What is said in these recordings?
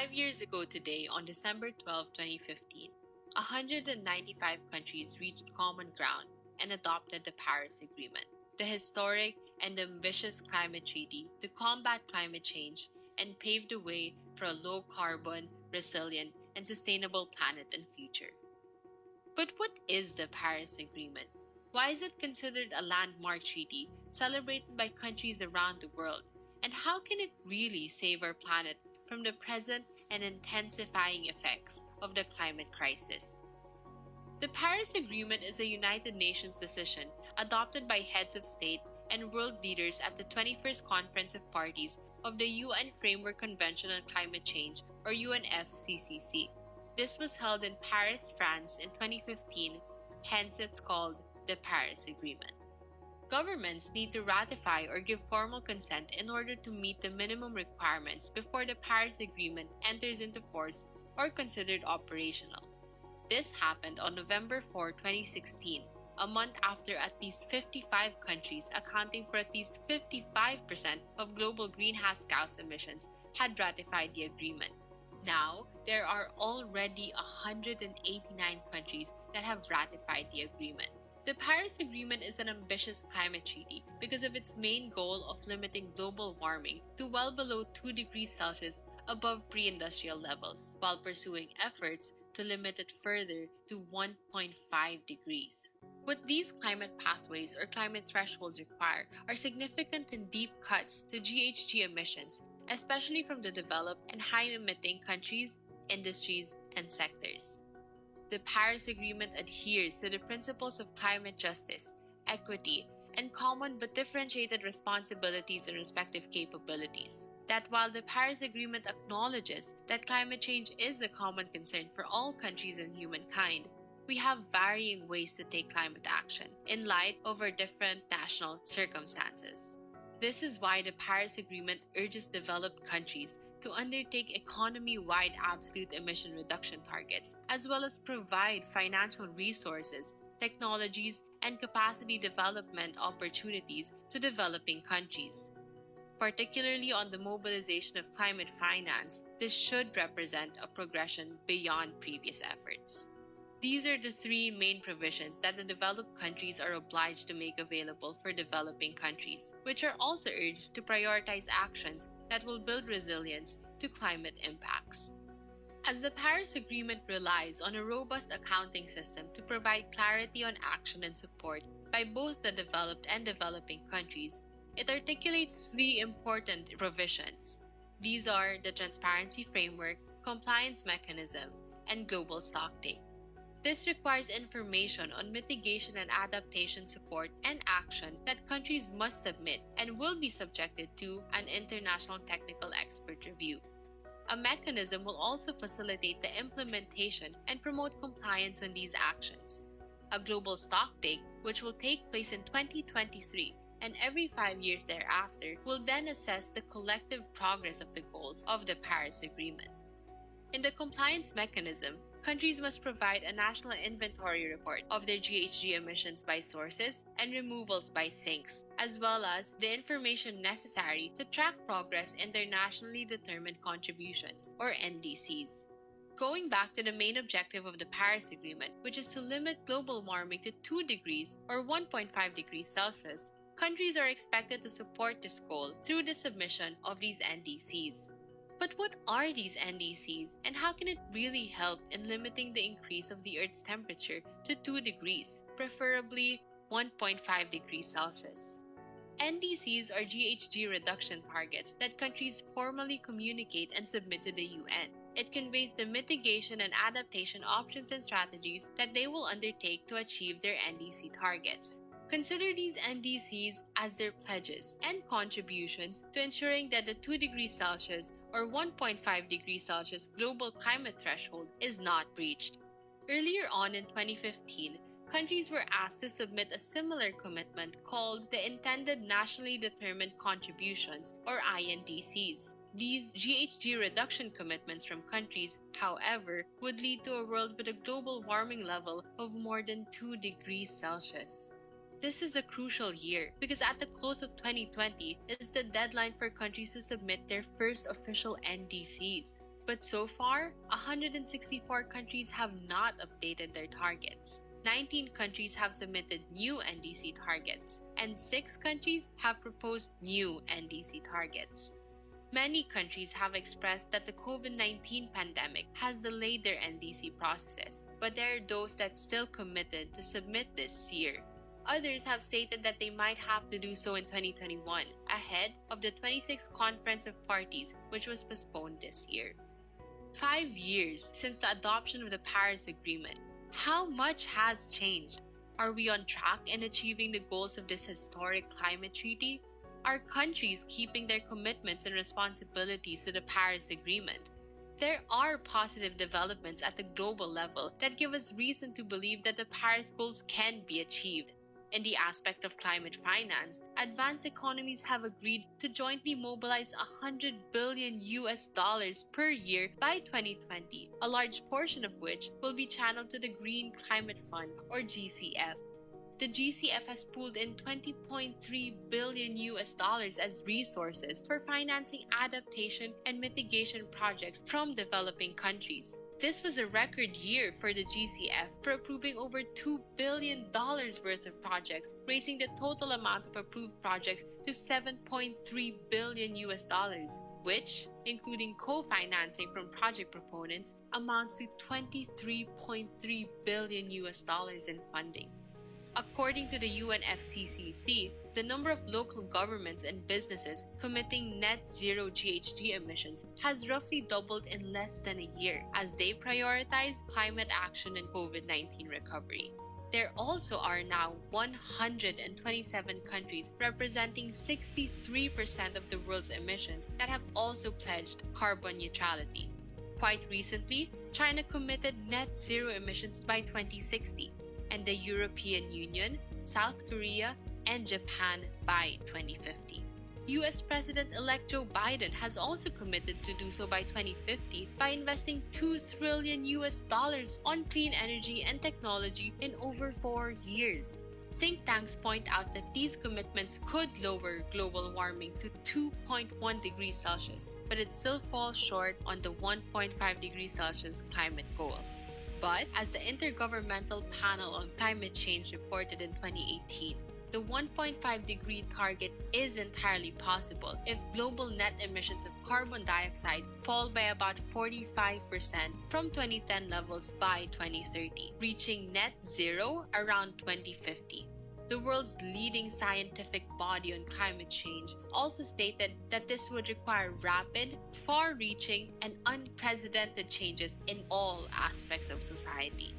5 years ago today, on December 12, 2015, 195 countries reached common ground and adopted the Paris Agreement, the historic and ambitious climate treaty to combat climate change and pave the way for a low-carbon, resilient, and sustainable planet and future. But what is the Paris Agreement? Why is it considered a landmark treaty celebrated by countries around the world? And how can it really save our planet from the present and intensifying effects of the climate crisis? The Paris Agreement is a United Nations decision adopted by heads of state and world leaders at the 21st Conference of Parties of the UN Framework Convention on Climate Change, or UNFCCC. This was held in Paris, France in 2015, hence it's called the Paris Agreement. Governments need to ratify or give formal consent in order to meet the minimum requirements before the Paris Agreement enters into force or considered operational. This happened on November 4, 2016, a month after at least 55 countries accounting for at least 55% of global greenhouse gas emissions had ratified the agreement. Now, there are already 189 countries that have ratified the agreement. The Paris Agreement is an ambitious climate treaty because of its main goal of limiting global warming to well below 2 degrees Celsius above pre-industrial levels, while pursuing efforts to limit it further to 1.5 degrees. What these climate pathways or climate thresholds require are significant and deep cuts to GHG emissions, especially from the developed and high-emitting countries, industries, and sectors. The Paris Agreement adheres to the principles of climate justice, equity, and common but differentiated responsibilities and respective capabilities. That while the Paris Agreement acknowledges that climate change is a common concern for all countries and humankind, we have varying ways to take climate action in light of our different national circumstances. This is why the Paris Agreement urges developed countries to undertake economy-wide absolute emission reduction targets, as well as provide financial resources, technologies, and capacity development opportunities to developing countries. Particularly on the mobilization of climate finance, this should represent a progression beyond previous efforts. These are the three main provisions that the developed countries are obliged to make available for developing countries, which are also urged to prioritize actions that will build resilience to climate impacts. As the Paris Agreement relies on a robust accounting system to provide clarity on action and support by both the developed and developing countries, it articulates three important provisions. These are the transparency framework, compliance mechanism, and global stocktake. This requires information on mitigation and adaptation support and action that countries must submit and will be subjected to an international technical expert review. A mechanism will also facilitate the implementation and promote compliance on these actions. A global stocktake, which will take place in 2023 and every 5 years thereafter, will then assess the collective progress of the goals of the Paris Agreement. In the compliance mechanism, countries must provide a national inventory report of their GHG emissions by sources and removals by sinks, as well as the information necessary to track progress in their nationally determined contributions, or NDCs. Going back to the main objective of the Paris Agreement, which is to limit global warming to 2 degrees or 1.5 degrees Celsius, countries are expected to support this goal through the submission of these NDCs. But what are these NDCs, and how can it really help in limiting the increase of the Earth's temperature to 2 degrees, preferably 1.5 degrees Celsius? NDCs are GHG reduction targets that countries formally communicate and submit to the UN. It conveys the mitigation and adaptation options and strategies that they will undertake to achieve their NDC targets. Consider these NDCs as their pledges and contributions to ensuring that the 2 degrees Celsius or 1.5 degrees Celsius global climate threshold is not breached. Earlier on in 2015, countries were asked to submit a similar commitment called the Intended Nationally Determined Contributions, or INDCs. These GHG reduction commitments from countries, however, would lead to a world with a global warming level of more than 2 degrees Celsius. This is a crucial year because at the close of 2020 is the deadline for countries to submit their first official NDCs. But so far, 164 countries have not updated their targets. 19 countries have submitted new NDC targets, and 6 countries have proposed new NDC targets. Many countries have expressed that the COVID-19 pandemic has delayed their NDC processes, but there are those that still committed to submit this year. Others have stated that they might have to do so in 2021, ahead of the 26th Conference of Parties, which was postponed this year. 5 years since the adoption of the Paris Agreement, how much has changed? Are we on track in achieving the goals of this historic climate treaty? Are countries keeping their commitments and responsibilities to the Paris Agreement? There are positive developments at the global level that give us reason to believe that the Paris goals can be achieved. In the aspect of climate finance, advanced economies have agreed to jointly mobilize $100 billion per year by 2020, a large portion of which will be channeled to the Green Climate Fund, or GCF. The GCF has pooled in $20.3 billion as resources for financing adaptation and mitigation projects from developing countries. This was a record year for the GCF for approving over $2 billion worth of projects, raising the total amount of approved projects to $7.3 billion, which, including co-financing from project proponents, amounts to $23.3 billion in funding. According to the UNFCCC, the number of local governments and businesses committing net zero GHG emissions has roughly doubled in less than a year as they prioritize climate action and COVID-19 recovery. There also are now 127 countries representing 63% of the world's emissions that have also pledged carbon neutrality. Quite recently, China committed net zero emissions by 2060, and the European Union, South Korea, and Japan by 2050. US President-elect Joe Biden has also committed to do so by 2050 by investing $2 trillion on clean energy and technology in over 4 years. Think tanks point out that these commitments could lower global warming to 2.1 degrees Celsius, but it still falls short on the 1.5 degrees Celsius climate goal. But as the Intergovernmental Panel on Climate Change reported in 2018, the 1.5 degree target is entirely possible if global net emissions of carbon dioxide fall by about 45% from 2010 levels by 2030, reaching net zero around 2050. The world's leading scientific body on climate change also stated that this would require rapid, far-reaching, and unprecedented changes in all aspects of society.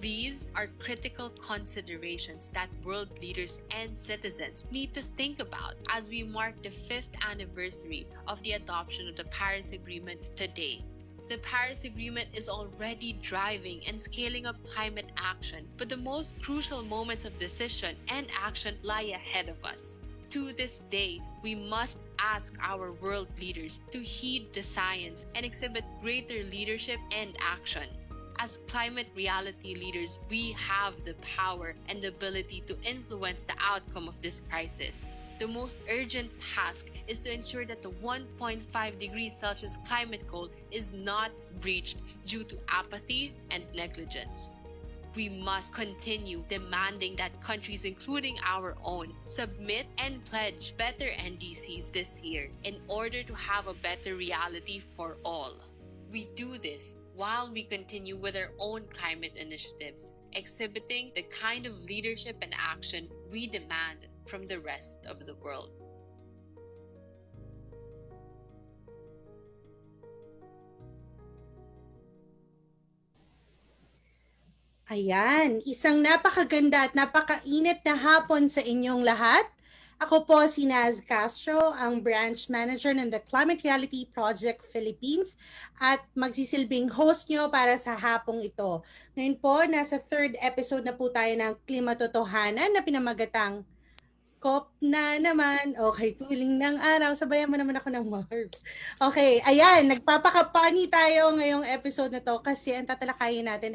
These are critical considerations that world leaders and citizens need to think about as we mark the 5th anniversary of the adoption of the Paris Agreement today. The Paris Agreement is already driving and scaling up climate action, but the most crucial moments of decision and action lie ahead of us. To this day, we must ask our world leaders to heed the science and exhibit greater leadership and action. As climate reality leaders, we have the power and the ability to influence the outcome of this crisis. The most urgent task is to ensure that the 1.5 degrees Celsius climate goal is not breached due to apathy and negligence. We must continue demanding that countries, including our own, submit and pledge better NDCs this year in order to have a better reality for all. We do this while we continue with our own climate initiatives, exhibiting the kind of leadership and action we demand from the rest of the world. Ayan, isang napakaganda at napakainit na hapon sa inyong lahat. Ako po si Naz Castro, ang Branch Manager ng The Climate Reality Project Philippines at magsisilbing host nyo para sa hapong ito. Ngayon po, nasa 3rd episode na po tayo ng Klimatotohanan na pinamagatang Kop na naman. Okay, tuling ng araw. Sabayan mo naman ako ng Marbs. Okay, ayan. Nagpapakapani tayo ngayong episode na to kasi ang tatalakayin natin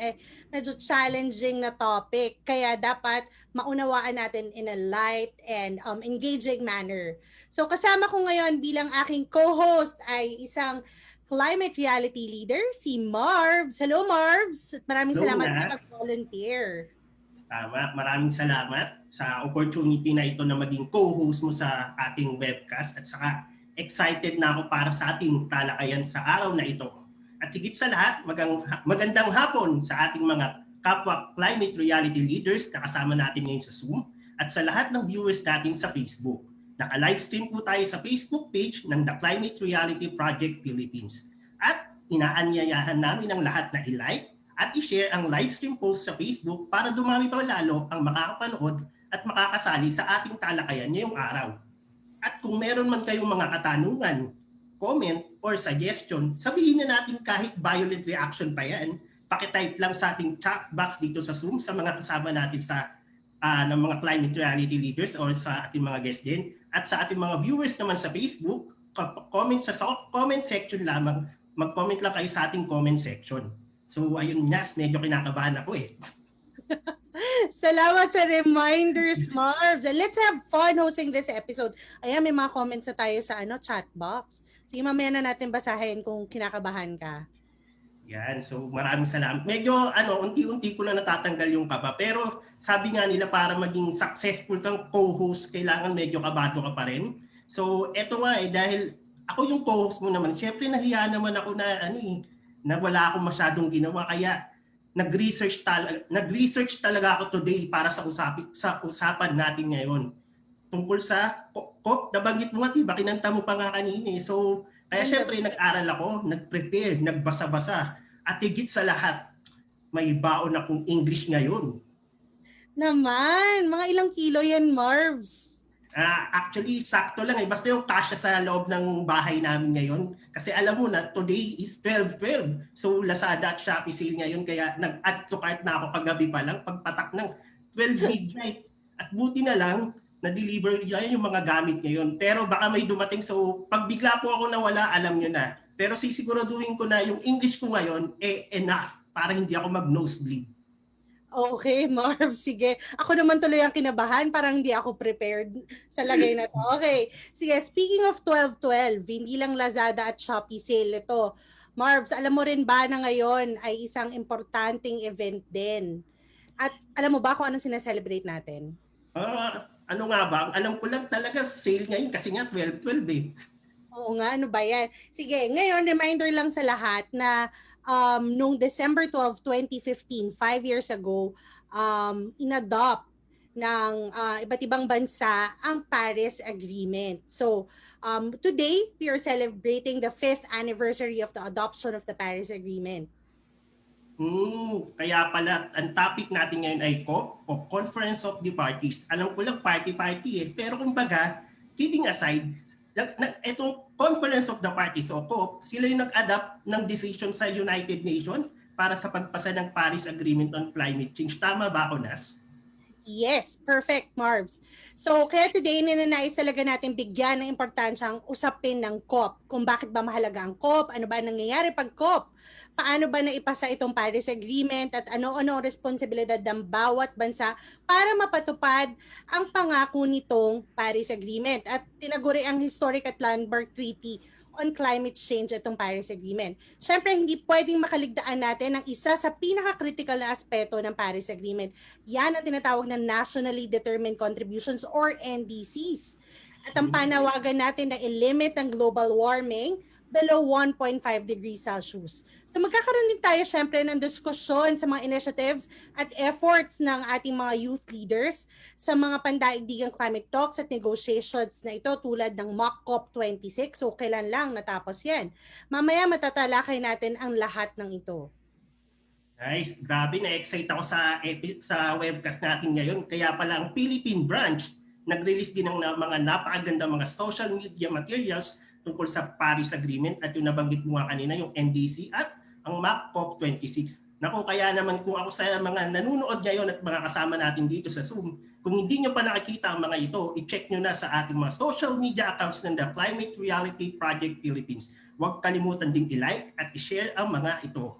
medyo challenging na topic. Kaya dapat maunawaan natin in a light and engaging manner. So kasama ko ngayon bilang aking co-host ay isang climate reality leader, si Marvs. Hello, Marvs! At maraming Hello, salamat sa Nas. pag-volunteer. Tama. Maraming salamat sa opportunity na ito na maging co-host mo sa ating webcast at saka excited na ako para sa ating talakayan sa araw na ito. At higit sa lahat, magandang hapon sa ating mga kapwa climate reality leaders na kasama natin ngayon sa Zoom at sa lahat ng viewers natin sa Facebook. Naka-livestream po tayo sa Facebook page ng The Climate Reality Project Philippines. At inaanyayahan namin ang lahat na i-like at i-share ang livestream post sa Facebook para dumami pa lalo ang makakapanood at makakasali sa ating talakayan ngayong araw. At kung meron man kayong mga katanungan, comment, or suggestion, sabihin na natin kahit violent reaction pa yan. Pakitype lang sa ating chat box dito sa Zoom sa mga kasama natin sa ng mga climate reality leaders or sa ating mga guests din. At sa ating mga viewers naman sa Facebook, comment sa comment section lamang. Mag-comment lang kayo sa ating comment section. So ayun, Nas, medyo kinakabahan ako eh. Salamat sa reminders, Marvs. And let's have fun hosting this episode. Ayan, may mga comments na tayo sa chat box. Sige, mamaya na natin basahin kung kinakabahan ka. Yan, so maraming salamat. Medyo unti-unti ko na natatanggal yung kaba. Pero sabi nga nila para maging successful kang co-host, kailangan medyo kabado ka pa rin. So eto nga dahil ako yung co-host mo naman, syempre nahiya naman ako na wala akong masyadong ginawa kaya nag-research talaga ako today para sa usapan natin ngayon tungkol sa COP. Nabanggit mo nga, diba? Kinanta mo pa nga kanina eh. So kaya syempre nag-aral ako, nag-prepare, nagbasa-basa at higit sa lahat may baon akong English ngayon. Naman, mga ilang kilo yan, Marvs? Actually, sakto lang eh. Basta yung kasya sa loob ng bahay namin ngayon. Kasi alam mo na, today is 12/12. So, Lazada at Shopee sale ngayon. Kaya nag-add to cart na ako kagabi pa lang. Pagpatak ng 12 midnight. At buti na lang, na-deliver yan yung mga gamit ngayon. Pero baka may dumating. So, pag bigla po ako nawala, alam nyo na. Pero sisiguraduhin ko na yung English ko ngayon, enough para hindi ako mag-nosebleed. Okay, Marv, sige. Ako naman tuloy ang kinabahan, parang hindi ako prepared sa lagay na to. Okay, sige. Speaking of 12/12, hindi lang Lazada at Shopee sale ito. Marvs, alam mo rin ba na ngayon ay isang importanteng event din? At alam mo ba kung anong sinaselebrate natin? Ano nga ba? Alam ko lang talaga sale ngayon kasi nga 12/12 eh. Oo nga, ano ba yan? Sige, ngayon reminder lang sa lahat na noong December 12, 2015, 5 years ago, inadopt ng iba't ibang bansa ang Paris Agreement. So, today, we are celebrating the 5th anniversary of the adoption of the Paris Agreement. Kaya pala, ang topic natin ngayon ay COP o Conference of the Parties. Alam ko lang party-party eh. Pero kumbaga, kidding aside, itong Conference of the Parties o COP, sila yung nag-adapt ng decision sa United Nations para sa pagpasa ng Paris Agreement on Climate Change. Tama ba ako, Nas? Yes, perfect, Marvs. So, kaya today, ninanais talaga natin bigyan ng importansya ang usapin ng COP. Kung bakit ba mahalaga ang COP, ano ba nangyayari pag COP, paano ba naipasa itong Paris Agreement at ano-ano ang responsibilidad ng bawat bansa para mapatupad ang pangako nitong Paris Agreement. At tinaguri ang Historic at Landmark Treaty on Climate Change itong Paris Agreement. Siyempre, hindi pwedeng makaligtaan natin ang isa sa pinaka-critical na aspeto ng Paris Agreement. Yan ang tinatawag na Nationally Determined Contributions or NDCs. At ang panawagan natin na i-limit ang global warming below 1.5 degrees Celsius. So magkakaroon din tayo syempre ng diskusyon sa mga initiatives at efforts ng ating mga youth leaders sa mga pandaigdigang climate talks at negotiations na ito tulad ng mock COP26. So kailan lang natapos yan. Mamaya matatalakay natin ang lahat ng ito. Nice. Grabe, na-excite ako sa webcast natin ngayon. Kaya pala ang Philippine branch nag-release din ng mga napakaganda mga social media materials tungkol sa Paris Agreement at yung nabanggit mo nga kanina, yung NDC at ang MAC COP26. Naku, kaya naman kung ako sa mga nanonood ngayon at mga kasama natin dito sa Zoom, kung hindi nyo pa nakikita ang mga ito, i-check nyo na sa ating mga social media accounts ng The Climate Reality Project Philippines. Huwag kalimutan ding i-like at i-share ang mga ito.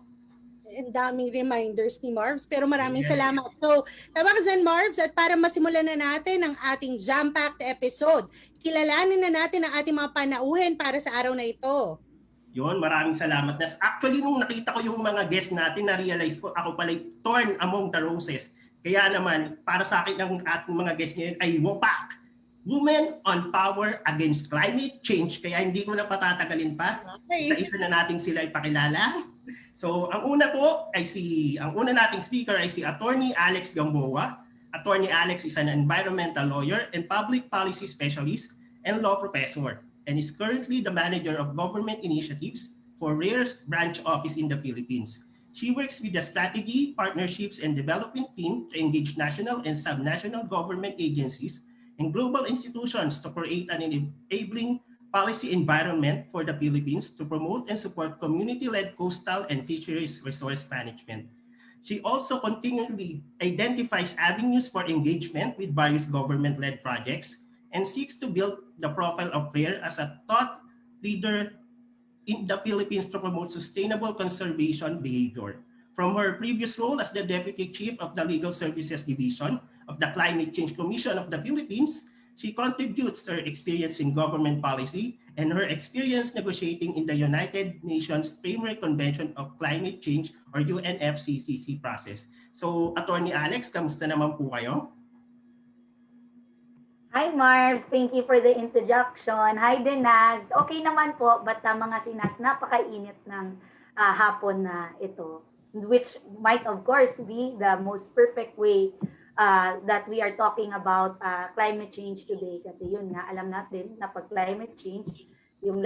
Ang daming reminders ni Marvs, pero maraming salamat. So, tama ka dyan, Marvs, at para masimulan na natin ang ating jam-packed episode, kilalanin na natin ang ating mga panauhin para sa araw na ito. Yun, maraming salamat. Actually, nung nakita ko yung mga guests natin, na-realize ko ako pala torn among the roses. Kaya naman, para sa akin, ang ating mga guests ngayon ay WOPAC, Women on Power Against Climate Change. Kaya hindi ko na patatagalin pa. Isa-isa na natin sila ipakilala. So, ang una nating speaker ay si Attorney Alex Gamboa. Attorney Alex is an environmental lawyer and public policy specialist and law professor, and is currently the manager of government initiatives for RARE's branch office in the Philippines. She works with the strategy, partnerships, and development team to engage national and subnational government agencies and global institutions to create an enabling policy environment for the Philippines to promote and support community-led coastal and fisheries resource management. She also continually identifies avenues for engagement with various government-led projects and seeks to build the profile of RARE as a thought leader in the Philippines to promote sustainable conservation behavior. From her previous role as the Deputy Chief of the Legal Services Division of the Climate Change Commission of the Philippines, she contributes her experience in government policy and her experience negotiating in the United Nations Framework Convention of Climate Change or UNFCCC process. So, Attorney Alex, kamusta naman po kayo? Hi Marvs, thank you for the introduction. Hi Denaz. Okay naman po, but mga sinas, napakainit ng hapon na ito, which might of course be the most perfect way that we are talking about climate change today. Kasi yun nga, alam natin na pag climate change, yung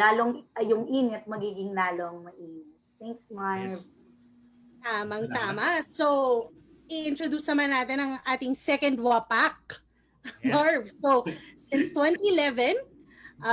init magiging lalong mainit. Thanks Marvs. Yes. Tamang-tama. So, i-introduce naman natin ang ating second WAPAC. Yes. Marv. So, since 2011,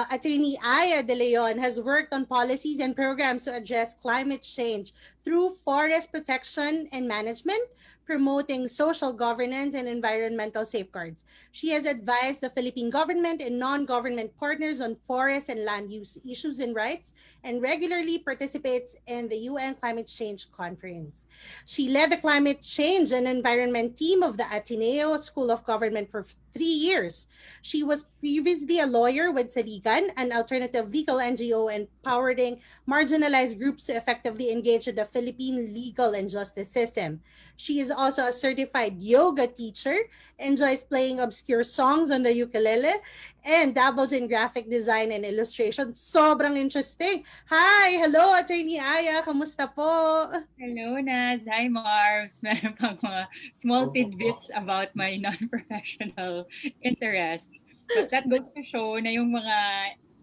Attorney Aya De Leon has worked on policies and programs to address climate change through forest protection and management, promoting social governance and environmental safeguards. She has advised the Philippine government and non-government partners on forest and land use issues and rights, and regularly participates in the UN Climate Change Conference. She led the climate change and environment team of the Ateneo School of Government for 3 years. She was previously a lawyer with Saligan, an alternative legal NGO empowering marginalized groups to effectively engage with the Philippine legal and justice system. She is also a certified yoga teacher, enjoys playing obscure songs on the ukulele, and dabbles in graphic design and illustration. Sobrang interesting. Hi! Hello, Attorney Aya. Kamusta po? Hello, Naz. Hi, Marvs. Meron pang mga small tidbits about my non-professional interests. But that goes to show na yung mga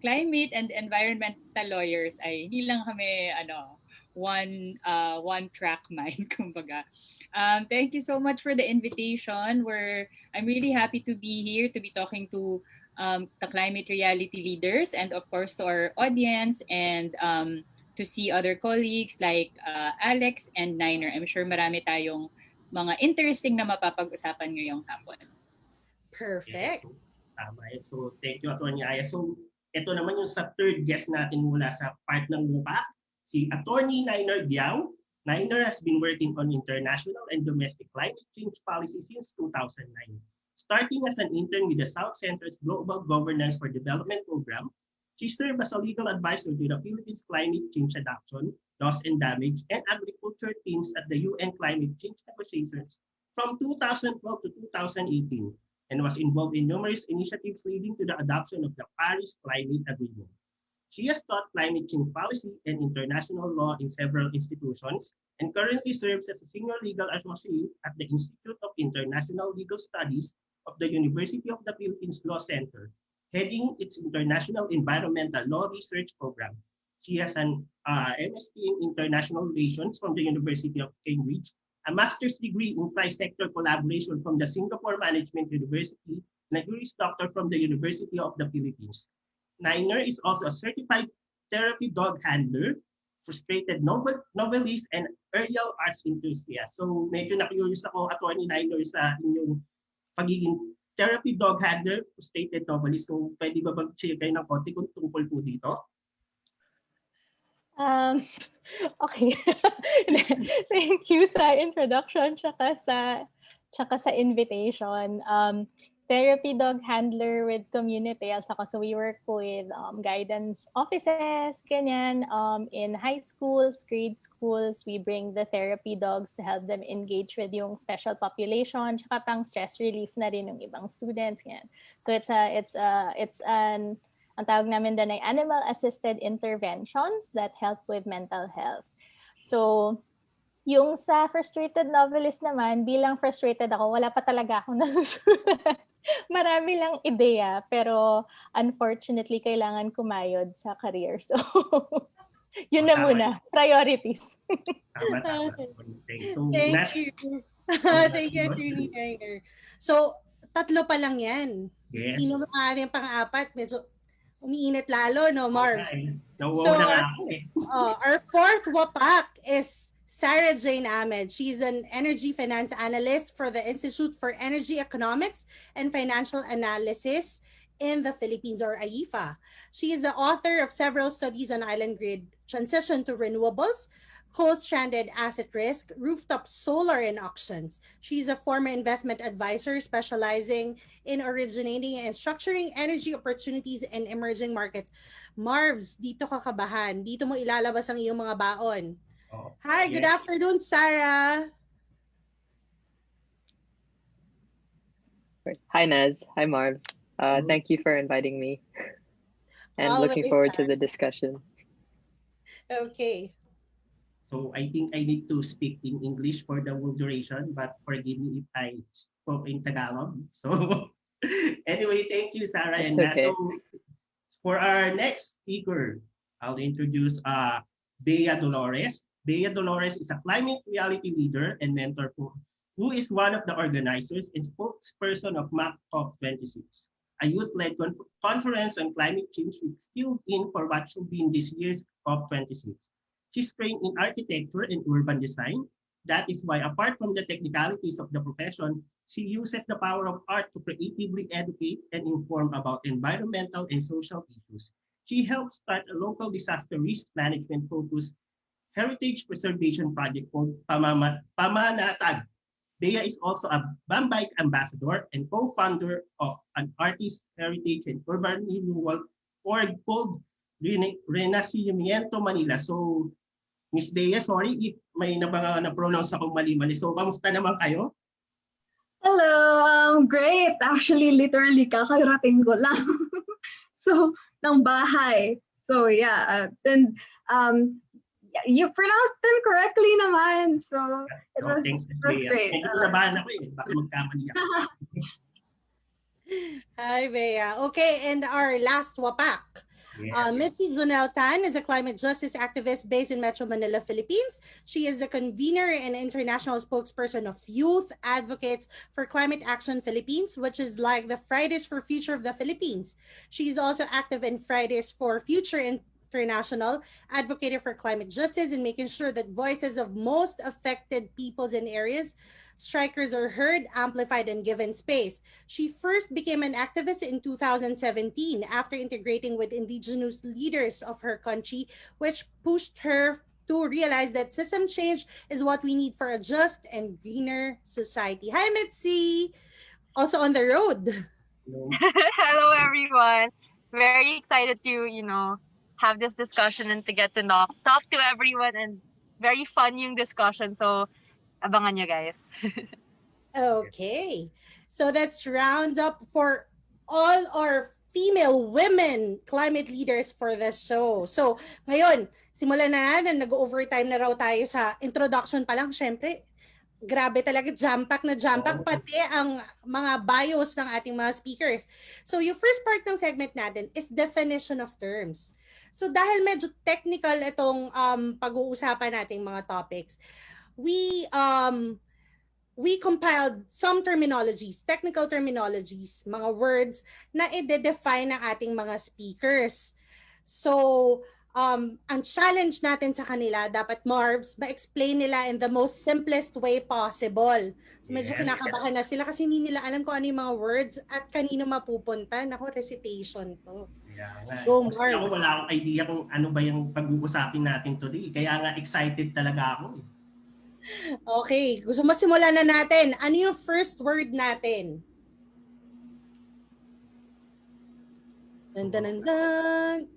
climate and environmental lawyers ay hindi lang kami one track mind, kumbaga. Thank you so much for the invitation. I'm really happy to be here to be talking to the climate reality leaders and of course to our audience and to see other colleagues like Alex and Niner. I'm sure marami tayong mga interesting na mapapag-usapan ngayong hapon. Perfect. Yes, tama. So, thank you, Atty. Aya. So, ito naman yung sa third guest natin mula sa part ng WOPAC, si Atty. Niner Diao. Niner has been working on international and domestic climate change policy since 2009. Starting as an intern with the South Center's Global Governance for Development program, she served as a legal advisor to the Philippines Climate Change Adaptation, Loss and Damage, and Agriculture teams at the UN Climate Change negotiations from 2012 to 2018, and was involved in numerous initiatives leading to the adoption of the Paris Climate Agreement. She has taught climate change policy and international law in several institutions and currently serves as a senior legal associate at the Institute of International Legal Studies of the University of the Philippines Law Center, heading its International Environmental Law Research Program. She has an MSc in International Relations from the University of Cambridge, a master's degree in tri-sector collaboration from the Singapore Management University, and a Juris Doctor from the University of the Philippines. Niner is also a certified therapy dog handler, frustrated novelist, and aerial arts enthusiast. So medyo na-curious ako, Atty. Niner, sa inyong pagiging therapy dog handler, frustrated novelist. So pwede ba mag-share kayo ng konti kung tungkol po dito? Okay. Thank you sa introduction tsaka sa invitation. therapy dog handler with community. So we work with guidance offices, ganyan. In high schools, grade schools, we bring the therapy dogs to help them engage with yung special population, tsaka pang stress relief na rin ng ibang students, ganyan. So it's an tawag namin din ay animal assisted interventions that help with mental health. So yung sa frustrated novelist naman, bilang frustrated ako, wala pa talaga akong nasusulat. Marami lang ideya, pero unfortunately, kailangan kumayod sa career. So, yun na muna. Priorities. Tama. So, Thank you. Thank you, Attorney Nainer. So, tatlo pa lang yan. Yes. Sino ang ating pang-apat? Medyo umiinit lalo, no, Marv? Okay. Nauwaw na nga ako eh. Our fourth wapak is Sarah Jane Ahmed. She's an energy finance analyst for the Institute for Energy Economics and Financial Analysis in the Philippines, or AIFA. She is the author of several studies on island grid transition to renewables, coal-stranded asset risk, rooftop solar and auctions. She's a former investment advisor specializing in originating and structuring energy opportunities in emerging markets. Marvs, dito ka kabahan. Dito mo ilalabas ang iyong mga baon. Oh, Hi, good afternoon, Sarah. Hi, Naz. Hi, Marv. Thank you for inviting me and looking forward to the discussion. Okay. So I think I need to speak in English for the whole duration, but forgive me if I spoke in Tagalog. So anyway, thank you, Sarah. It's And okay. so for our next speaker, I'll introduce Bea Dolores. Bea Dolores is a climate reality leader and mentor who is one of the organizers and spokesperson of MAC COP26, a youth-led conference on climate change which filled in for what should be in this year's COP26. She's trained in architecture and urban design. That is why, apart from the technicalities of the profession, she uses the power of art to creatively educate and inform about environmental and social issues. She helped start a local disaster risk management focused heritage preservation project called Pamanatag. Bea is also a Bambike ambassador and co-founder of an artist heritage and urban renewal org called Renacimiento Manila. So, Miss Bea, sorry if may na-pronounce akong mali-mali. So, kamusta naman kayo? Hello, great. Actually, literally, kakarating ko lang. So, ng bahay. So, yeah. Then, you pronounced them correctly naman. So, it was great. Medyo nabahan ako eh. Baka magkamali ako. Hi, Bea. Okay, and our last wapak. Yes. Mitzi Zunel Tan is a climate justice activist based in Metro Manila, Philippines. She is the convener and international spokesperson of Youth Advocates for Climate Action Philippines, which is like the Fridays for Future of the Philippines. She is also active in Fridays for Future International, advocating for climate justice and making sure that voices of most affected peoples and areas, strikers are heard, amplified, and given space. She first became an activist in 2017 after integrating with indigenous leaders of her country, which pushed her to realize that system change is what we need for a just and greener society. Hi, Mitzi! Also on the road. Hello, everyone. Very excited to, have this discussion and to get to talk to everyone, and very fun yung discussion. So, abangan nyo, guys. Okay. So that's round up for all our female women climate leaders for the show. So, ngayon, simulan na natin. Nag-overtime na raw tayo sa introduction pa lang. Syempre, grabe talaga, jam-pack na jam-pack, pati ang mga bios ng ating mga speakers. So, yung first part ng segment natin is definition of terms. So, dahil medyo technical itong pag-uusapan nating mga topics, we compiled some terminologies, technical terminologies, mga words na i-define ng ating mga speakers. So, ang challenge natin sa kanila, dapat Marvs, ma-explain nila in the most simplest way possible. So, medyo kinakabahan na sila kasi hindi nila alam kung ano yung mga words at kanino mapupunta. Naku, recitation to. Go, Marvs. Ako, wala akong idea kung ano ba yung pag-uusapin natin today. Kaya nga excited talaga ako. Okay, gusto mo simulan na natin. Ano yung first word natin? Dun, dun, dun, dun.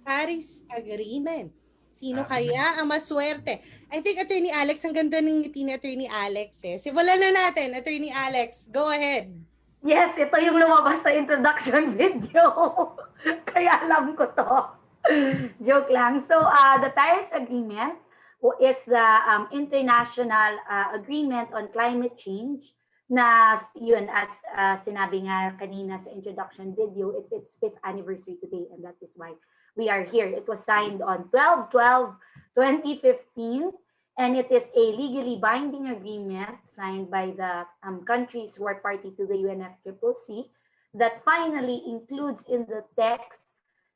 Paris Agreement. Sino kaya ang maswerte? I think Attorney Alex, ang ganda ng ngiti ni Attorney Alex eh. Simulan na natin, Attorney Alex. Go ahead. Yes, ito yung lumabas sa introduction video. Kaya alam ko to. Joke lang. So, the Paris Agreement is the international agreement on climate change na yun, as sinabi nga kanina sa introduction video, it's its 5th anniversary today, and that is why we are here. It was signed on 12/12/2015, and it is a legally binding agreement signed by the countries who are party to the UNFCCC that finally includes in the text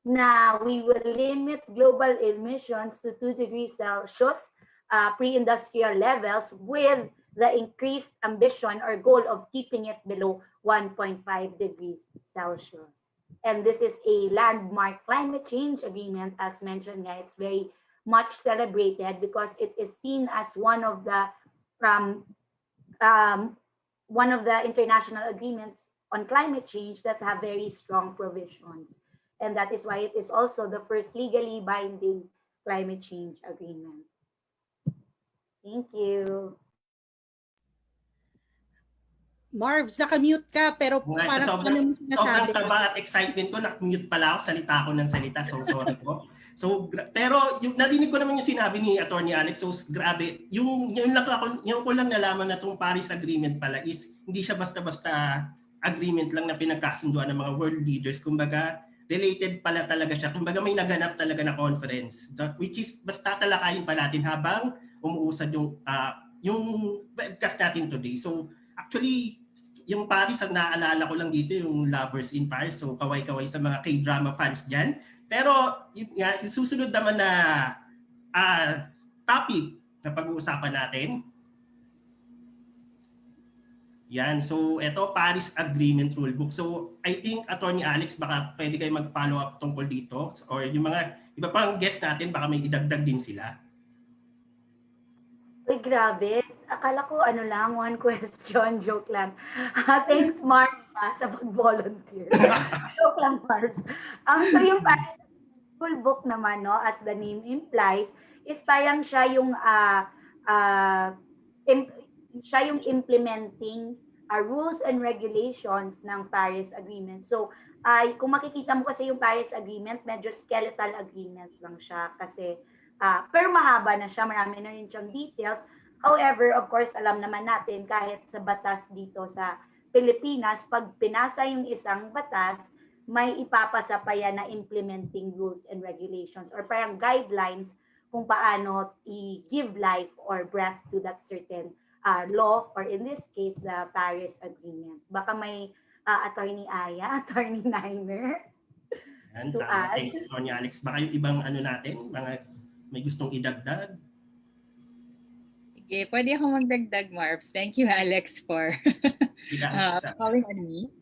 na we will limit global emissions to 2 degrees Celsius pre-industrial levels with the increased ambition or goal of keeping it below 1.5 degrees Celsius. And this is a landmark climate change agreement. As mentioned, it's very much celebrated because it is seen as one of the international agreements on climate change that have very strong provisions. And that is why it is also the first legally binding climate change agreement. Thank you. Marvs, naka-mute ka pero parang ano mo sobrang sinasabi. kaba at excitement ko, naka-mute pala ako, salita ako ng salita, so sorry po. So, pero yung narinig ko naman yung sinabi ni Attorney Alex, so grabe, yung ko lang nalaman na itong Paris Agreement pala is hindi siya basta-basta agreement lang na pinagkasunduan ng mga world leaders, kumbaga related pala talaga siya, kumbaga may naganap talaga na conference, which is basta talakayin pa natin habang umuusad yung webcast natin today. So, actually, yung Paris, ang naaalala ko lang dito, yung Lovers in Paris. So, kaway-kaway sa mga K-drama fans dyan. Pero, yung susunod naman na topic na pag-uusapan natin. Yan. So, ito, Paris Agreement Rulebook. So, I think, Attorney Alex, baka pwede kayo mag-follow up tungkol dito. Or yung mga iba pang guest natin, baka may idagdag din sila. Uy, grabe. Akala ko ano lang, one question. Joke lang. Thanks, Marbs, sa pag-volunteer. Joke lang, Marbs. So yung Paris Rulebook naman, no, as the name implies, is parang siya yung implementing rules and regulations ng Paris Agreement. So, kung makikita mo kasi yung Paris Agreement, medyo skeletal agreement lang siya kasi pero mahaba na siya, marami na rin siyang details. However, of course, alam naman natin kahit sa batas dito sa Pilipinas, pag pinasa yung isang batas, may ipapasa pa yan na implementing rules and regulations or parang guidelines kung paano i-give life or breath to that certain law, or in this case, the Paris Agreement. Baka may Attorney Aya, Attorney Niner to add. Thanks, Attorney Alex. Baka yung ibang natin, mga may gustong idagdag? Sige, pwede ako magdagdag, Marvs. Thank you, Alex, for calling on me.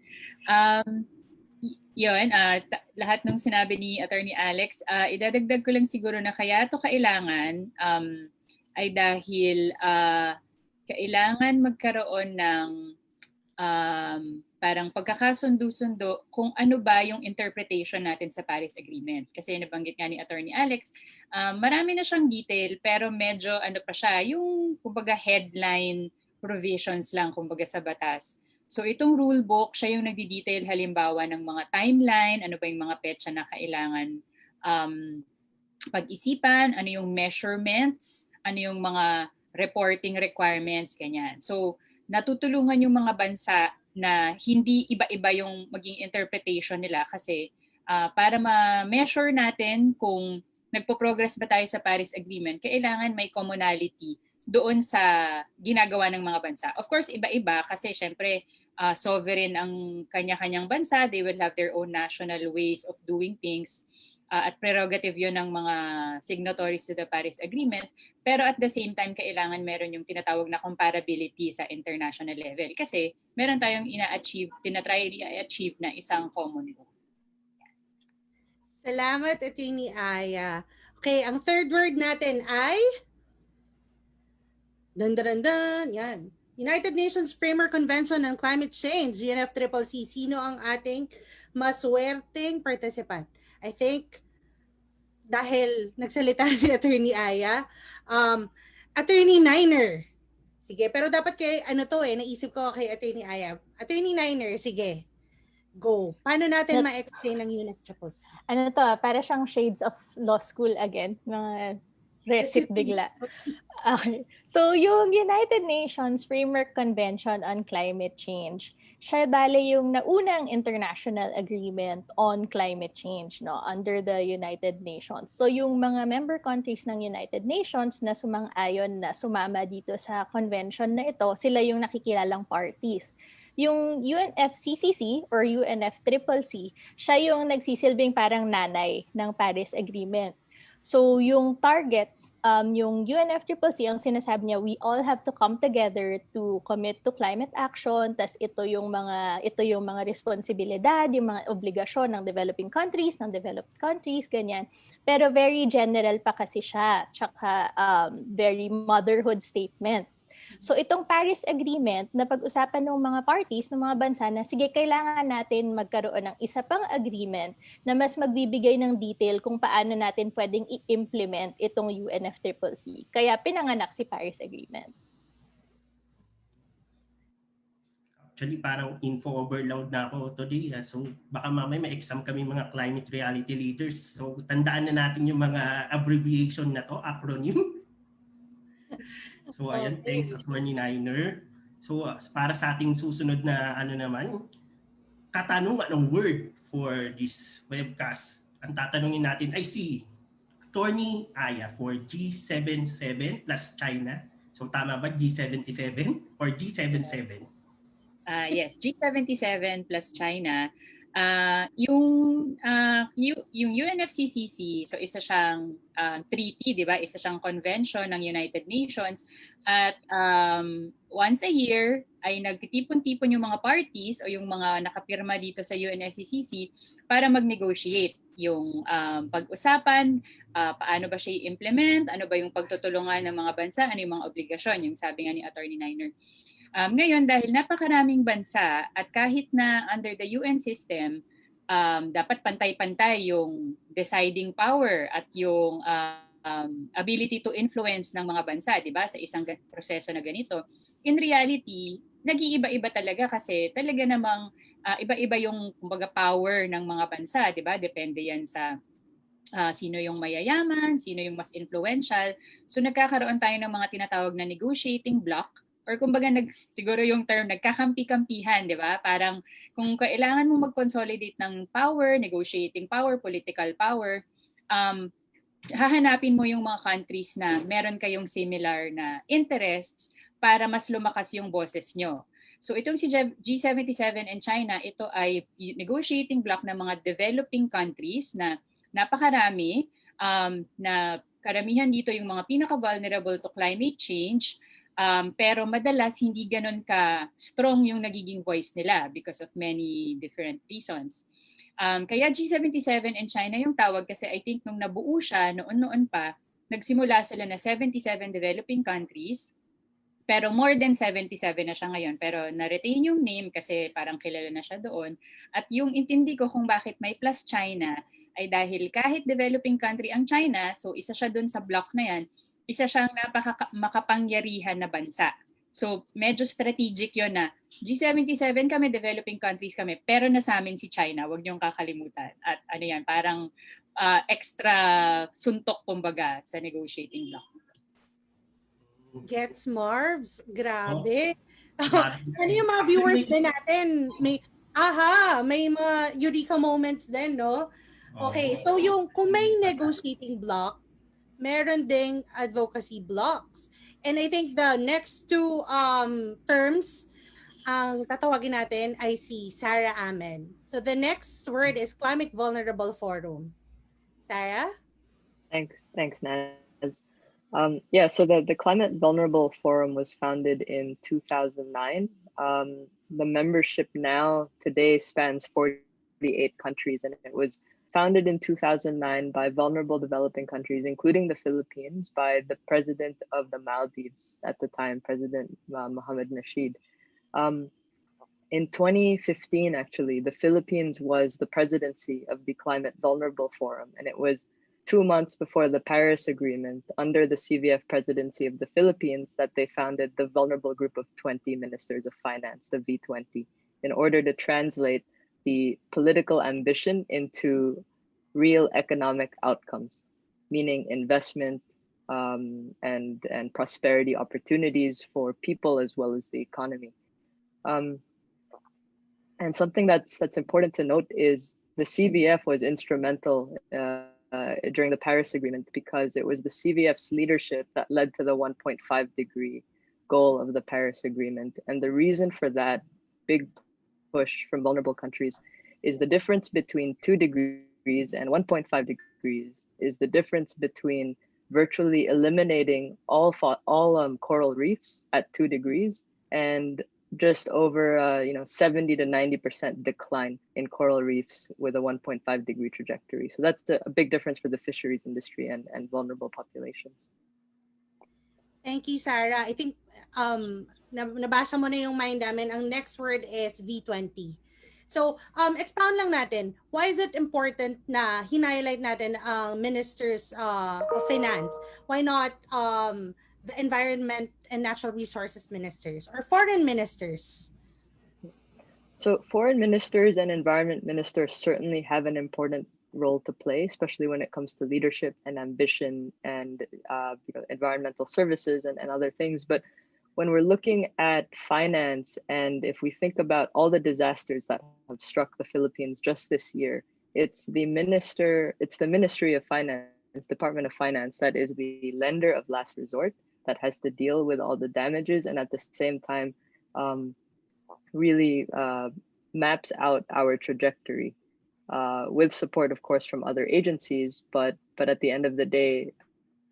Lahat ng sinabi ni Attorney Alex, idadagdag ko lang siguro na kaya ito kailangan ay dahil kailangan magkaroon ng parang pagkakasundo-sundo kung ano ba yung interpretation natin sa Paris Agreement. Kasi nabanggit nga ni Attorney Alex, marami na siyang detail pero medyo ano pa siya, yung kumbaga headline provisions lang kumbaga sa batas. So itong rule book, siya yung nagdi-detail halimbawa ng mga timeline, ano ba yung mga petsa na kailangan pag-isipan, ano yung measurements, ano yung mga reporting requirements, ganyan. So natutulungan yung mga bansa na hindi iba-iba yung maging interpretation nila kasi para ma-measure natin kung nagpo-progress ba tayo sa Paris Agreement, kailangan may commonality doon sa ginagawa ng mga bansa. Of course, iba-iba kasi syempre sovereign ang kanya-kanyang bansa. They will have their own national ways of doing things. At prerogative yun ng mga signatories to the Paris Agreement. Pero at the same time, kailangan meron yung tinatawag na comparability sa international level. Kasi meron tayong tinatry i-achieve na isang common goal. Salamat, Attorney Aya. Okay, ang third word natin ay Yan. United Nations Framework Convention on Climate Change, UNFCCC. Sino ang ating maswerteng participant. I think dahil nagsalita si Attorney Aya, Attorney Niner. Sige, pero dapat kay ano to naisip ko kay Attorney Aya. Attorney Niner, sige. Go. Paano natin ma-explain ang UNFCCC? Ano to, para siyang shades of law school again. Mga recipe bigla. Okay. So, yung United Nations Framework Convention on Climate Change, siya bale yung naunang international agreement on climate change under the United Nations. So, yung mga member countries ng United Nations na sumang-ayon na sumama dito sa convention na ito, sila yung nakikilalang parties. Yung UNFCCC or UNFCCC, siya yung nagsisilbing parang nanay ng Paris Agreement. So yung targets, yung UNFCCC, ang sinasabi niya, we all have to come together to commit to climate action. Tas ito yung mga responsibilidad, yung mga obligasyon ng developing countries, ng developed countries, ganyan. Pero very general pa kasi siya, tsaka very motherhood statement. So itong Paris Agreement na pag-usapan ng mga parties, ng mga bansa na sige, kailangan natin magkaroon ng isa pang agreement na mas magbibigay ng detail kung paano natin pwedeng i-implement itong UNFCCC. Kaya pinanganak si Paris Agreement. Actually, parang info overload na ako today. So baka mamaya may exam kami mga climate reality leaders. So tandaan na natin yung mga abbreviation na to, acronym. So ayan, thanks Attorney Niner. So para sa ating susunod na katanungan ng word for this webcast, ang tatanungin natin ay si Attorney Aya for G77 plus China. So tama ba G77 or G77? Yes, G77 plus China. Yung UNFCCC, so isa siyang treaty, di ba? Isa siyang convention ng United Nations at once a year ay nagtitipon-tipon yung mga parties o yung mga nakapirma dito sa UNFCCC para mag-negotiate yung pag-usapan, paano ba siya i-implement, ano ba yung pagtutulungan ng mga bansa, ano yung mga obligasyon, yung sabi nga ni Attorney Niner. Ngayon, dahil napakaraming bansa at kahit na under the UN system, dapat pantay-pantay yung deciding power at yung ability to influence ng mga bansa, di ba, sa isang proseso na ganito. In reality, nag-iiba-iba talaga kasi talaga namang iba-iba yung kumbaga power ng mga bansa, di ba? Depende yan sa sino yung mayayaman, sino yung mas influential. So nagkakaroon tayo ng mga tinatawag na negotiating bloc or kumbaga siguro yung term nagkakampi-kampihan, di ba? Parang kung kailangan mo mag-consolidate ng power, negotiating power, political power, hahanapin mo yung mga countries na meron kayong similar na interests para mas lumakas yung boses nyo. So itong si G77 and China, ito ay negotiating bloc ng mga developing countries na napakarami, na karamihan dito yung mga pinaka-vulnerable to climate change, pero madalas hindi ganun ka-strong yung nagiging voice nila because of many different reasons. Kaya G77 and China yung tawag kasi I think nung nabuo siya, noon-noon pa, nagsimula sila na 77 developing countries, pero more than 77 na siya ngayon. Pero na-retain yung name kasi parang kilala na siya doon. At yung intindi ko kung bakit may plus China ay dahil kahit developing country ang China, so isa siya doon sa block na yan, isa siyang makapangyarihan na bansa. So medyo strategic yon na G77 kami, developing countries kami, pero nasa amin si China, wag niyong kakalimutan. At ano yan, parang extra suntok kumbaga sa negotiating block. Gets Marvs? Grabe. Ano yung mga viewers din natin? May mga eureka moments din, no? Okay, so kung may negotiating block, meron ding advocacy blocks. And I think the next two terms ang tatawagin natin ay si Sarah Amen. So the next word is Climate Vulnerable Forum. Sarah? Thanks, Naz. So the Climate Vulnerable Forum was founded in 2009. The membership now today spans 48 countries, and it was founded in 2009 by vulnerable developing countries, including the Philippines, by the president of the Maldives at the time, President Mohammed Nasheed. In 2015, actually, the Philippines was the presidency of the Climate Vulnerable Forum, and it was 2 months before the Paris Agreement, under the CVF presidency of the Philippines, that they founded the Vulnerable Group of 20 Ministers of Finance, the V20, in order to translate the political ambition into real economic outcomes, meaning investment and prosperity opportunities for people as well as the economy. And something that's important to note is the CVF was instrumental during the Paris Agreement, because it was the CVF's leadership that led to the 1.5-degree goal of the Paris Agreement. And the reason for that big push from vulnerable countries is the difference between 2 degrees and 1.5 degrees is the difference between virtually eliminating all coral reefs at 2 degrees and just over 70 to 90% decline in coral reefs with a 1.5-degree trajectory. So that's a big difference for the fisheries industry and vulnerable populations. Thank you, Sarah. I think nabasa mo na yung mind namin. Ang next word is V20. So, expound lang natin. Why is it important na highlight natin ang ministers of finance? Why not the environment and natural resources ministers or foreign ministers? So foreign ministers and environment ministers certainly have an important role to play, especially when it comes to leadership and ambition and environmental services and other things. But when we're looking at finance, and if we think about all the disasters that have struck the Philippines just this year, it's the Ministry of Finance, Department of Finance, that is the lender of last resort, that has to deal with all the damages, and at the same time really maps out our trajectory with support, of course, from other agencies. But at the end of the day,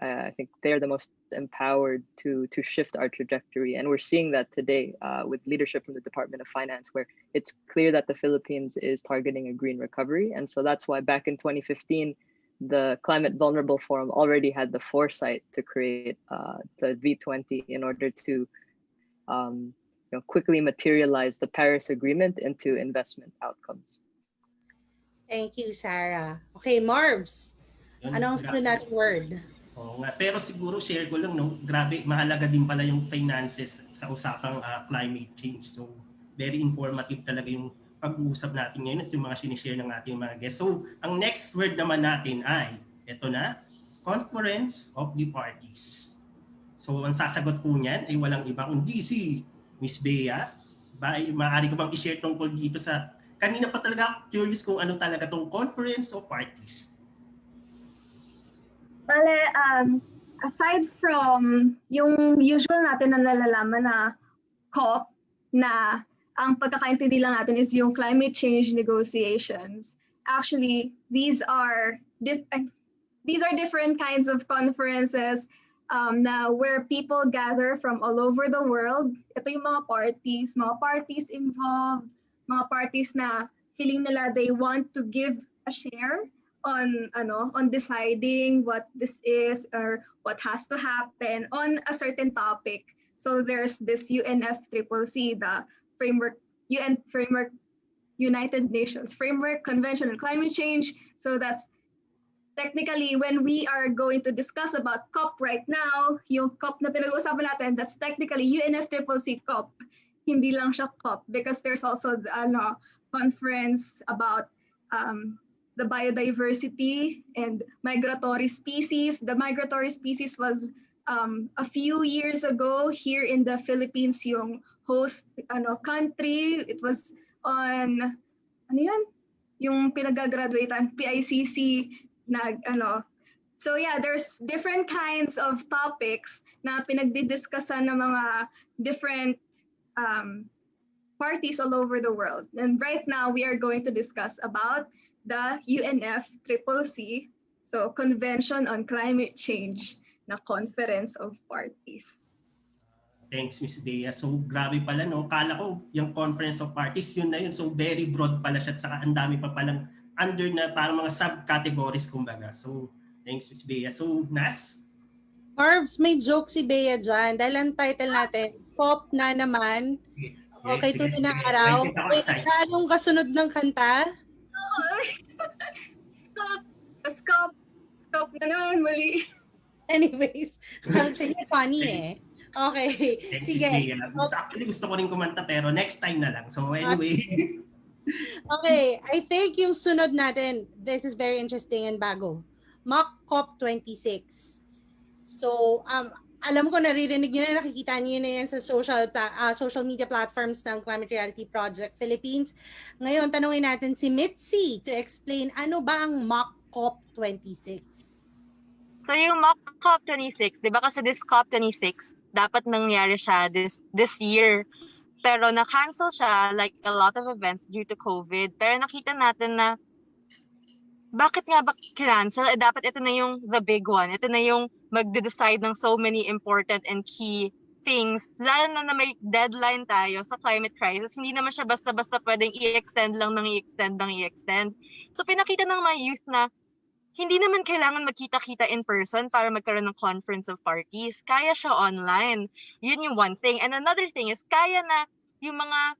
I think they're the most empowered to shift our trajectory. And we're seeing that today with leadership from the Department of Finance, where it's clear that the Philippines is targeting a green recovery. And so that's why back in 2015, the Climate Vulnerable Forum already had the foresight to create the V20 in order to quickly materialize the Paris Agreement into investment outcomes. Thank you, Sarah. Okay, Marvs. Ano ang sunod nating word? Oo nga. Pero siguro share ko lang, no? Grabe, mahalaga din pala yung finances sa usapang climate change. So, very informative talaga yung pag-uusap natin ngayon at yung mga sinishare ng ating mga guests. So, ang next word naman natin ay, ito na, Conference of the Parties. So, ang sasagot po niyan ay walang iba kundi si Miss Bea. Maaari ko bang i-share tungkol dito sa, kanina pa talaga curious kung ano talaga tong Conference of Parties. Bale, aside from yung usual natin na nalalaman na COP, na ang pagkakaintindi lang natin is yung climate change negotiations. Actually, these are different kinds of conferences na where people gather from all over the world. Ito yung mga parties involved, mga parties na feeling nila they want to give a share on deciding what this is or what has to happen on a certain topic. So there's this UNFCCC, the UN framework, United Nations Framework Convention on Climate Change. So that's technically when we are going to discuss about COP right now, yung COP na pinag-uusapan natin, that's technically UNFCCC COP. Hindi lang siya COP because there's also the conference about the biodiversity and migratory species. The migratory species was a few years ago here in the Philippines, yung host country. It was on yung pinag-graduatean PICC So yeah, there's different kinds of topics na pinagdidiskussan ng mga different parties all over the world. And right now we are going to discuss about the UNFCCC, so Convention on Climate Change na Conference of Parties. Thanks, Ms. Dea. So, grabe pala, no? Kala ko, yung Conference of Parties, yun na yun. So, very broad pala siya at saka ang dami pa palang under na parang mga subcategories, kumbaga. So, thanks, Ms. Bea. So, Nas? Marvs, may joke si Bea dyan. Dahil ang title natin, COP na naman. Okay, sige, tuloy ng sige. araw. Excited ako, Eh, excited. anong kasunod ng kanta? Stop! Stop! Stop na naman mali. Anyways, sige, funny eh. Okay, Thank you, sige. Kay. Actually, gusto ko rin kumanta pero next time na lang. So anyway. Okay, I think yung sunod natin, this is very interesting and bago. Mock COP26. So, alam ko naririnig nyo na, nakikita nyo na yan sa social media platforms ng Climate Reality Project Philippines. Ngayon, tanungin natin si Mitzi to explain ano ba ang Mock COP26. So yung mock COP26, di ba kasi this COP26, dapat nangyari siya this year. Pero na-cancel siya, like a lot of events due to COVID. Pero nakita natin na bakit nga ba cancel? Dapat ito na yung the big one. Ito na yung magde-decide ng so many important and key things. Lalo na may deadline tayo sa climate crisis. Hindi naman siya basta-basta pwedeng i-extend lang ng i-extend. So pinakita ng mga youth na hindi naman kailangan magkita-kita in person para magkaroon ng conference of parties. Kaya siya online. Yun yung one thing. And another thing is, kaya na yung mga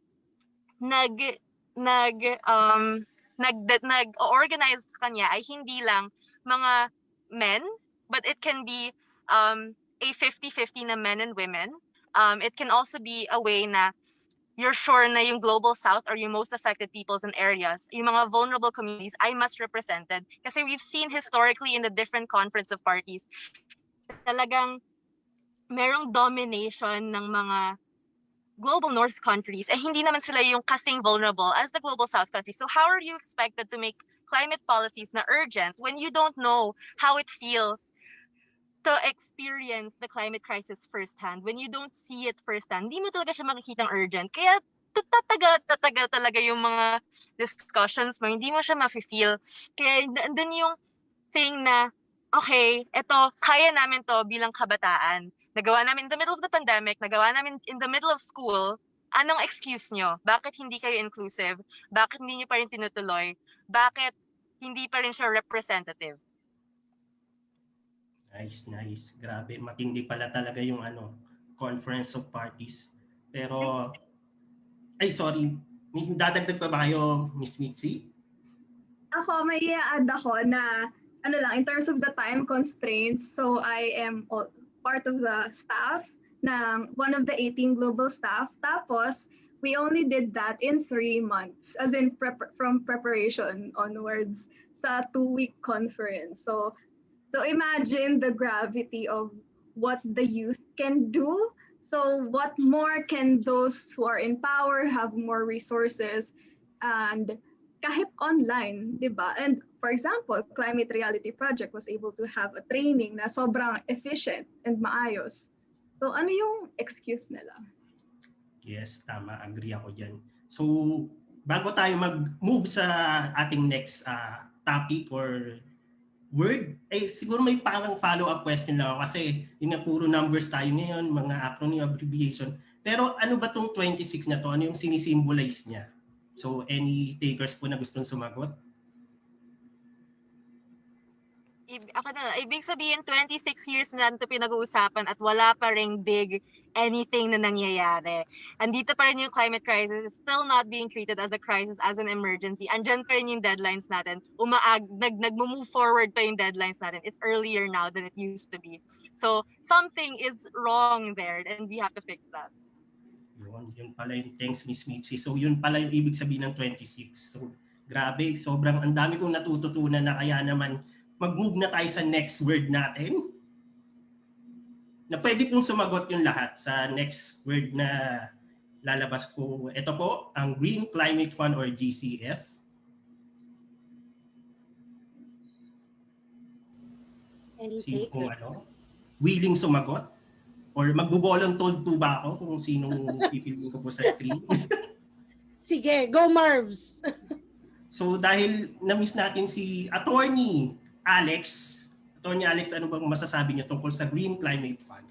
nag-organize kanya ay hindi lang mga men, but it can be a 50-50 na men and women. It can also be a way na you're sure na yung global south or yung most affected peoples and areas, yung mga vulnerable communities ay mas represented. Kasi we've seen historically in the different conference of parties, talagang merong domination ng mga global north countries, eh hindi naman sila yung kasing vulnerable as the global south countries. So how are you expected to make climate policies na urgent when you don't know how it feels to experience the climate crisis firsthand? When you don't see it firsthand, hindi mo talaga siya makikitang urgent. Kaya tatagal talaga yung mga discussions mo, hindi mo siya ma-feel. Kaya andun yung thing na, okay, eto, kaya namin to bilang kabataan. Nagawa namin in the middle of the pandemic, nagawa namin in the middle of school. Anong excuse nyo? Bakit hindi kayo inclusive? Bakit hindi nyo pa rin tinutuloy? Bakit hindi pa rin siya representative? Nice. Grabe, matindi pala talaga yung conference of parties. Pero, ay sorry, may dadagdag pa ba kayo, Miss Mitzi? Ako, may i-add ako na in terms of the time constraints, so I am part of the staff ng one of the 18 global staff. Tapos, we only did that in 3 months, as in from preparation onwards sa 2-week conference. So imagine the gravity of what the youth can do. So what more can those who are in power have more resources and kahit online, di ba? And for example, Climate Reality Project was able to have a training na sobrang efficient and maayos. So ano yung excuse nila? Yes, tama. Agree ako dyan. So, bago tayo mag-move sa ating next topic or word, siguro may parang follow-up question lang ako kasi yun nga puro numbers tayo ngayon, mga acronym, abbreviation. Pero ano ba tong 26 na to? Ano yung sinisimbolize niya? So, any takers po na gustong sumagot? Ako na, ibig sabihin 26 years na ito pinag-uusapan at wala pa ring big anything na nangyayari. Andito pa rin yung climate crisis, still not being treated as a crisis, as an emergency. Andyan pa rin yung deadlines natin. Nag-move forward pa yung deadlines natin. It's earlier now than it used to be. So something is wrong there and we have to fix that. Yun pala yung thanks, Miss Mitzi. So yun pala yung ibig sabihin ng 26. So grabe, sobrang ang dami kong natututunan na kaya naman mag-move na tayo sa next word natin. Na pwede pong sumagot yung lahat sa next word na lalabas ko. Ito po, ang Green Climate Fund or GCF. Any Sino take? kung willing sumagot? Or magbo-voluntold po ba ako kung sinong pipiliin ko po sa screen? Sige, go Marvs! So dahil na-miss natin si Attorney Alex, ano bang masasabi niyo tungkol sa Green Climate Fund?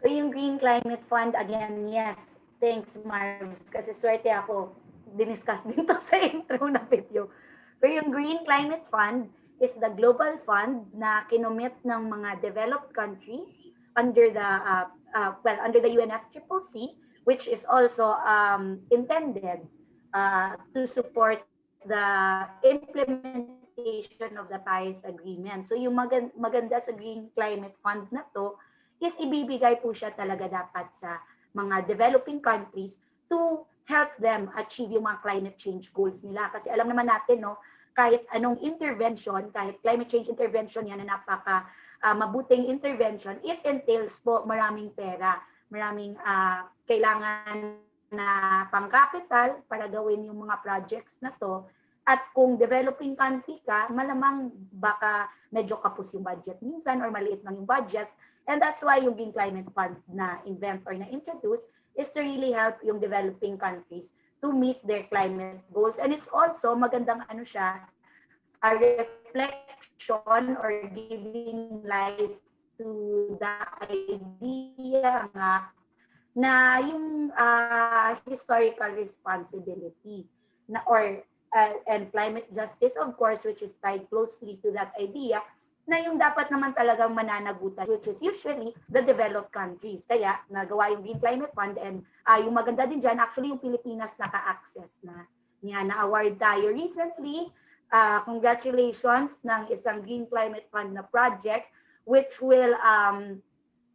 So yung Green Climate Fund, again, yes, thanks Marvs, kasi swerte ako, diniscuss din to sa intro na video. Pero yung Green Climate Fund is the global fund na kinomit ng mga developed countries under the UNFCCC, which is also intended to support the implementation of the Paris Agreement. So yung maganda sa Green Climate Fund na to is ibibigay po siya talaga dapat sa mga developing countries to help them achieve yung mga climate change goals nila. Kasi alam naman natin, no, kahit anong intervention, kahit climate change intervention yan na napaka mabuting intervention, it entails po maraming pera, maraming kailangan na pang-capital para gawin yung mga projects na to. At kung developing country ka, malamang baka medyo kapos yung budget minsan or maliit lang yung budget. And that's why yung Green Climate Fund na invent or na introduce is to really help yung developing countries to meet their climate goals. And it's also magandang ano siya, a reflection or giving life to the idea nga na yung historical responsibility na or and climate justice, of course, which is tied closely to that idea, na yung dapat naman talagang mananagutan, which is usually the developed countries. Kaya nagawa yung Green Climate Fund and yung maganda din dyan, actually yung Pilipinas naka-access na. Na-award tayo recently. Congratulations ng isang Green Climate Fund na project which will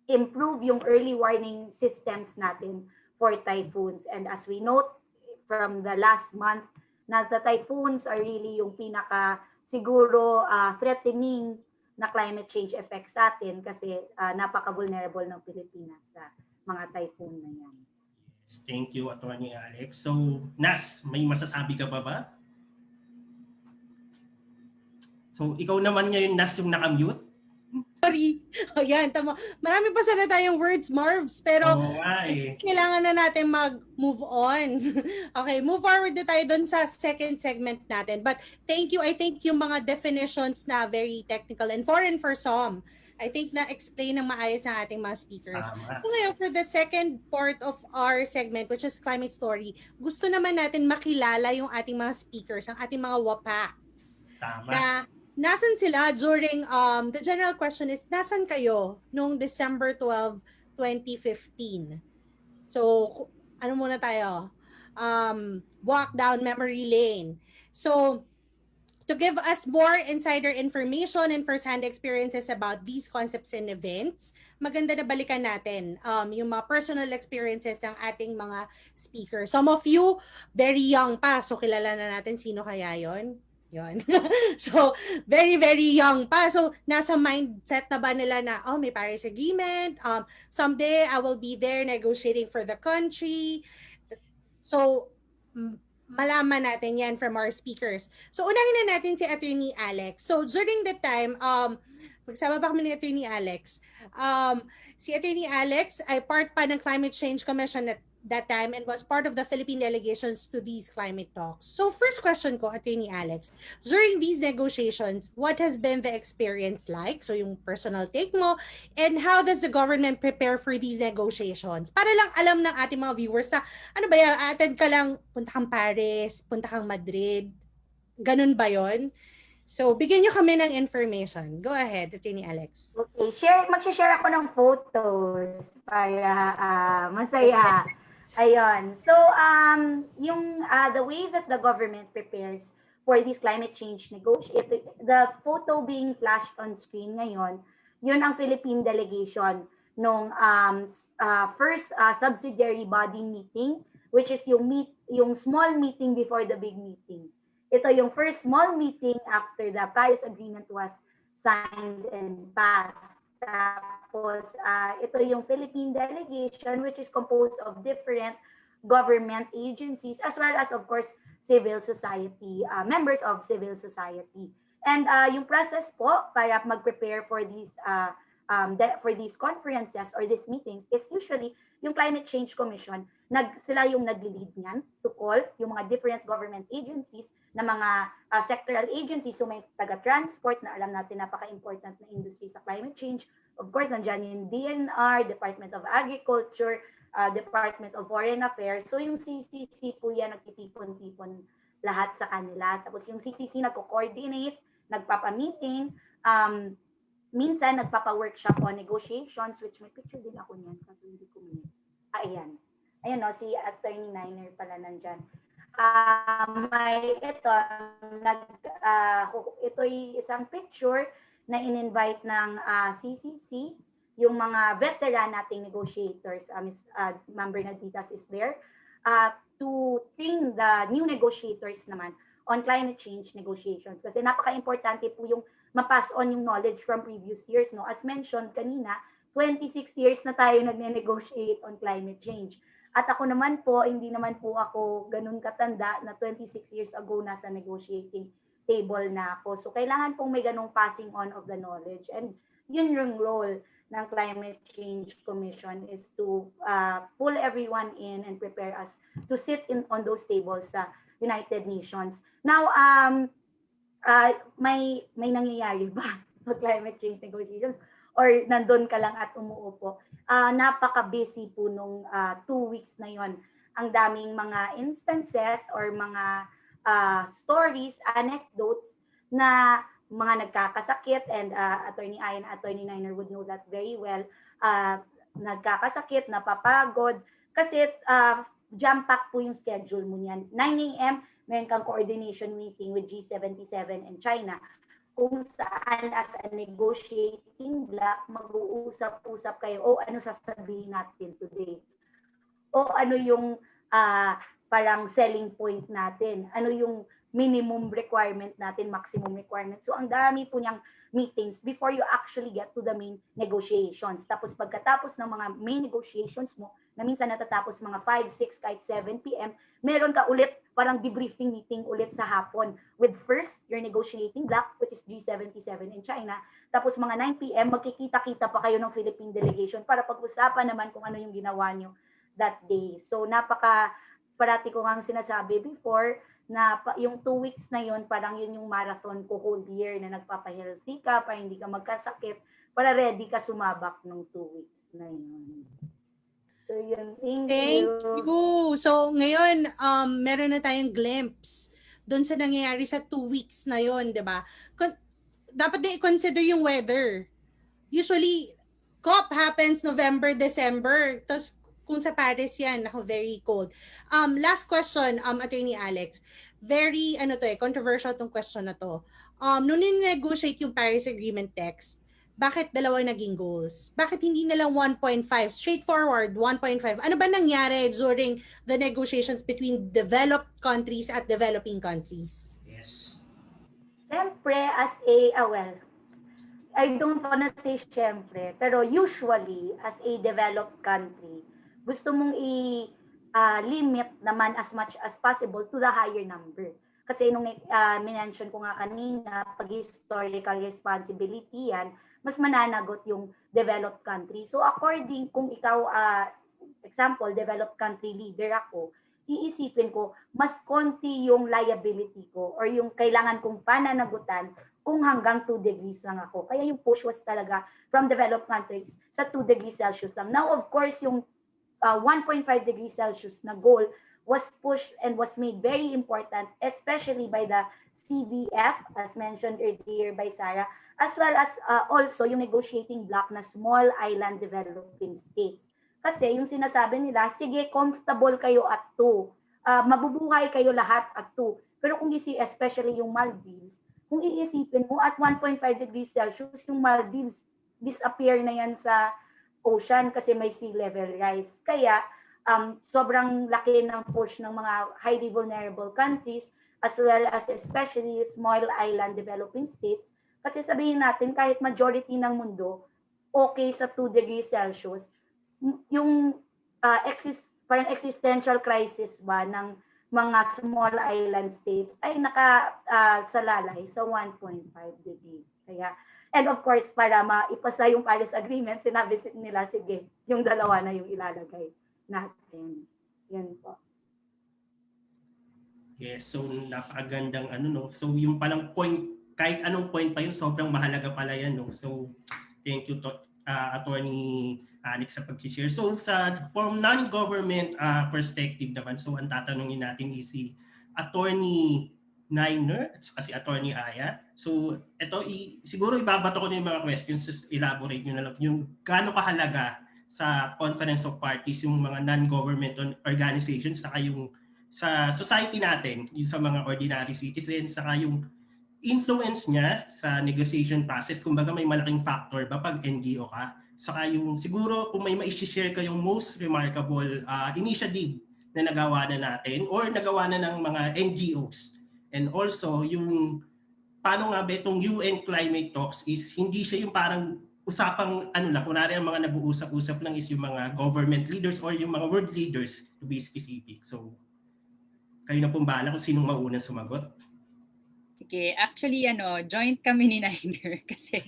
improve yung early warning systems natin for typhoons. And as we note from the last month, na the typhoons are really yung pinaka siguro threatening na climate change effects sa atin kasi napaka-vulnerable ng Pilipinas sa mga typhoon na yan. Thank you, Atty. Alex. So, Nas, may masasabi ka pa ba? So, ikaw naman ngayon, Nas, yung nakamute? Sorry. O yan, tama. Marami pa sana tayong words, Marvs, pero kailangan na natin mag-move on. Okay, move forward na tayo dun sa second segment natin. But thank you. I think yung mga definitions na very technical and foreign for some, I think na-explain ng maayos ng ating mga speakers. So ngayon, for the second part of our segment, which is Climate Story, gusto naman natin makilala yung ating mga speakers, ang ating mga WAPACs. Tama. Na nasan sila during, the general question is, nasan kayo noong December 12, 2015? So, ano muna tayo? Walk down memory lane. So, to give us more insider information and first-hand experiences about these concepts and events, maganda na balikan natin yung mga personal experiences ng ating mga speakers. Some of you, very young pa, so kilala na natin sino kaya yon. Yun. So, very, very young pa. So, nasa mindset na ba nila na, oh, may Paris Agreement, someday I will be there negotiating for the country. So, malaman natin yan from our speakers. So, unahin na natin si Attorney Alex. So, during the time, magsama pa kami ni Attorney Alex. Si Attorney Alex ay part pa ng Climate Change Commission at that time and was part of the Philippine delegations to these climate talks. So first question ko, Attorney Alex, during these negotiations, what has been the experience like? So yung personal take mo, and how does the government prepare for these negotiations? Para lang alam ng ating mga viewers na, ano ba yan, attend ka lang, punta kang Paris, punta kang Madrid, ganun ba yon? So, bigyan nyo kami ng information. Go ahead, Attorney Alex. Okay, mag-share ako ng photos para masaya. Ayun. So, the way that the government prepares for this climate change negotiation, the photo being flashed on screen ngayon, yun ang Philippine delegation nung first subsidiary body meeting, which is yung small meeting before the big meeting. Ito yung first small meeting after the Paris Agreement was signed and passed. Tapos, ito yung Philippine delegation, which is composed of different government agencies, as well as, of course, civil society, members of civil society. And yung process po para mag-prepare for these conferences or these meetings is usually yung Climate Change Commission, sila yung nag-lead niyan to call yung mga different government agencies na mga sectoral agencies. So may taga-transport na alam natin napaka-important na industry sa climate change. Of course, nandiyan yung DNR, Department of Agriculture, Department of Foreign Affairs. So yung CCC po yan, nagtitipon-tipon lahat sa kanila. Tapos yung CCC nagko-coordinate, nagpapa-meeting, minsan nagpapa-workshop on negotiations, which may picture din ako niyan kasi hindi ko minute. Ayan. Ayun no, si Attorney Niner pala nandyan. May ito'y isang picture na in-invite ng CCC, yung mga veteran nating negotiators, Member Nagditas is there, to train the new negotiators naman on climate change negotiations. Kasi napaka-importante po yung mapass on yung knowledge from previous years. No? As mentioned kanina, 26 years na tayo nagne-negotiate on climate change. At ako naman po, hindi naman po ako ganun katanda na 26 years ago nasa negotiating table na ako. So kailangan pong may ganung passing on of the knowledge. And yun yung role ng Climate Change Commission is to pull everyone in and prepare us to sit on those tables sa United Nations. Now, may nangyayari ba sa climate change negotiations? Or nandun ka lang at umuupo? Napaka-busy po nung 2 weeks na yon. Ang daming mga instances or mga stories, anecdotes na mga nagkakasakit, and Attorney Ayan, Attorney Niner would know that very well. Nagkakasakit, napapagod, kasi jam-pack po yung schedule mo niyan. 9 a.m., meron kang coordination meeting with G77 and China, kung saan as a negotiating bloc, mag-uusap-usap kayo, ano sasabihin natin today? Ano yung parang selling point natin? Ano yung minimum requirement natin, maximum requirement? So ang dami po niyang meetings before you actually get to the main negotiations. Tapos pagkatapos ng mga main negotiations mo, na minsan natatapos mga 5, 6, kahit 7 p.m., meron ka ulit parang debriefing meeting ulit sa hapon with first your negotiating bloc, which is G77 in China. Tapos mga 9 p.m., magkikita-kita pa kayo ng Philippine delegation para pag-usapan naman kung ano yung ginawa nyo that day. So parati ko nga sinasabi before, na yung 2 weeks na yun, parang yun yung marathon ko whole year na nagpapahealthy ka para hindi ka magkasakit, para ready ka sumabak ng 2 weeks na yun. So yun, thank you. So ngayon, meron na tayong glimpse doon sa nangyayari sa 2 weeks na yun, di ba? Dapat din i-consider yung weather. Usually, COP happens November, December. Tapos kung sa Paris yan, very cold. Last question, Attorney Alex. Very, controversial tong question na to. Nung ninegotiate yung Paris Agreement text, bakit dalawang naging goals? Bakit hindi na lang 1.5? Straightforward, 1.5. Ano ba nangyari during the negotiations between developed countries at developing countries? Yes. Siyempre, I don't wanna say siyempre, pero usually, as a developed country, gusto mong i-limit naman as much as possible to the higher number. Kasi nung minention ko nga kanina, pag historical responsibility yan, mas mananagot yung developed country. So according, kung ikaw, example, developed country leader ako, iisipin ko, mas konti yung liability ko or yung kailangan kong pananagutan kung hanggang 2 degrees lang ako. Kaya yung push was talaga from developed countries sa 2 degrees Celsius lang. Now, of course, yung 1.5 degrees Celsius na goal was pushed and was made very important, especially by the CBF, as mentioned earlier by Sarah, as well as also yung negotiating bloc na small island developing states. Kasi yung sinasabi nila, sige, comfortable kayo at 2. Mabubuhay kayo lahat at 2. Pero kung especially yung Maldives, kung iisipin mo at 1.5 degrees Celsius, yung Maldives, disappear na yan sa ocean kasi may sea level rise. Kaya sobrang laki ng push ng mga highly vulnerable countries as well as especially small island developing states. Kasi sabihin natin kahit majority ng mundo okay sa 2 degrees Celsius, yung parang existential crisis ba ng mga small island states ay nakasalalay sa 1.5 degrees. Kaya and of course, para maipasa yung Paris Agreement, sinabi nila, sige, yung dalawa na yung ilalagay natin. Yan po. Yes, so napakagandang So yung palang point, kahit anong point pa yun, sobrang mahalaga pala yan. So thank you to Attorney Alex sa pag-share. So from non-government perspective naman, so ang tatanungin natin is si Attorney Niner at saka si Attorney Aya. So ito, siguro ibabato ko na yung mga questions, just elaborate nyo na lang yung gaano kahalaga sa Conference of Parties yung mga non-government organizations, saka yung sa society natin, yung sa mga ordinary citizens, saka yung influence niya sa negotiation process. Kumbaga may malaking factor ba pag NGO ka? Saka yung siguro kung may ma-share kayong most remarkable initiative na nagawa na natin or nagawa na ng mga NGOs. And also yung paano nga ba itong UN climate talks is hindi siya yung parang usapang ano lang, kunwari ang mga nag-uusap-usap lang is yung mga government leaders or yung mga world leaders to be specific. So, kayo na pong bahala kung sinong maunang sumagot. Sige, actually, joint kami ni Niner kasi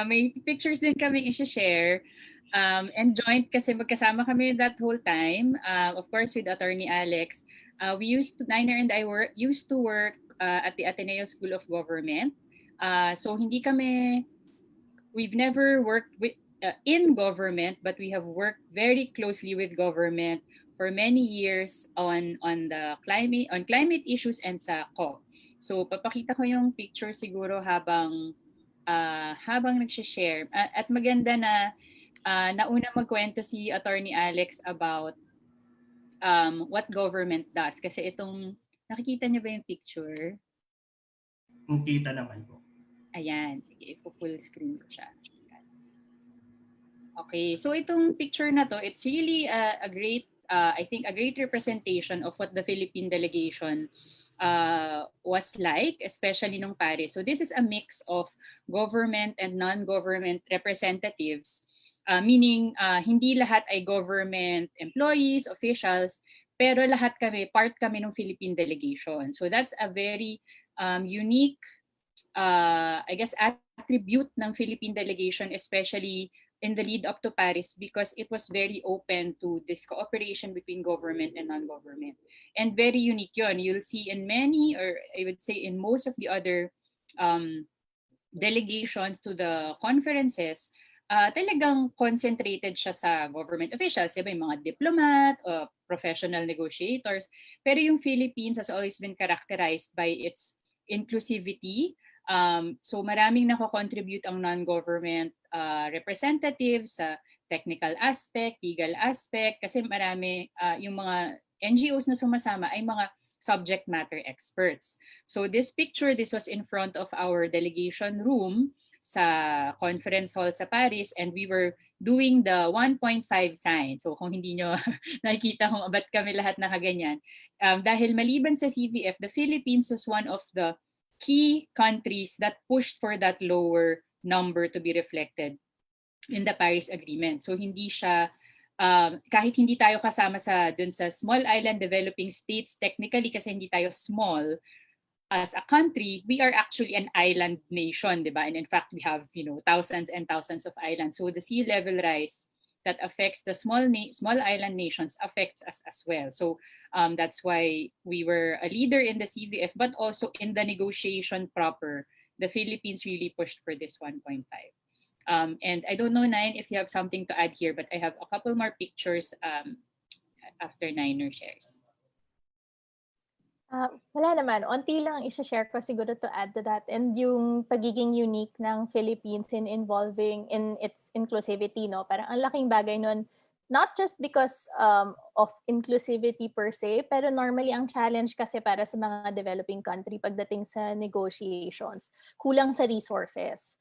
may pictures din kami i-share. And joint kasi magkasama kami that whole time. Of course, with Attorney Alex. Niner and I used to work at the Ateneo School of Government. So we've never worked in government, but we have worked very closely with government for many years on climate issues and sa COP. So papakita ko yung picture siguro habang nag-share. At maganda na nauna magkwento si Attorney Alex about what government does. Kasi itong, nakikita niyo ba yung picture? Kita naman po. Ayan, sige, full screen ko siya. Okay, so itong picture na to, it's really a great, I think, a great representation of what the Philippine delegation was like, especially nung Paris. So this is a mix of government and non-government representatives, meaning hindi lahat ay government employees, officials, pero lahat part kami ng Philippine delegation. So that's a very unique, I guess, attribute ng Philippine delegation, especially in the lead up to Paris, because it was very open to this cooperation between government and non-government. And very unique yun. You'll see in many, or I would say in most of the other delegations to the conferences, talagang concentrated siya sa government officials. Diba, yung mga diplomat, professional negotiators. Pero yung Philippines has always been characterized by its inclusivity. So maraming nako-contribute ang non-government representatives sa technical aspect, legal aspect, kasi marami yung mga NGOs na sumasama ay mga subject matter experts. So this was in front of our delegation room sa conference hall sa Paris, and we were doing the 1.5 sign. So kung hindi nyo nakikita kung ba't kami lahat nakaganyan, dahil maliban sa CVF, the Philippines was one of the key countries that pushed for that lower number to be reflected in the Paris Agreement. So hindi siya, kahit hindi tayo kasama dun sa small island developing states, technically kasi hindi tayo small as a country, we are actually an island nation, di ba? And in fact, we have thousands and thousands of islands. So the sea level rise that affects the small island nations affects us as well. So that's why we were a leader in the CVF, but also in the negotiation proper, the Philippines really pushed for this 1.5. And I don't know, Nine, if you have something to add here, but I have a couple more pictures after Niner shares. Wala naman. Unti lang i-share ko siguro to add to that. And yung pagiging unique ng Philippines in involving in its inclusivity, no? Parang ang laking bagay nun, not just because of inclusivity per se, pero normally ang challenge kasi para sa mga developing country pagdating sa negotiations, kulang sa resources.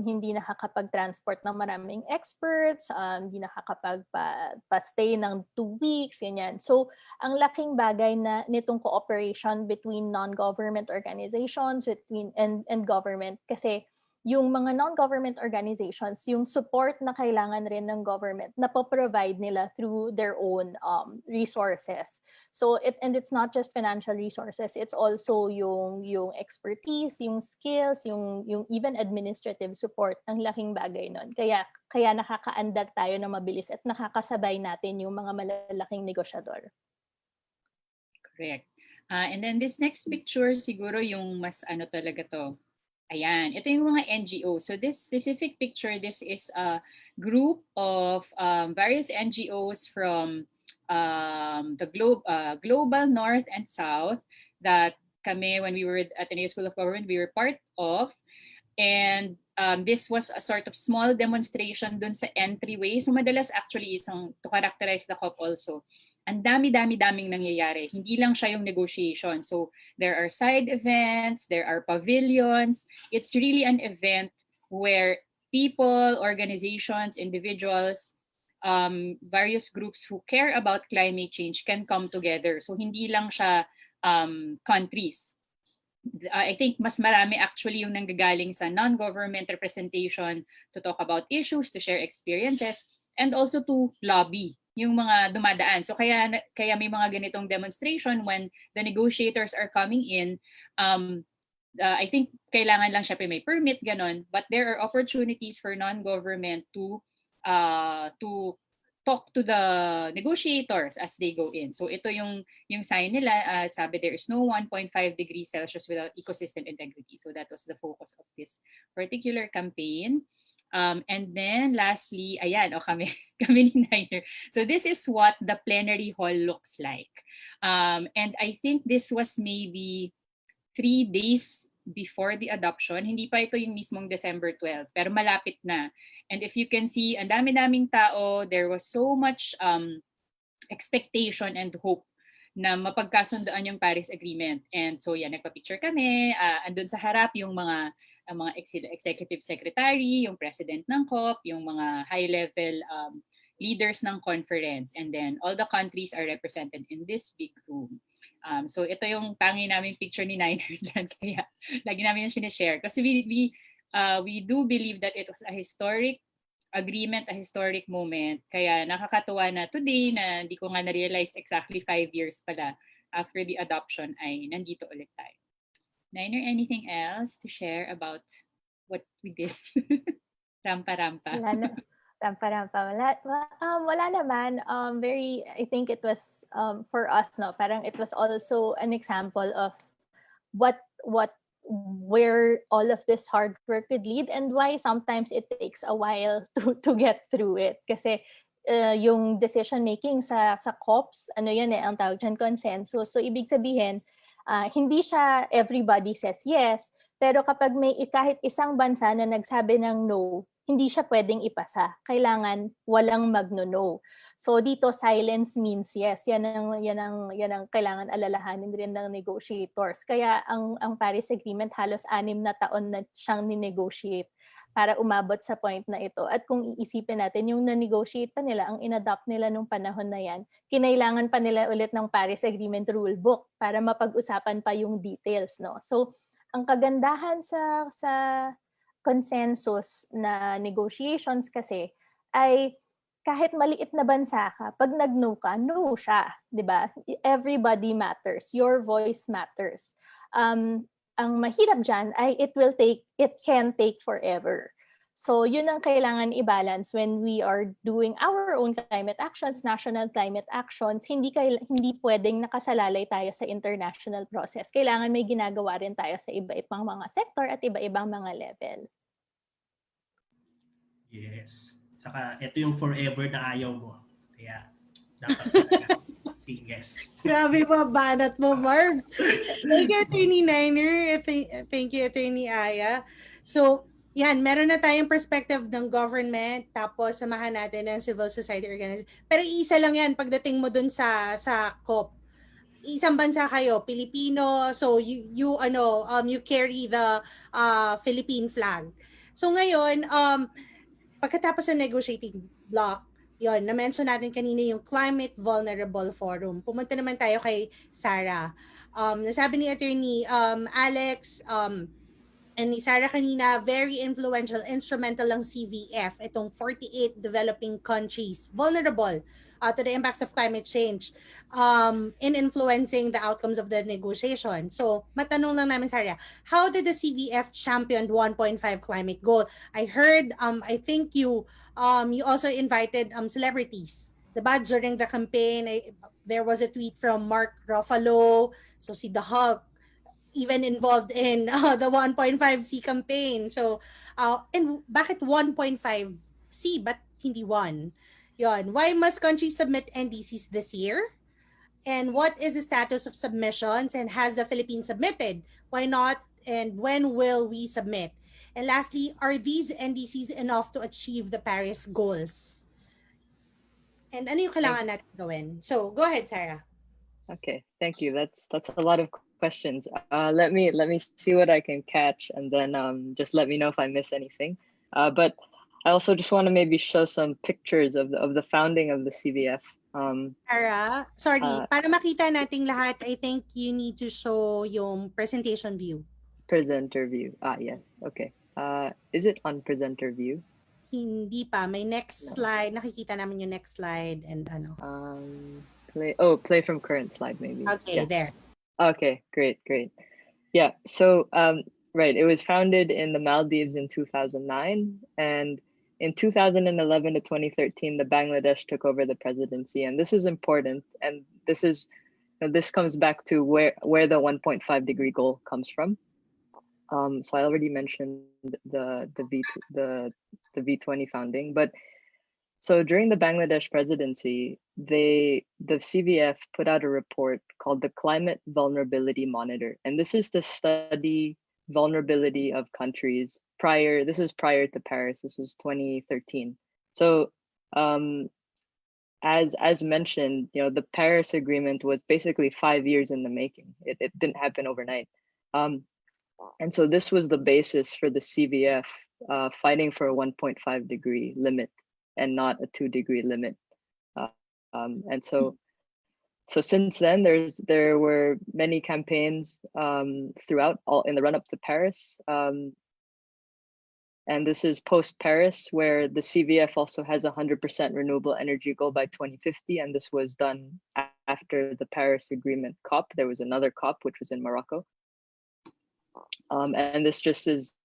Hindi nakakapag-transport ng maraming experts, hindi nakakapag-stay ng 2 weeks, ganyan. So, ang laking bagay na nitong cooperation between non-government organizations and government, kasi yung mga non-government organizations, yung support na kailangan rin ng government na po-provide nila through their own resources. So it's not just financial resources, it's also yung expertise, yung skills, yung even administrative support. Ang laking bagay nun. Kaya nakakaandar tayo na mabilis at nakakasabay natin yung mga malalaking negosyador. Correct. And then this next picture, siguro yung mas talaga to. Ayan, ito yung mga NGO. So this specific picture, this is a group of various NGOs from the global north and south that kami, when we were at the Ateneo School of Government, we were part of. And this was a sort of small demonstration dun sa entryway. So madalas actually to characterize the COP also, ang dami-daming nangyayari. Hindi lang siya yung negotiation. So there are side events, there are pavilions. It's really an event where people, organizations, individuals, various groups who care about climate change can come together. So hindi lang siya countries. I think mas marami actually yung nanggagaling sa non-government representation to talk about issues, to share experiences, and also to lobby yung mga dumadaan. So kaya may mga ganitong demonstration when the negotiators are coming in. I think kailangan lang syempre may permit, ganon. But there are opportunities for non-government to talk to the negotiators as they go in. So ito yung sign nila, sabi there is no 1.5 degrees Celsius without ecosystem integrity. So that was the focus of this particular campaign. And then lastly, ayan, kami ni Niner. So this is what the plenary hall looks like. And I think this was maybe 3 days before the adoption. Hindi pa ito yung mismong December 12, pero malapit na. And if you can see, ang dami-daming tao, there was so much expectation and hope na mapagkasundoan yung Paris Agreement. And so yan, nagpa-picture kami. Andun sa harap yung mga executive secretary, yung president ng COP, yung mga high-level leaders ng conference. And then all the countries are represented in this big room. So ito yung tangi namin picture ni Niner dyan, kaya lagi namin yung sinishare. Kasi we do believe that it was a historic agreement, a historic moment. Kaya nakakatuwa na today na hindi ko nga na-realize exactly 5 years pala after the adoption ay nandito ulit tayo. Niner, anything else to share about what we did? Rampa-rampa. Wala naman. I think it was for us, no, parang it was also an example of where all of this hard work could lead and why sometimes it takes a while to get through it. Kasi yung decision making sa COPs, ang tawag dyan, consensus. So ibig sabihin, hindi siya everybody says yes, pero kapag may kahit isang bansa na nagsabi ng no, hindi siya pwedeng ipasa. Kailangan walang magno-no. So dito silence means yes. Yan ang kailangan alalahanin rin ng negotiators. Kaya ang Paris Agreement halos 6 na taon na siyang ni-negotiate para umabot sa point na ito. At kung iisipin natin, yung na-negotiate pa nila, ang inadopt nila nung panahon na yan, kinailangan pa nila ulit ng Paris Agreement rulebook para mapag-usapan pa yung details, no? So ang kagandahan sa consensus na negotiations kasi ay kahit maliit na bansa ka, pag nag-no ka, no siya, 'di ba? Everybody matters, your voice matters. Ang mahirap diyan ay it can take forever. So yun ang kailangan i-balance when we are doing our own climate actions, national climate actions. Hindi pwedeng nakasalalay tayo sa international process. Kailangan may ginagawa rin tayo sa iba-ibang mga sector at iba-ibang mga level. Yes. Saka ito yung forever na ayaw mo. Kaya dapat talaga yes. Grabe pa, banat mo, Marv. Thank you, Attorney Niner. Thank you, Attorney Aya. So, yan, meron na tayong perspective ng government, tapos samahan natin ng civil society organization. Pero isa lang yan pagdating mo dun sa COP. Isang bansa kayo, Pilipino, so you carry the Philippine flag. So ngayon, pagkatapos ng negotiating block, yon, na-mention natin kanina yung Climate Vulnerable Forum. Pumunta naman tayo kay Sarah. Nasabi ni Attorney Alex, and ni Sarah kanina, very influential, instrumental ang CVF, itong 48 developing countries, vulnerable to the impacts of climate change in influencing the outcomes of the negotiation. So, matanong lang namin, Sarah, how did the CVF champion 1.5 climate goal? I heard, I think you also invited celebrities. Diba? During the campaign, there was a tweet from Mark Ruffalo, so si The Hulk, even involved in the 1.5C campaign. So, and bakit 1.5C but hindi 1? Yon. Why must countries submit NDCs this year? And what is the status of submissions? And has the Philippines submitted? Why not? And when will we submit? And lastly, are these NDCs enough to achieve the Paris goals? And ano yung kailangan natin gawin? So, go ahead, Sarah. Okay, thank you. That's a lot of questions. Let me see what I can catch, and then just let me know if I miss anything. But I also just want to maybe show some pictures of the founding of the CVF. Sarah, sorry, Uh, para makita nating lahat, I think you need to show yung presentation view. Presenter view. Yes. Okay. Is it on presenter view? Hindi pa. May next No. slide. Nakikita namin yung next slide and ano. Play from current slide maybe. Okay, Yeah. there. Okay, great. Yeah. So right, it was founded in the Maldives in 2009, and in 2011 to 2013, the Bangladesh took over the presidency, and this is important. And this comes back to where the 1.5 degree goal comes from. So I already mentioned the V20 founding, but so during the Bangladesh presidency, the CVF put out a report called the Climate Vulnerability Monitor, and this is to study vulnerability of countries prior. This is prior to Paris. This was 2013. So as mentioned, the Paris Agreement was basically 5 years in the making. It didn't happen overnight. And so this was the basis for the CVF fighting for a 1.5 degree limit and not a 2 degree limit. And so since then, there were many campaigns throughout all in the run up to Paris. And this is post Paris, where the CVF also has a 100% renewable energy goal by 2050. And this was done after the Paris Agreement COP. There was another COP, which was in Morocco. And this just is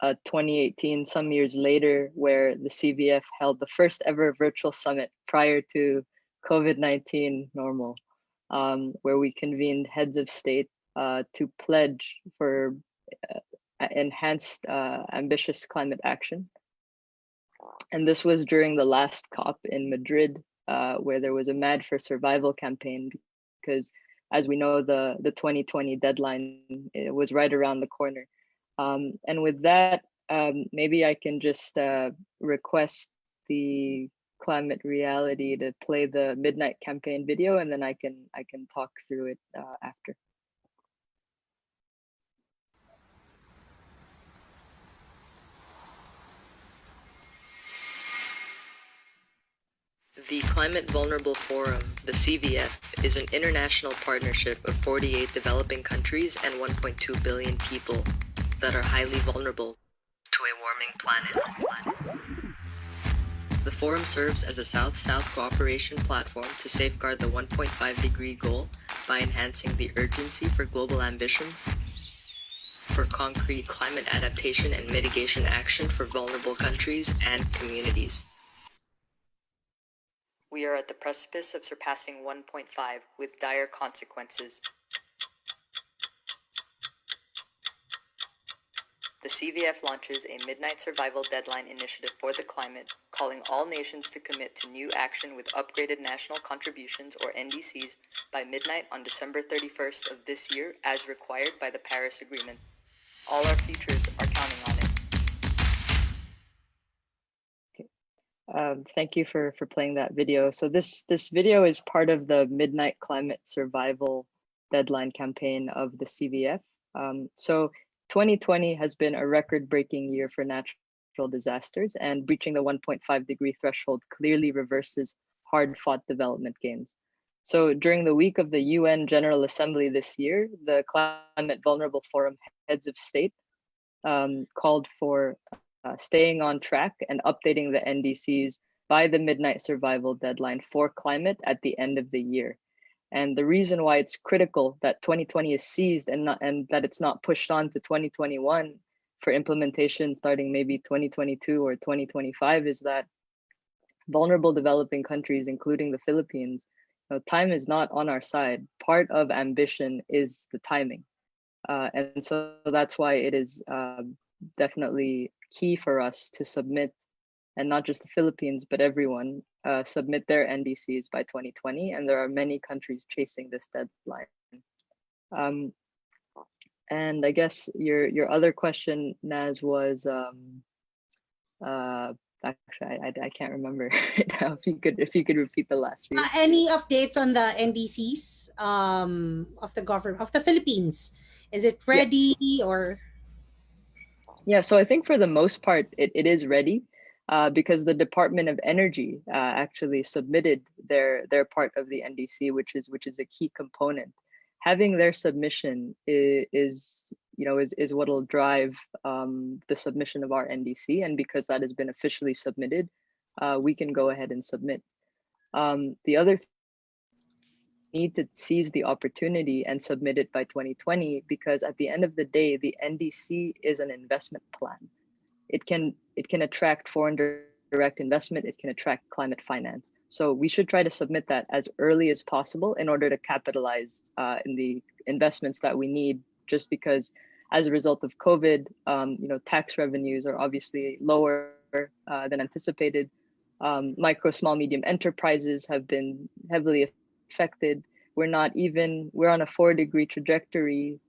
2018, some years later, where the CVF held the first ever virtual summit prior to COVID-19 normal, where we convened heads of state to pledge for enhanced, ambitious climate action. And this was during the last COP in Madrid, where there was a Mad for Survival campaign, because as we know, the 2020 deadline was right around the corner. And with that, maybe I can just request the Climate Reality to play the Midnight campaign video, and then I can talk through it after. The Climate Vulnerable Forum, the CVF, is an international partnership of 48 developing countries and 1.2 billion people that are highly vulnerable to a warming planet. The forum serves as a South-South cooperation platform to safeguard the 1.5 degree goal by enhancing the urgency for global ambition for concrete climate adaptation and mitigation action for vulnerable countries and communities. We are at the precipice of surpassing 1.5 with dire consequences. The CVF launches a Midnight Survival Deadline initiative for the climate, calling all nations to commit to new action with upgraded national contributions, or NDCs, by midnight on December 31st of this year, as required by the Paris Agreement. All our futures are counting on it. Thank you for playing that video. So this video is part of the Midnight Climate Survival Deadline campaign of the CVF. So 2020 has been a record-breaking year for natural disasters, and breaching the 1.5 degree threshold clearly reverses hard-fought development gains. So during the week of the UN General Assembly this year, the Climate Vulnerable Forum heads of state called for staying on track and updating the NDCs by the Midnight Survival Deadline for climate at the end of the year. And the reason why it's critical that 2020 is seized and that it's not pushed on to 2021 for implementation starting maybe 2022 or 2025 is that vulnerable developing countries, including the Philippines, time is not on our side. Part of ambition is the timing. And so that's why it is definitely key for us to submit, and not just the Philippines, but everyone, submit their NDCs by 2020. And there are many countries chasing this deadline. And I guess your other question, Naz, was actually I can't remember right now. If you could repeat the last few. Any updates on the NDCs of the government of the Philippines? Is it ready or? Yeah, so I think for the most part, it is ready because the Department of Energy actually submitted their part of the NDC, which is a key component. Having their submission is what'll drive the submission of our NDC, and because that has been officially submitted, we can go ahead and submit. The other need to seize the opportunity and submit it by 2020 because at the end of the day, the NDC is an investment plan. It can attract foreign direct investment. It can attract climate finance. So we should try to submit that as early as possible in order to capitalize in the investments that we need. Just because, as a result of COVID, tax revenues are obviously lower than anticipated. Micro, small, medium enterprises have been heavily affected. We're on a 4-degree trajectory.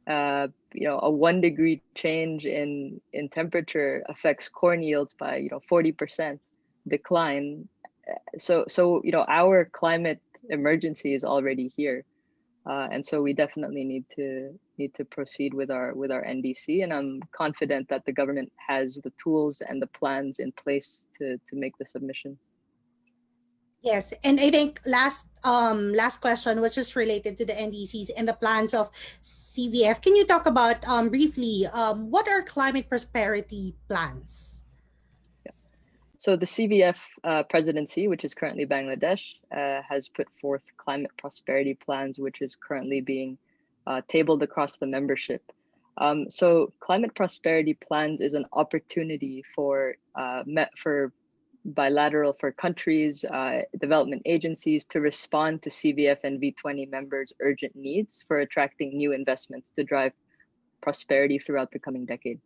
A 1-degree change in temperature affects corn yields by 40% decline. So our climate emergency is already here, and so we definitely need to proceed with our NDC. And I'm confident that the government has the tools and the plans in place to make the submission. Yes, and I think last question, which is related to the NDCs and the plans of CVF. Can you talk about briefly what are climate prosperity plans? So the CVF presidency, which is currently Bangladesh, has put forth climate prosperity plans, which is currently being tabled across the membership. So climate prosperity plans is an opportunity for countries, development agencies to respond to CVF and V20 members' urgent needs for attracting new investments to drive prosperity throughout the coming decade.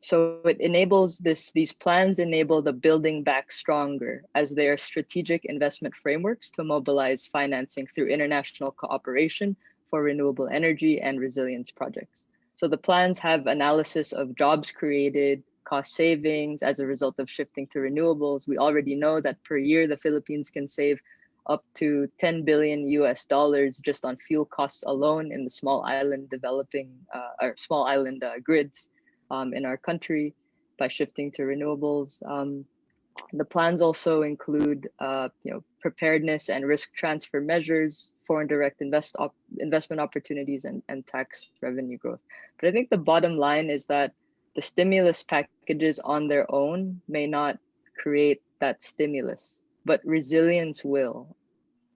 So it enables these plans enable the building back stronger as they are strategic investment frameworks to mobilize financing through international cooperation for renewable energy and resilience projects. So the plans have analysis of jobs created, cost savings as a result of shifting to renewables. We already know that per year, the Philippines can save up to $10 billion just on fuel costs alone in the small island grids in our country by shifting to renewables. The plans also include preparedness and risk transfer measures, foreign direct investment opportunities, and tax revenue growth. But I think the bottom line is that the stimulus packages on their own may not create that stimulus, but resilience will.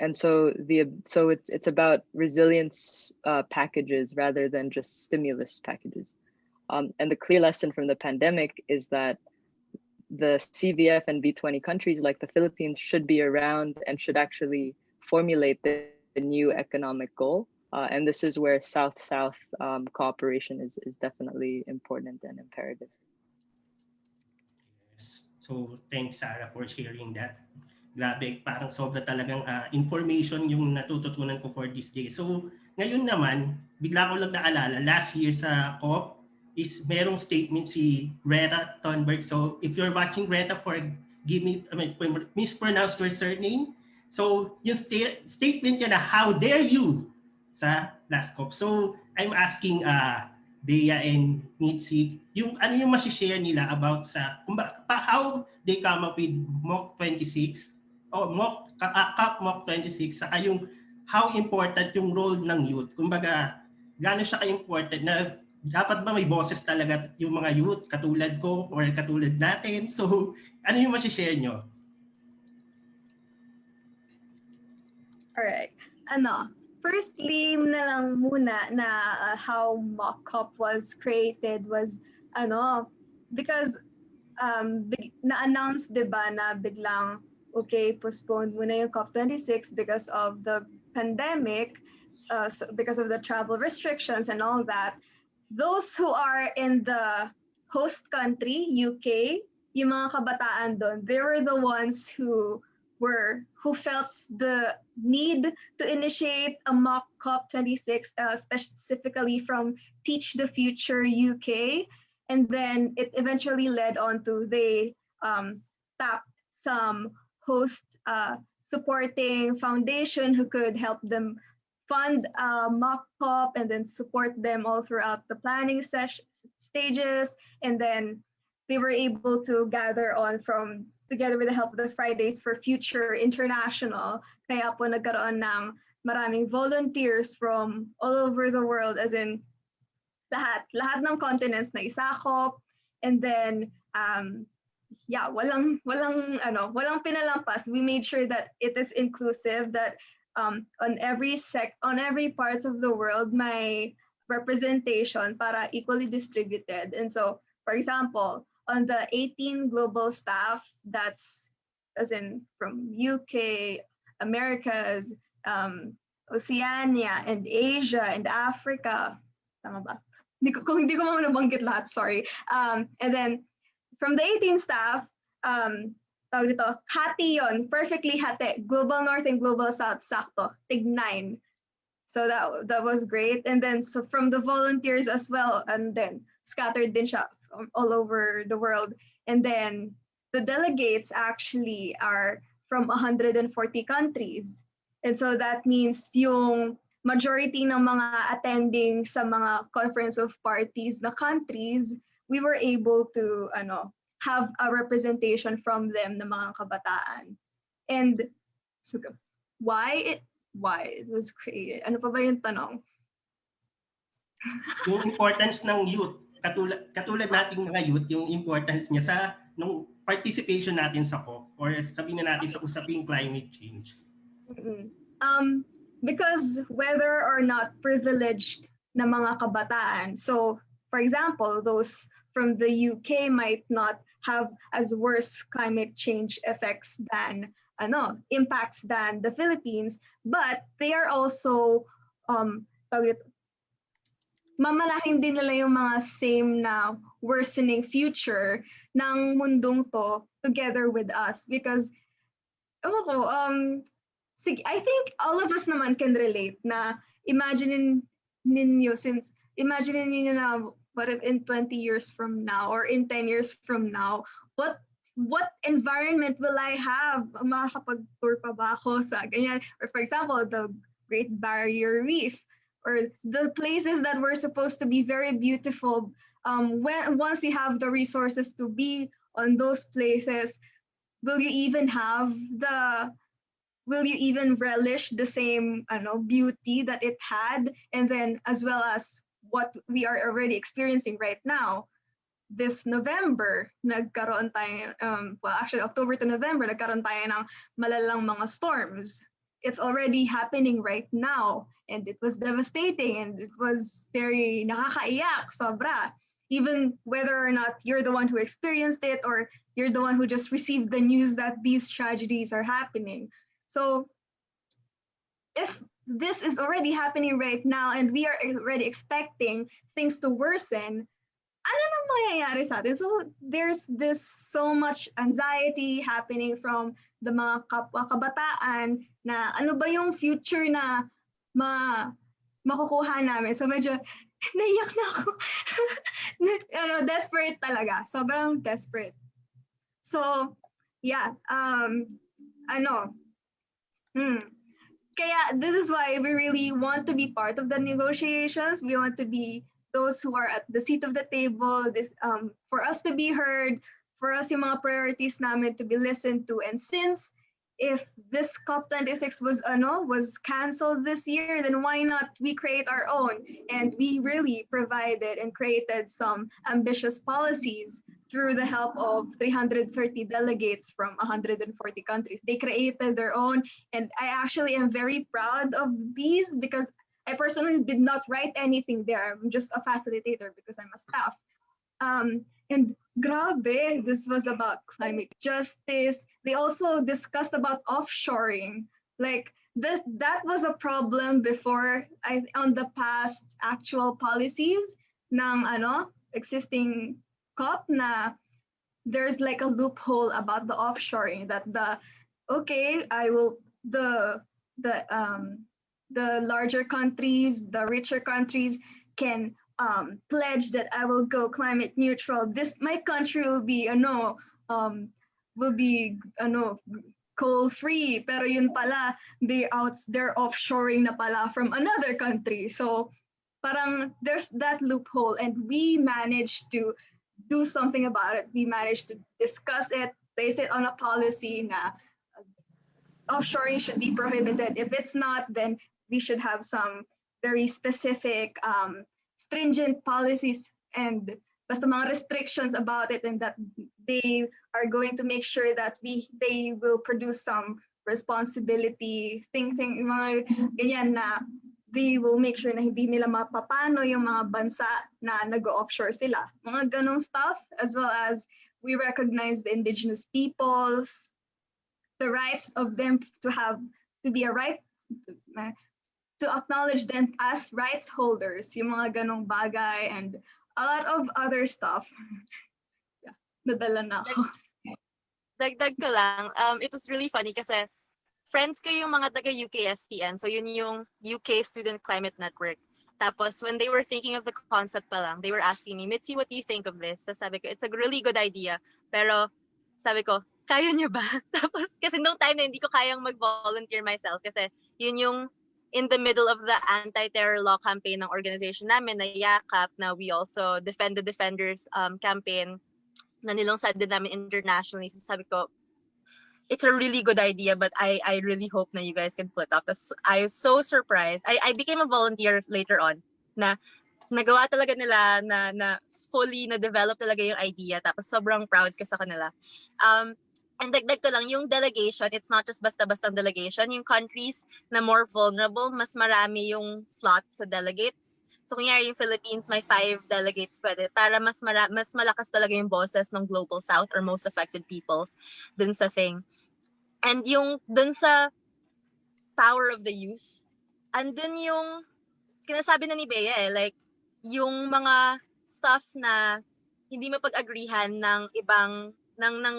And so it's about resilience packages rather than just stimulus packages. And the clear lesson from the pandemic is that the CVF and V20 countries like the Philippines should be around and should actually formulate the new economic goal. And this is where South-South cooperation is definitely important and imperative. Yes. So thanks, Sarah, for sharing that. Grabe, parang sobra talagang information yung natututunan ko for this day. So ngayon naman, bigla ko lang naalala, last year sa COP, is merong statement si Greta Thunberg. So if you're watching Greta, mispronounce your surname. So yung statement niya na, how dare you, sa last COP. So I'm asking Bea and Mitzi, ano yung masishare nila about how they come up with MOC 26 o COP MOC 26, saka yung how important yung role ng youth. Kumbaga, gaano siya ka-important na dapat ba may boses talaga yung mga youth katulad ko or katulad natin? So, ano yung masishare nyo? Alright. Firstly na lang muna na how mock-up was created was because na-announce 'di ba na biglang postponed muna yung COP26 because of the pandemic, because of the travel restrictions and all that. Those who are in the host country, UK, yung mga kabataan doon, they were the ones who who felt the need to initiate a mock COP26, specifically from Teach the Future UK. And then it eventually led on to they tapped some host supporting foundation who could help them fund mock COP and then support them all throughout the planning stages. And then they were able to gather on from together with the help of the Fridays for Future International. Kaya po nagkaroon ng maraming volunteers from all over the world, as in lahat ng continents na isakop. And then walang pinalampas. We made sure that it is inclusive, that on every parts of the world may representation para equally distributed. And so, for example, on the 18 global staff, that's as in from UK, Americas, Oceania, and Asia, and Africa. Tama ba? Kung hindi ko nabanggit lahat, sorry. And then from the 18 staff, tawag dito, hati yon, perfectly hati. Global North and Global South, sakto, tig 9. So that was great. And then so from the volunteers as well, and then scattered din siya all over the world. And then the delegates actually are from 140 countries. And so that means yung majority ng mga attending sa mga conference of parties na countries, we were able to have a representation from them na mga kabataan. And so why it was created? Ano pa ba yung tanong? Yung importance ng youth, katulad nating mga youth, yung importance niya sa nung participation natin sa COP or sabihin na natin sa usaping climate change. Because whether or not privileged na mga kabataan, so for example, those from the UK might not have as worse climate change effects than impacts than the Philippines, but they are also mamanahin din nila yung mga same na worsening future ng mundong to together with us, because I think all of us naman can relate na imagine ninyo na what if in 20 years from now or in 10 years from now, what environment will I have? Makakapag-tour pa ba ako sa ganyan? Or for example, the Great Barrier Reef, or the places that were supposed to be very beautiful. Once you have the resources to be on those places, will you even relish the same beauty that it had? And then as well as what we are already experiencing right now. This November, nagkaroon tayo, actually October to November, nagkaroon tayo ng malalang mga storms. It's already happening right now, and it was devastating, and it was very nakakaiyak, sobra. Even whether or not you're the one who experienced it or you're the one who just received the news that these tragedies are happening. So if this is already happening right now and we are already expecting things to worsen, ano nang mangyayari sa atin? So there's this so much anxiety happening from the mga kabataan na ano ba yung future na makukuha namin. So medyo naiyak na ako. Desperate talaga. Sobrang desperate. So yeah, Kaya this is why we really want to be part of the negotiations. We want to be those who are at the seat of the table, for us to be heard, for us yung mga priorities namin to be listened to. And since if this COP26 was canceled this year, then why not we create our own? And we really provided and created some ambitious policies through the help of 330 delegates from 140 countries. They created their own, and I actually am very proud of these because I personally did not write anything there. I'm just a facilitator because I'm a staff. And grabe, this was about climate justice. They also discussed about offshoring. Like that was a problem before on the past actual policies ng existing COP na there's like a loophole about the offshoring, that the okay, I will the larger countries, the richer countries can pledge that I will go climate neutral. This my country will be coal free, pero yun pala they're offshoring na pala from another country. So parang there's that loophole, and we managed to do something about it. We managed to discuss it, place it on a policy na offshoring should be prohibited. If it's not, then we should have some very specific, stringent policies and basta mga restrictions about it, and that they are going to make sure that they will produce some responsibility thing mga ganyan na they will make sure na hindi nila mapapano yung mga bansa na nag-offshore sila. Mga ganong stuff, as well as we recognize the indigenous peoples, the rights of them to be a right, to acknowledge them as rights holders, yung mga ganong bagay, and a lot of other stuff. Yeah, nadala na ako. Dagdag ko lang, it was really funny kasi friends ko yung mga taga UKSTN, so yun yung UK Student Climate Network. Tapos when they were thinking of the concept pa lang, they were asking me, Mitzi, what do you think of this? So sabi ko, it's a really good idea. Pero sabi ko, kaya niyo ba? Tapos kasi nung time na hindi ko kayang mag-volunteer myself kasi yun yung in the middle of the anti-terror law campaign ng organization namin na YAKAP, na we also defend the defenders campaign na nilungsad din namin internationally. So sabi ko, it's a really good idea, but I really hope na you guys can pull it off. I was so surprised. I became a volunteer later on na nagawa talaga nila na fully na-develop talaga yung idea. Tapos sobrang proud ka sa kanila. And dagdag ko lang, yung delegation, it's not just basta-bastang delegation. Yung countries na more vulnerable, mas marami yung slots sa delegates. So kunyari yung Philippines, may 5 delegates pwede para mas malakas talaga yung boses ng Global South or most affected peoples dun sa thing. And yung dun sa power of the youth, andun yung kinasabi na ni Bea like yung mga stuff na hindi mapag-agreehan ng ibang ng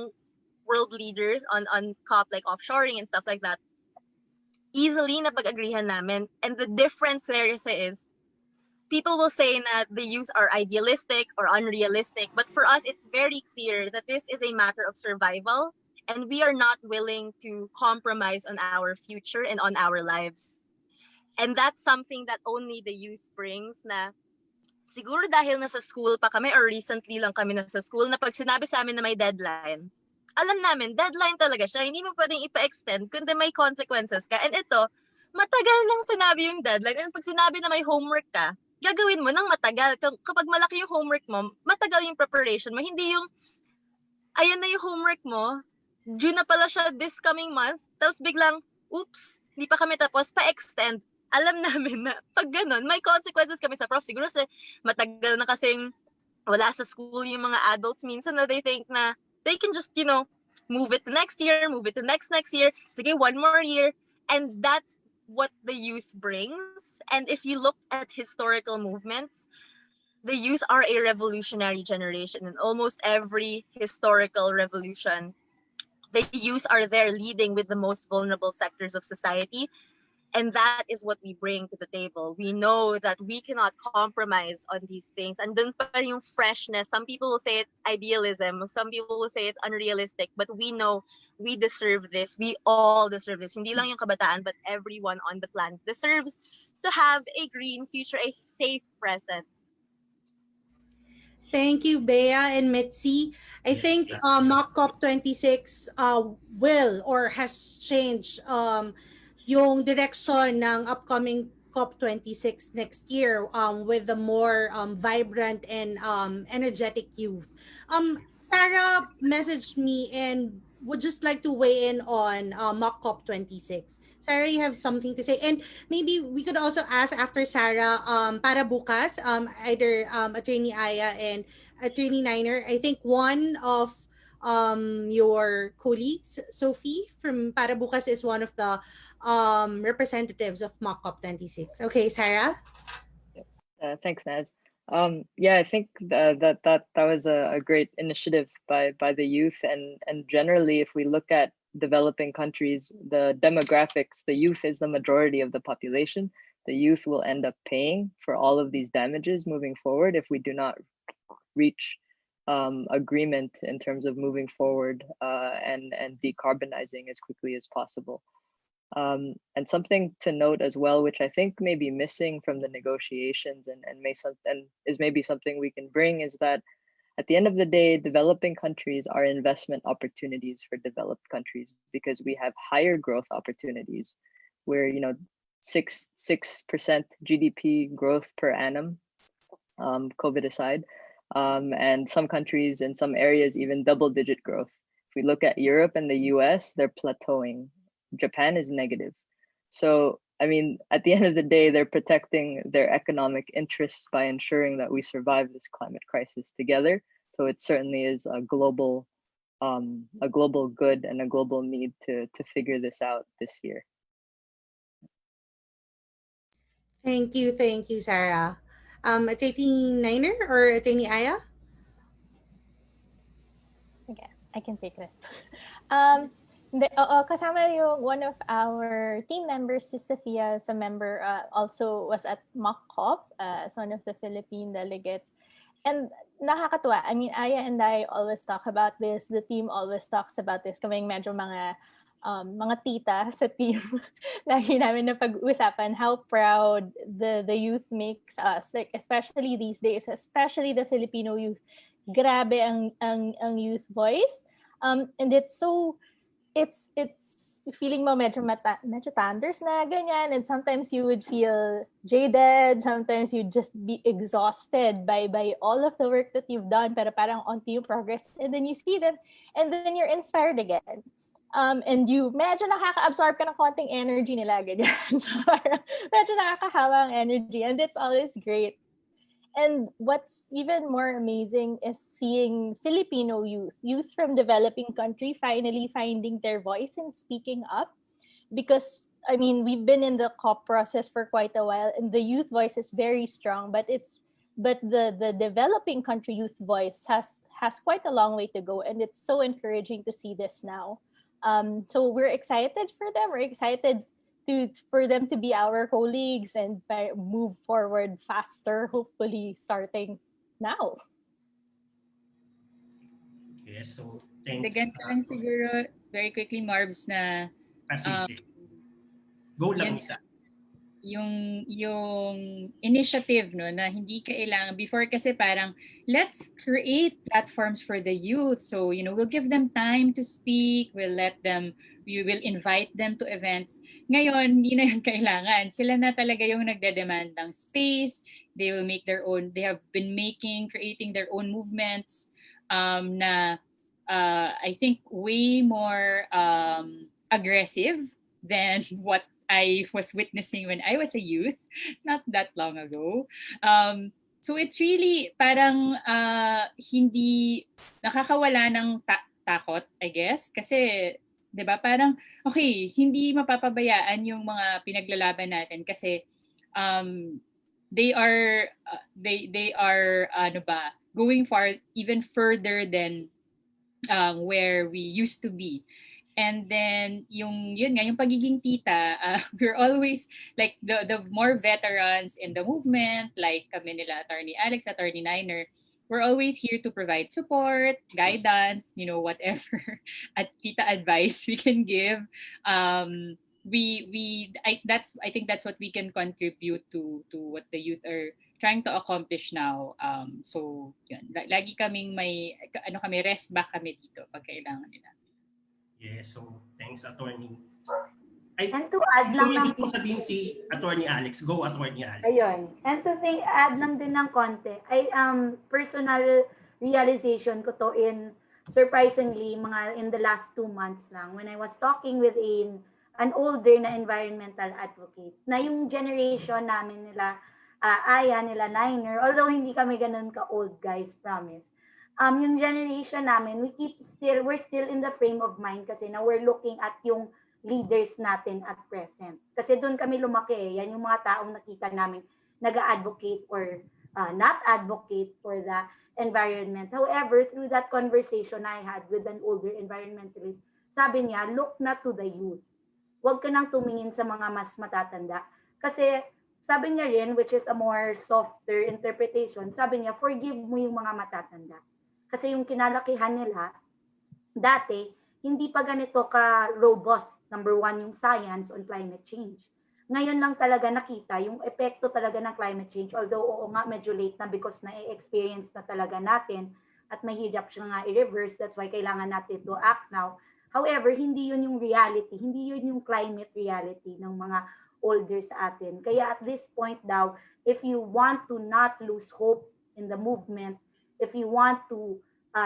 world leaders on COP, like offshoring and stuff like that, easily napag-agreehan namin. And the difference there is people will say that the youth are idealistic or unrealistic, but for us it's very clear that this is a matter of survival, and we are not willing to compromise on our future and on our lives. And that's something that only the youth brings, na siguro dahil nasa school pa kami or recently lang kami nasa school, na pag sinabi sa amin na may deadline, alam namin, deadline talaga siya. Hindi mo pwedeng ipa-extend kundi may consequences ka. And ito, matagal nang sinabi yung deadline. And pag sinabi na may homework ka, gagawin mo nang matagal. Kapag malaki yung homework mo, matagal yung preparation mo. Hindi yung, ayan na yung homework mo, due na pala siya this coming month, tapos biglang, oops, hindi pa kami tapos, pa-extend. Alam namin na pag ganun, may consequences kami sa prof. Siguro sa matagal na kasing wala sa school yung mga adults, minsan na they think na they can just, move it to next year, move it to next year, sige, 1 more year. And that's what the youth brings. And if you look at historical movements, the youth are a revolutionary generation. In almost every historical revolution, the youth are there leading with the most vulnerable sectors of society. And that is what we bring to the table. We know that we cannot compromise on these things. And then pa yung freshness, some people will say it's idealism, some people will say it's unrealistic, but we know we deserve this. We all deserve this. Hindi lang yung kabataan, but everyone on the planet deserves to have a green future, a safe present. Thank you, Bea and Mitzi. I think mock COP26 will or has changed yung direction ng upcoming COP26 next year with the more vibrant and energetic youth. Sarah messaged me and would just like to weigh in on mock COP26. Sarah, you have something to say? And maybe we could also ask after Sarah, para bukas, either Attorney Aya and Attorney Niner. I think one of your colleagues, Sophie from Para Bukas, is one of the representatives of mock COP26. Okay, Sarah? Thanks, Naz. Yeah, I think that was a great initiative by the youth, and generally, if we look at developing countries, the demographics, the youth is the majority of the population. The youth will end up paying for all of these damages moving forward if we do not reach agreement in terms of moving forward and decarbonizing as quickly as possible. And something to note as well, which I think may be missing from the negotiations and is maybe something we can bring, is that at the end of the day, developing countries are investment opportunities for developed countries because we have higher growth opportunities where, 6% GDP growth per annum, COVID aside, and some countries in some areas even double-digit growth. If we look at Europe and the US, they're plateauing. Japan is negative. So, I mean, at the end of the day, they're protecting their economic interests by ensuring that we survive this climate crisis together. So it certainly is a global good and a global need to figure this out this year. Thank you, Sarah. Attorney Niner or Attorney Aya? Okay, I can take this. Kasama yung one of our team members, si Sophia, is a member, also was at MOCCOP as one of the Philippine delegates. And nakakatuwa. I mean, Aya and I always talk about this. The team always talks about this. Kaming medyo mga tita sa team. Lagi namin na pag-usapan how proud the youth makes us. Like, especially these days, especially the Filipino youth. Grabe ang youth voice. And it's so, it's feeling mo medyo thunders na ganyan, and sometimes you would feel jaded, sometimes you'd just be exhausted by all of the work that you've done, pero parang onti yung progress, and then you see them and then you're inspired again. And you medyo nakaka-absorb ka ng konting energy nila ganyan. So parang medyo nakakahawa ang energy, and it's always great. And what's even more amazing is seeing Filipino youth from developing countries finally finding their voice and speaking up. Because, I mean, we've been in the COP process for quite a while, and the youth voice is very strong, but the developing country youth voice has quite a long way to go, and it's so encouraging to see this now. So we're excited for them. We're excited for them to be our colleagues and move forward faster, hopefully starting now. Yes, so thanks. Dagan ka lang siguro, very quickly, Marbs, na go lang isa. Yung initiative, no, na hindi kailangan before, kasi parang let's create platforms for the youth, so we'll give them time to speak, we will invite them to events. Ngayon hindi na yung kailangan, sila na talaga yung nagde-demand ng space. They have been creating their own movements na I think way more aggressive than what I was witnessing when I was a youth, not that long ago. So it's really parang hindi nakakawala ng takot, I guess. Kasi, 'di ba, parang okay, hindi mapapabayaan yung mga pinaglalaban natin kasi they are going far even further than where we used to be. And then yung pagiging tita, we're always like the more veterans in the movement, like kami nila Attorney Alex, Attorney Niner, we're always here to provide support, guidance, whatever at tita advice we can give. I think that's what we can contribute to what the youth are trying to accomplish now. So yun, lagi kaming may rest back kami dito pag kailangan nila. Yes, so thanks, Attorney. And to add lang ng sabihin si Attorney Alex. Go, Attorney Alex. Ayun. And to add lang din ng konti, personal realization ko to surprisingly, in the last 2 months lang, when I was talking with an older na environmental advocate, na yung generation namin nila, Aya, nila Niner, although hindi kami ganun ka-old, guys, promise. Yung generation namin, we're still in the frame of mind kasi na we're looking at yung leaders natin at present. Kasi doon kami lumaki Yan yung mga taong nakita namin nag-advocate or not advocate for the environment. However, through that conversation I had with an older environmentalist, sabi niya, look na to the youth. Huwag ka nang tumingin sa mga mas matatanda. Kasi sabi niya rin, which is a more softer interpretation, sabi niya, forgive mo yung mga matatanda. Kasi yung kinalakihan nila, dati, hindi pa ganito ka-robust, number one, yung science on climate change. Ngayon lang talaga nakita yung epekto talaga ng climate change. Although, oo nga, medyo late na because na-experience na talaga natin at mahirap siya nga i-reverse. That's why kailangan natin to act now. However, hindi yun yung reality. Hindi yun yung climate reality ng mga older sa atin. Kaya at this point daw, if you want to not lose hope in the movement, if you want to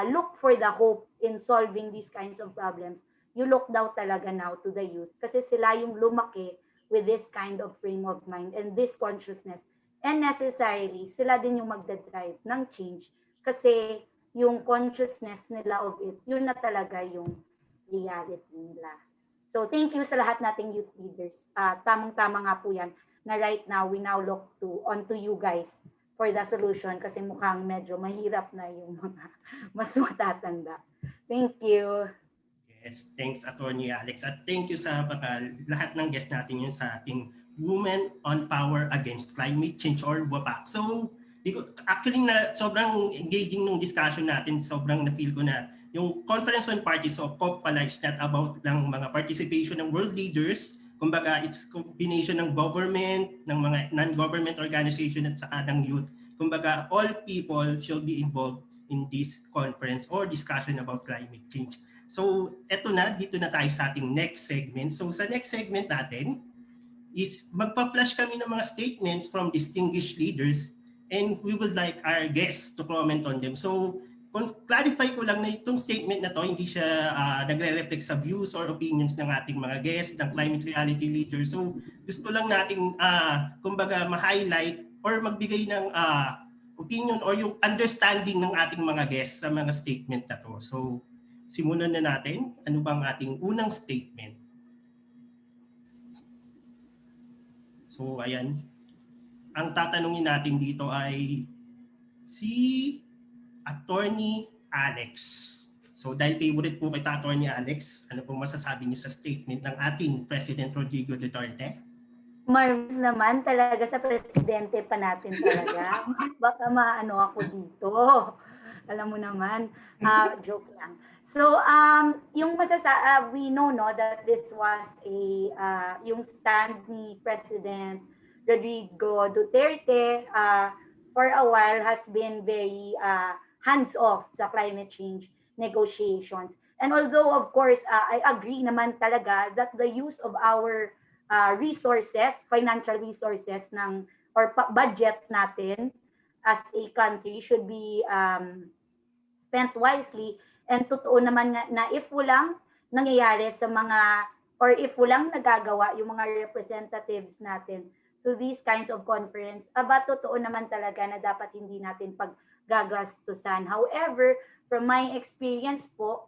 look for the hope in solving these kinds of problems, you look daw talaga now to the youth kasi sila yung lumaki with this kind of frame of mind and this consciousness. And necessarily, sila din yung magdadrive ng change kasi yung consciousness nila of it, yun na talaga yung reality nila. So thank you sa lahat nating youth leaders. Tamang-tama nga po yan na right now, we now look onto you guys for the solution kasi mukhang medyo mahirap na yung mga mas matatanda. Thank you. Yes, thanks Attorney Alex. At thank you sa lahat ng guest natin yun sa ating Women on Power Against Climate Change or WAPAC. So, actually sobrang engaging nung discussion natin, sobrang na-feel ko na yung Conference on Parties of COP pala is not about lang mga participation ng world leaders. Kumbaga, it's combination ng government, ng mga non-government organization at saka ng youth. Kumbaga, all people should be involved in this conference or discussion about climate change. So, dito na tayo sa ating next segment. So, sa next segment natin is magpa-flash kami ng mga statements from distinguished leaders and we would like our guests to comment on them. So, clarify ko lang na itong statement na to, hindi siya nagre-reflect sa views or opinions ng ating mga guests, ng climate reality leaders. So, gusto lang natin, kumbaga, ma-highlight or magbigay ng opinion or yung understanding ng ating mga guests sa mga statement na to. So, simulan na natin. Ano bang ating unang statement? So, ayan. Ang tatanungin natin dito ay si Attorney Alex. So, dahil favorite po kita, Attorney Alex, ano pong masasabi niyo sa statement ng ating President Rodrigo Duterte? Marvelous naman talaga sa presidente pa natin talaga. Baka maano ako dito. Alam mo naman, joke lang. So, yung we know no that this was yung stand ni President Rodrigo Duterte for a while has been very hands-off sa climate change negotiations. And although, of course, I agree naman talaga that the use of our resources, financial resources or budget natin as a country should be spent wisely. And totoo naman na if walang nangyayari sa mga, or if walang nagagawa yung mga representatives natin to these kinds of conference, totoo naman talaga na dapat hindi natin paggagastusan. However, from my experience po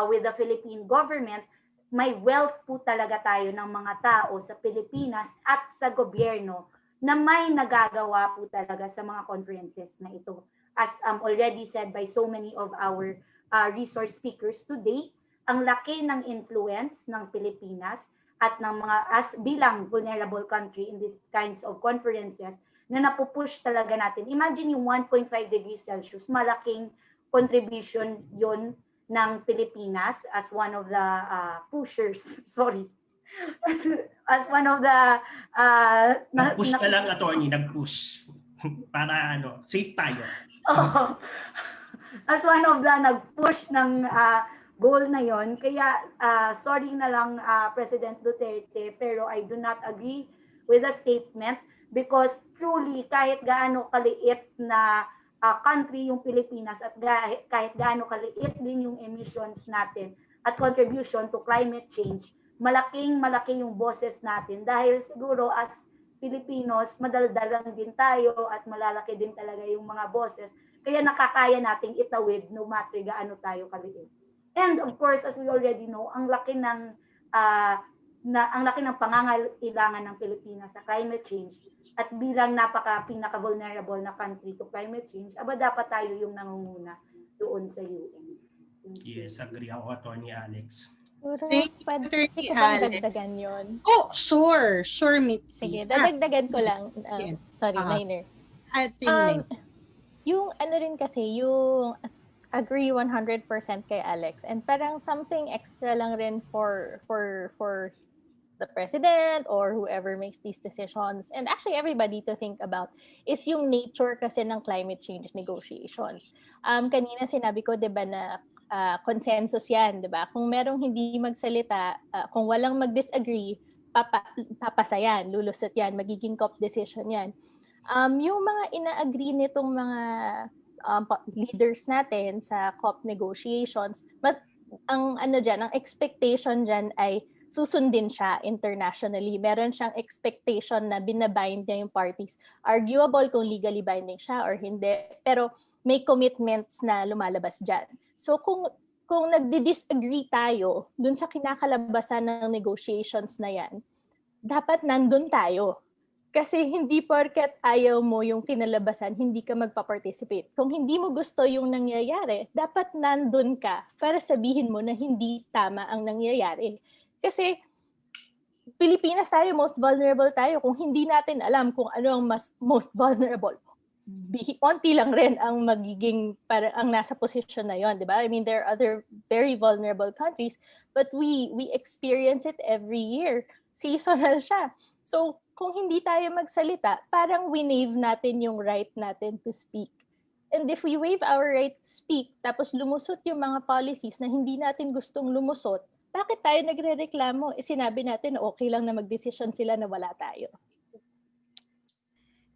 with the Philippine government, may wealth po talaga tayo ng mga tao sa Pilipinas at sa gobyerno na may nagagawa po talaga sa mga conferences na ito. As already said by so many of our resource speakers today, ang laki ng influence ng Pilipinas at ng mga bilang vulnerable country in these kinds of conferences na napupush talaga natin. Imagine yung 1.5 degrees Celsius, malaking contribution yon ng Pilipinas as one of the pushers. Sorry. As one of the nag-push ka lang, Attorney, nag-push para safe tayo. As one of the nag-push ng goal na yon. Kaya sorry na lang President Duterte, pero I do not agree with the statement because truly kahit gaano kaliit na country yung Pilipinas at kahit gaano kaliit din yung emissions natin at contribution to climate change, malaki yung boses natin dahil siguro as Filipinos, madaldalan din tayo at malalaki din talaga yung mga boses. Kaya nakakaya nating itawid no matter gaano tayo kaliit. And of course, as we already know, ang laki ng pangangailangan ng Pilipinas sa climate change at bilang pinaka-vulnerable na country to climate change, dapat tayo yung nangunguna doon sa UN. Yes, agree ako, Attorney Alex. Siguro, Thank you, pwede Attorney ko bang Alex. dagdagan yun? Oh, sure. Sure, Mitzi. Sige, dadagdagan ko lang. Yan. Sorry, minor. Attorney Nine. Yung ano rin kasi, yung agree 100% kay Alex. And parang something extra lang rin for the president or whoever makes these decisions, and actually everybody to think about, is yung nature kasi ng climate change negotiations. Kanina sinabi ko, 'di ba, na consensus 'yan, 'di ba? Kung merong hindi magsalita, kung walang mag-disagree, papasa yan, lulusot yan, magiging COP decision yan. Yung mga ina-agree nitong mga leaders natin sa COP negotiations, mas ang ang expectation diyan ay susundin siya internationally. Meron siyang expectation na binabind niya yung parties. Arguable kung legally binding siya or hindi, pero may commitments na lumalabas dyan. So kung nagdi-disagree tayo dun sa kinakalabasan ng negotiations na yan, dapat nandun tayo. Kasi hindi porket ayaw mo yung kinalabasan, hindi ka magpa-participate. Kung hindi mo gusto yung nangyayari, dapat nandun ka para sabihin mo na hindi tama ang nangyayari. Kasi Pilipinas tayo, most vulnerable tayo. Kung hindi natin alam kung ano ang most vulnerable, onti lang rin ang magiging ang nasa position na yon, di ba? I mean, there are other very vulnerable countries, but we experience it every year. Seasonal siya. So, kung hindi tayo magsalita, parang winave natin yung right natin to speak. And if we waive our right to speak, tapos lumusot yung mga policies na hindi natin gustong lumusot, bakit tayo nagre-reklamo? Sinabi natin okay lang na magdesisyon sila na wala tayo.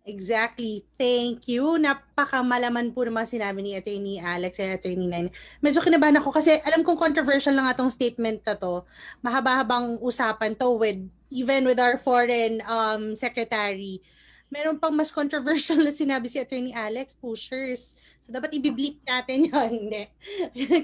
Exactly. Thank you. Napakamalaman po naman sinabi ni Attorney Alex at Attorney Nine. Medyo kinabahan ako kasi alam kong controversial lang atong statement na to. Mahaba-habang usapan to even with our foreign secretary. Meron pang mas controversial na sinabi si Attorney Alex, pushers. So, dapat i-bleep natin yun. Hindi.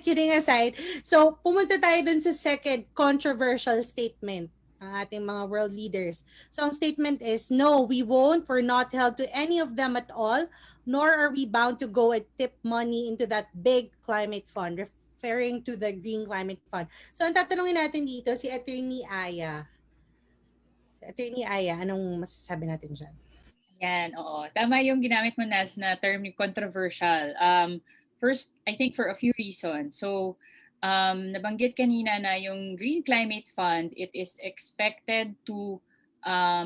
Kidding aside. So, pumunta tayo dun sa second controversial statement ng ating mga world leaders. So, ang statement is, no, we won't. We're not held to any of them at all, nor are we bound to go and tip money into that big climate fund, referring to the Green Climate Fund. So, ang tatanungin natin dito, si Attorney Aya. Attorney Aya, anong masasabi natin dyan? Yan, oo. Tama yung ginamit mo, Nas, na term controversial. First, I think for a few reasons. So, nabanggit kanina na yung Green Climate Fund, it is expected to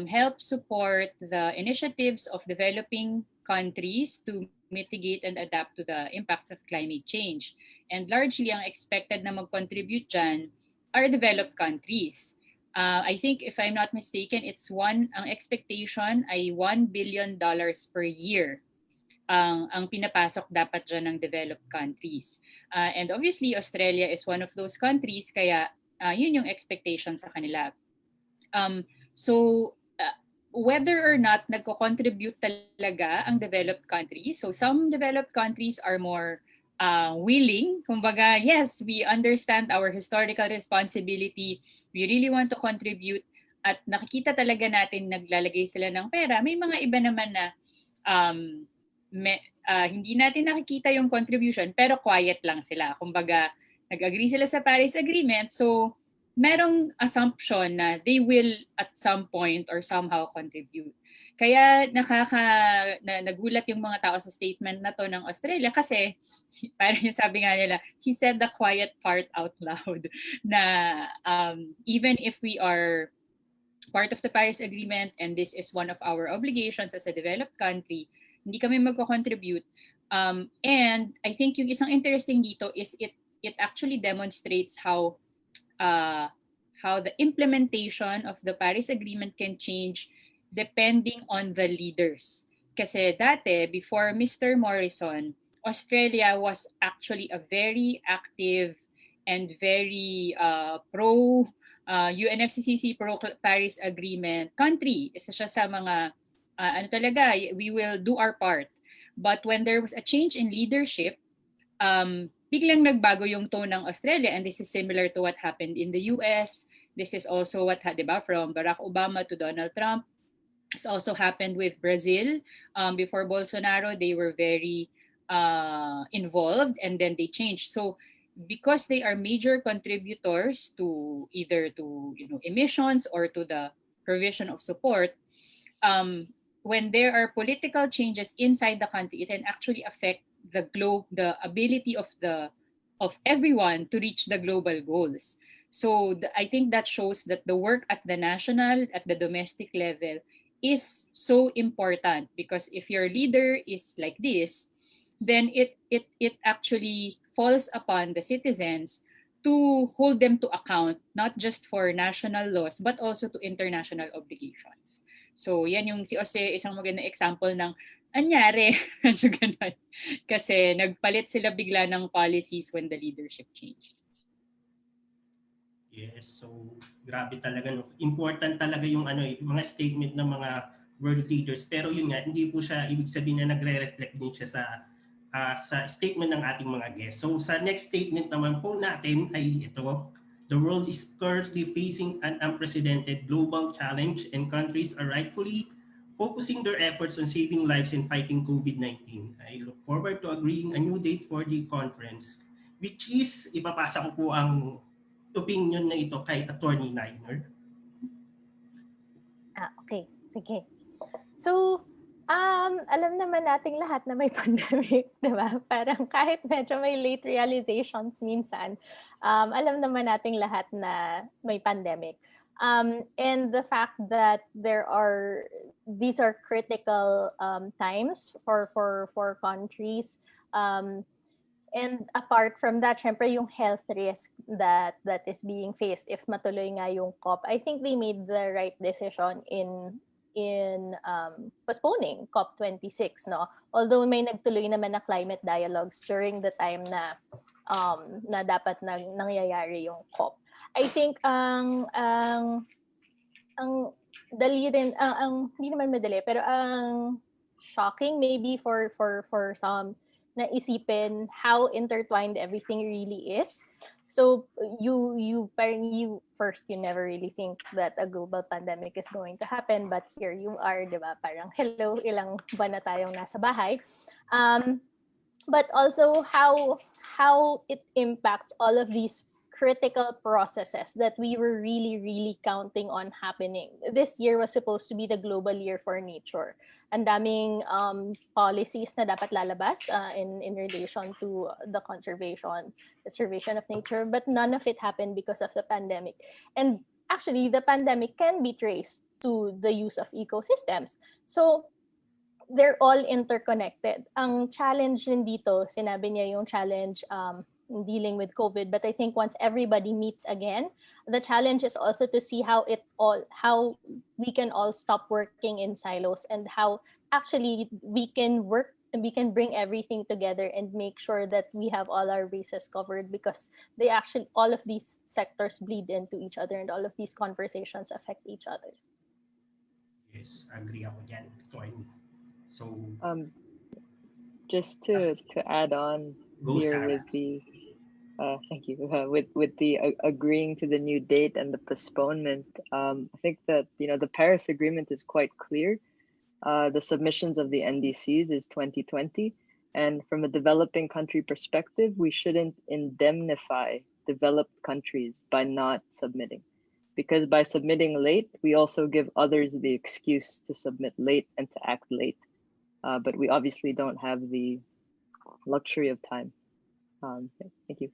help support the initiatives of developing countries to mitigate and adapt to the impacts of climate change. And largely, ang expected na mag-contribute dyan are developed countries. I think if I'm not mistaken, ang expectation ay $1 billion per year ang pinapasok dapat dyan ng developed countries. And obviously, Australia is one of those countries, kaya yun yung expectation sa kanila. So, whether or not nagko-contribute talaga ang developed countries, so some developed countries are more willing, kumbaga, yes, we understand our historical responsibility, we really want to contribute, at nakikita talaga natin naglalagay sila ng pera. May mga iba naman na hindi natin nakikita yung contribution, pero quiet lang sila. Kumbaga, nag-agree sila sa Paris Agreement, so merong assumption na they will at some point or somehow contribute. Kaya nagulat yung mga tao sa statement na to ng Australia kasi parang yung sabi nga nila, he said the quiet part out loud na even if we are part of the Paris Agreement and this is one of our obligations as a developed country, hindi kami magko-contribute. And I think yung isang interesting dito is it actually demonstrates how the implementation of the Paris Agreement can change depending on the leaders. Kasi dati, before Mr. Morrison, Australia was actually a very active and very UNFCCC, pro-Paris Agreement country. Isa siya sa mga, we will do our part. But when there was a change in leadership, biglang nagbago yung tone ng Australia, and this is similar to what happened in the US. This is also what, diba, from Barack Obama to Donald Trump. It's also happened with Brazil. Before Bolsonaro, they were very involved, and then they changed. So because they are major contributors to either to emissions or to the provision of support, when there are political changes inside the country, it can actually affect the ability of everyone to reach the global goals. So I think that shows that the work at the national, at the domestic level is so important, because if your leader is like this, then it actually falls upon the citizens to hold them to account, not just for national laws but also to international obligations. So yan yung si Jose, isang magandang example ng anyari. Medyo ganun. Kasi nagpalit sila bigla ng policies when the leadership changed. Yes, so grabe talaga, no. Important talaga yung mga statement ng mga world leaders, pero yun nga, hindi po siya ibig sabihin na nagre-reflect din siya sa statement ng ating mga guests. So sa next statement naman po natin ay ito: the world is currently facing an unprecedented global challenge and countries are rightfully focusing their efforts on saving lives and fighting COVID-19. I look forward to agreeing a new date for the conference, which is ipapasa ko po ang opinion na ito kay Attorney Niner. Okay. Sige. So, alam naman nating lahat na may pandemic, di ba? Parang kahit medyo may late realizations minsan, alam naman nating lahat na may pandemic. And the fact that these are critical times for countries. And apart from that, syempre yung health risk that is being faced if matuloy nga yung COP, I think they made the right decision in postponing COP26, no? Although may nagtuloy naman na climate dialogues during the time na dapat nangyayari yung COP. I think ang dali rin, hindi naman madali, pero ang shocking maybe for some na isipin how intertwined everything really is. So you first, you never really think that a global pandemic is going to happen, but here you are, di ba? Parang hello, ilang buwan na tayong nasa bahay. But also how it impacts all of these critical processes that we were really, really counting on happening. This year was supposed to be the global year for nature. Ang daming policies na dapat lalabas in relation to the conservation of nature, but none of it happened because of the pandemic. And actually, the pandemic can be traced to the use of ecosystems. So they're all interconnected. Ang challenge din dito, sinabi niya yung challenge dealing with COVID, but I think once everybody meets again, the challenge is also to see how we can all stop working in silos and how actually we can work and we can bring everything together and make sure that we have all our bases covered, because all of these sectors bleed into each other and all of these conversations affect each other. Yes, agree ako dyan. So just to add on here Sarah. with the thank you with the agreeing to the new date and the postponement, I think that the Paris Agreement is quite clear. The submissions of the NDCs is 2020, and from a developing country perspective, we shouldn't indemnify developed countries by not submitting, because by submitting late, we also give others the excuse to submit late and to act late. But we obviously don't have the luxury of time. Thank you.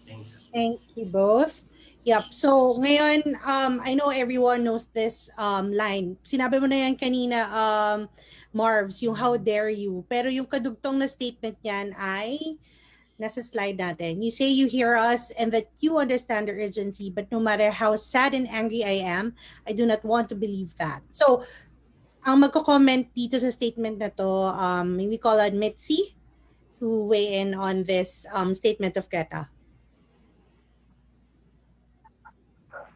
Thanks. Thank you both. Yep. So ngayon, I know everyone knows this line. Sinabi mo na yan kanina, Marvs, yung how dare you. Pero yung kadugtong na statement niyan ay nasa slide natin. You say you hear us and that you understand the urgency, but no matter how sad and angry I am, I do not want to believe that. So, ang magko-comment dito sa statement na to, we call on Mitzi to weigh in on this statement of Greta.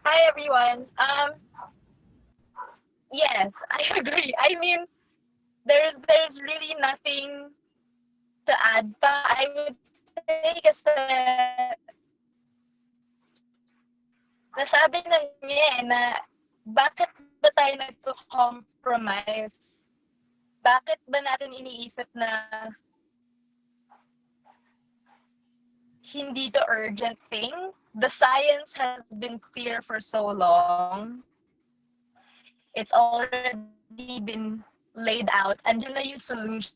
Hi everyone. Yes, I agree. I mean, there's really nothing to add pa. I would say kasi nasabi na niya na bakit ba tayo nagko-compromise? Bakit ba natin iniisip na hindi the urgent thing. The science has been clear for so long. It's already been laid out. Andyan na yung solutions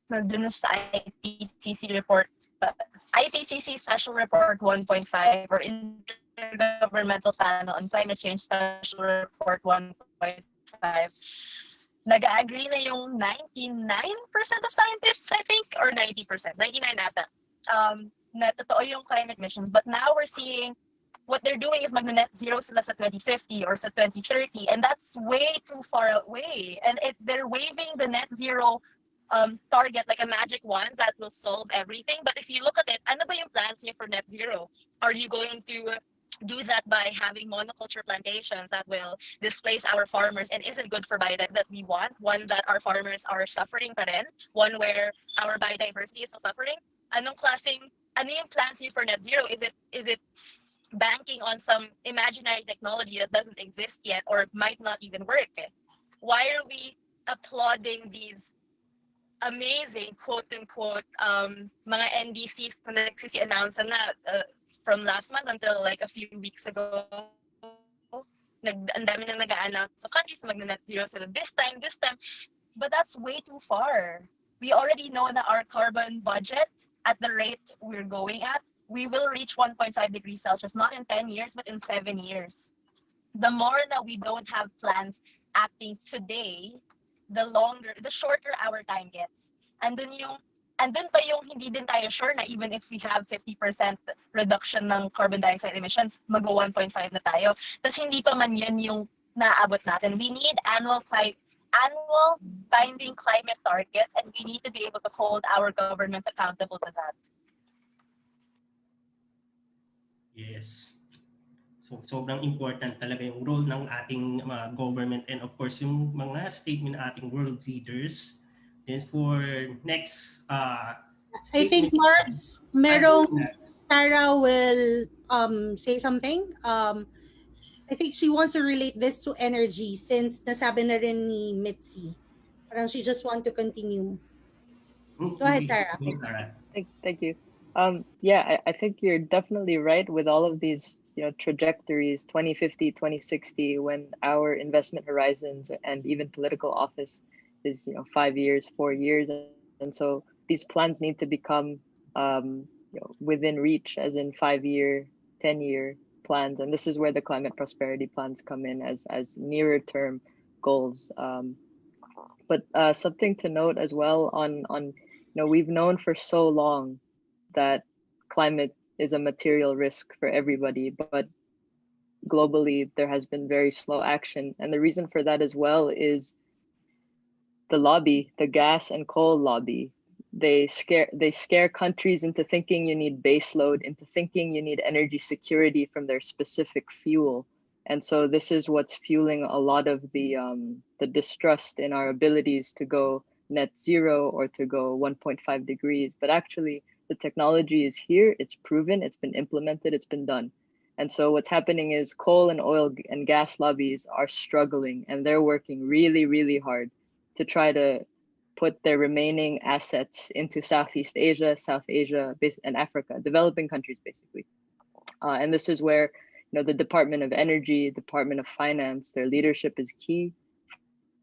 na dun sa IPCC Special Report 1.5 or Intergovernmental Panel on Climate Change Special Report 1.5. Nag-agree na yung 99% of scientists, I think, or 90%, 99 ata, na totoo yung climate emissions. But now we're seeing what they're doing is mag-net zero sila sa 2050 or sa 2030, and that's way too far away. And they're waving the net zero target like a magic wand that will solve everything. But if you look at it, ano ba yung plans niyo for net zero? Are you going to do that by having monoculture plantations that will displace our farmers and isn't good for biodiversity that we want? One that our farmers are suffering pa rin? One where our biodiversity is still suffering? Ano yung plans niyo for net zero? Is it banking on some imaginary technology that doesn't exist yet or might not even work? Why are we applauding these amazing quote-unquote mga NDCs na nagsisi-announce na from last month until like a few weeks ago? Ang dami na nag-a-announce sa countries mag-net zero sila this time. But that's way too far. We already know that our carbon budget, at the rate we're going at, we will reach 1.5 degrees Celsius, not in 10 years, but in 7 years. The more that we don't have plans acting today, the shorter our time gets. And then pa yung hindi din tayo sure na even if we have 50% reduction ng carbon dioxide emissions, mag-go 1.5 na tayo. Tapos hindi pa man yan yung naaabot natin. We need annual binding climate targets, and we need to be able to hold our governments accountable to that. Yes. So sobrang important talaga yung role ng ating government and of course yung mga statement ng ating world leaders. Then for next I think Marbs, Sarah will say something. I think she wants to relate this to energy since nasabi na rin ni Mitzi. Parang she just want to continue. Go ahead, Sarah. Thank you. I think you're definitely right with all of these, trajectories, 2050, 2060, when our investment horizons and even political office is, 5 years, 4 years. And so these plans need to become within reach, as in 5-year, 10-year plans. And this is where the climate prosperity plans come in as nearer term goals. But something to note as well on we've known for so long that climate is a material risk for everybody, but globally there has been very slow action. And the reason for that as well is the lobby, the gas and coal lobby. They scare countries into thinking you need baseload, into thinking you need energy security from their specific fuel. And so this is what's fueling a lot of the distrust in our abilities to go net zero or to go 1.5 degrees. But actually, the technology is here, it's proven, it's been implemented, it's been done. And so what's happening is coal and oil and gas lobbies are struggling, and they're working really, really hard to try to put their remaining assets into Southeast Asia, South Asia, and Africa, developing countries, basically. And this is where the Department of Energy, Department of Finance, their leadership is key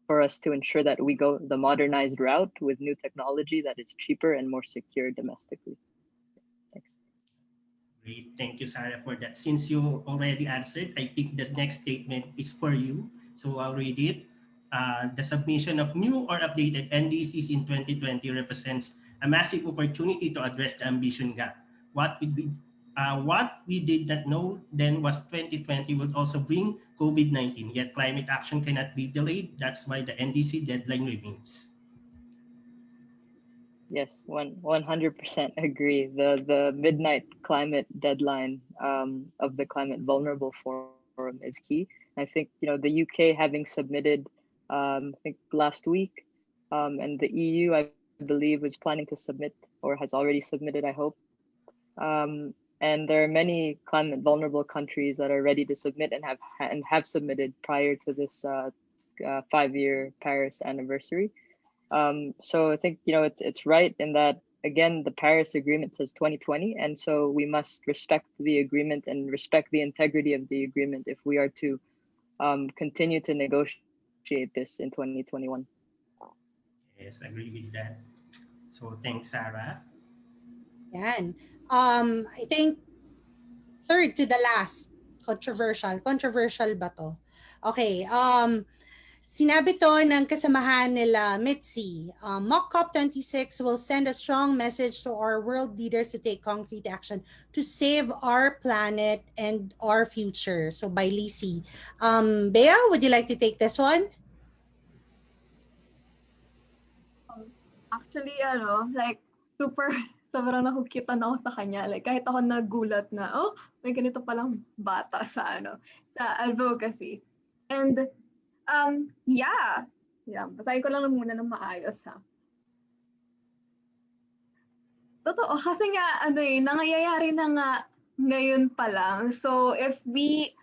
for us to ensure that we go the modernized route with new technology that is cheaper and more secure domestically. Thanks. Great. Thank you, Sarah, for that. Since you already answered, I think the next statement is for you. So I'll read it. The submission of new or updated NDCs in 2020 represents a massive opportunity to address the ambition gap. What we did not know then was 2020 would also bring COVID-19, yet climate action cannot be delayed. That's why the NDC deadline remains. Yes, 100% agree. The midnight climate deadline of the Climate Vulnerable Forum is key. I think the UK having submitted, I think last week, and the EU I believe was planning to submit or has already submitted, I hope. And there are many climate vulnerable countries that are ready to submit and have submitted prior to this 5-year Paris anniversary. So I think it's right in that again, the Paris Agreement says 2020, and so we must respect the agreement and respect the integrity of the agreement if we are to continue to negotiate this in 2021. Yes, agree with that. So thanks, Sarah. Yan. I think third to the last, controversial. Controversial ba to? Okay, sinabi to ng kasamahan nila Mitzi. Mock COP26 will send a strong message to our world leaders to take concrete action to save our planet and our future. So by Lisi. Bea, would you like to take this one? Actually, like, super, sobrang nakukitan ako sa kanya. Like, kahit ako nagulat na, oh, may ganito palang bata sa, sa advocacy. And, yeah, basahin ko lang muna ng maayos, ha. Totoo, kasi nga, nangyayari na nga ngayon pa lang. So, if we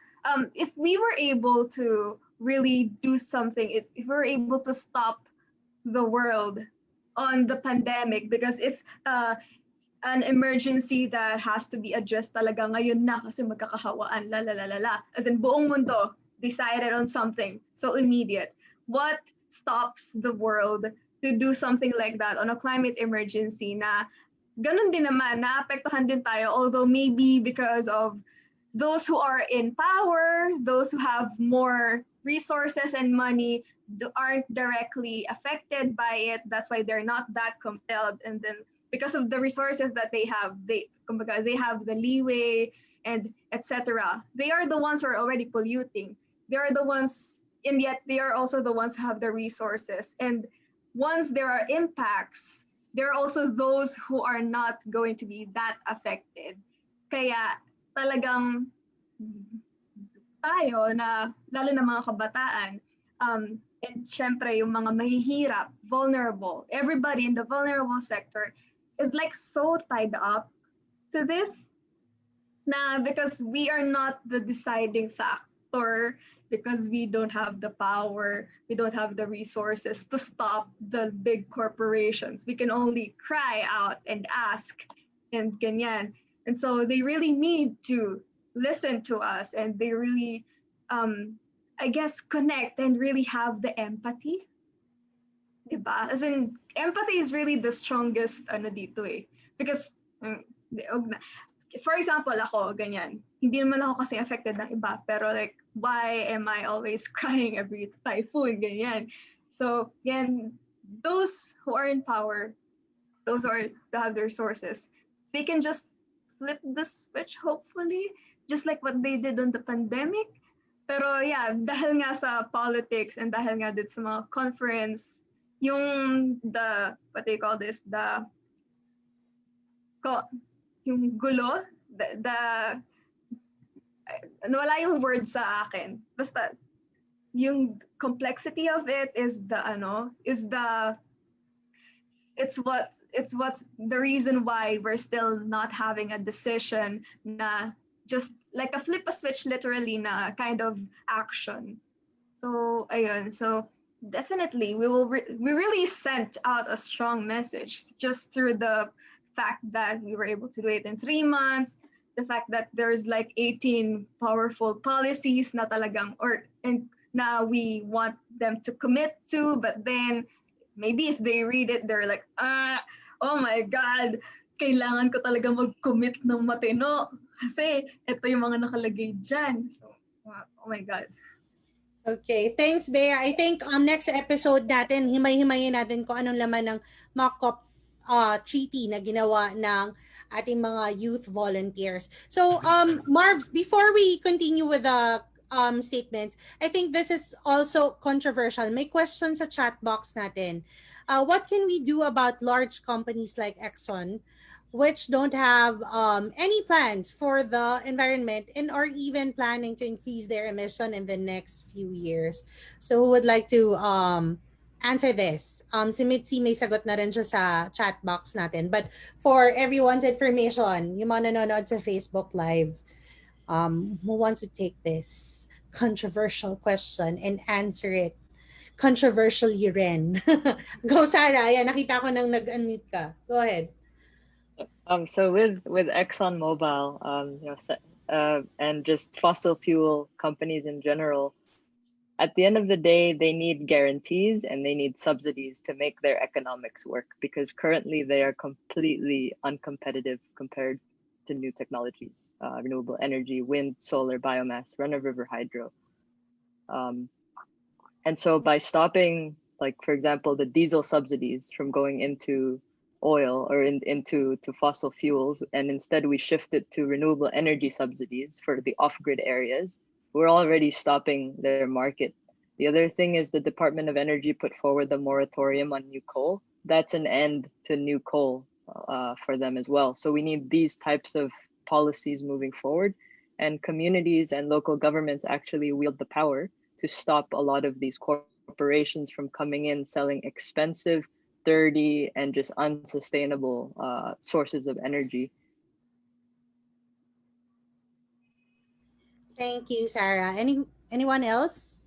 were able to really do something, if we were able to stop the world on the pandemic, because it's an emergency that has to be addressed talaga ngayon na kasi magkakahawaan, as in buong mundo decided on something so immediate. What stops the world to do something like that on a climate emergency na ganun din naman, naapektuhan din tayo, although maybe because of those who are in power, those who have more resources and money aren't directly affected by it. That's why they're not that compelled. And then because of the resources that they have the leeway and etc. They are the ones who are already polluting. They are the ones, and yet they are also the ones who have the resources. And once there are impacts, there are also those who are not going to be that affected. Kaya talagang tayo na, lalo na mga kabataan, and syempre yung mga mahihirap, vulnerable, everybody in the vulnerable sector is like so tied up to this na because we are not the deciding factor, because we don't have the power, we don't have the resources to stop the big corporations. We can only cry out and ask and ganyan. And so they really need to listen to us, and they really, I guess, connect and really have the empathy. Diba? As in, empathy is really the strongest dito eh. Because, for example, ako, ganyan. Hindi naman ako kasi affected ng iba, pero like, why am I always crying every typhoon, ganyan. So, yan, those who are in power, those who have the resources, they can just flip the switch, hopefully, just like what they did on the pandemic. Pero yeah, dahil nga sa politics and dahil nga dito sa mga conference, yung what do you call this, yung gulo, wala yung word sa akin. Basta, yung complexity of it is it's what's the reason why we're still not having a decision na just like a flip a switch literally na kind of action. So ayun, so definitely we really sent out a strong message just through the fact that we were able to do it in 3 months, the fact that there's like 18 powerful policies na talagang and now we want them to commit to, but then maybe if they read it, they're like, oh my God, kailangan ko talaga mag-commit ng matino kasi ito yung mga nakalagay dyan. So, oh my God. Okay, thanks, Bea. I think next episode natin, himay-himayin natin kung anong laman ng mock-up treaty na ginawa ng ating mga youth volunteers. So, Marvs, before we continue with the statements, I think this is also controversial. May question sa chat box natin. What can we do about large companies like Exxon, which don't have any plans for the environment and are even planning to increase their emission in the next few years? So who would like to answer this? Si Mitzi may sagot na rin siya sa chat box natin. But for everyone's information, yung mga nanonood sa Facebook Live, who wants to take this controversial question and answer it controversially rin? Go, Sarah. Ayan, nakita ko nang nag-unmute ka. Go ahead. So with ExxonMobil, and just fossil fuel companies in general, at the end of the day, they need guarantees and they need subsidies to make their economics work, because currently they are completely uncompetitive compared to new technologies, renewable energy, wind, solar, biomass, run-of-river hydro. And so by stopping, like, for example, the diesel subsidies from going into oil or into fossil fuels, and instead we shift it to renewable energy subsidies for the off-grid areas, we're already stopping their market. The other thing is the Department of Energy put forward the moratorium on new coal. That's an end to new coal for them as well. So we need these types of policies moving forward, and communities and local governments actually wield the power to stop a lot of these corporations from coming in selling expensive, dirty, and just unsustainable sources of energy. Thank you, Sarah. Anyone else?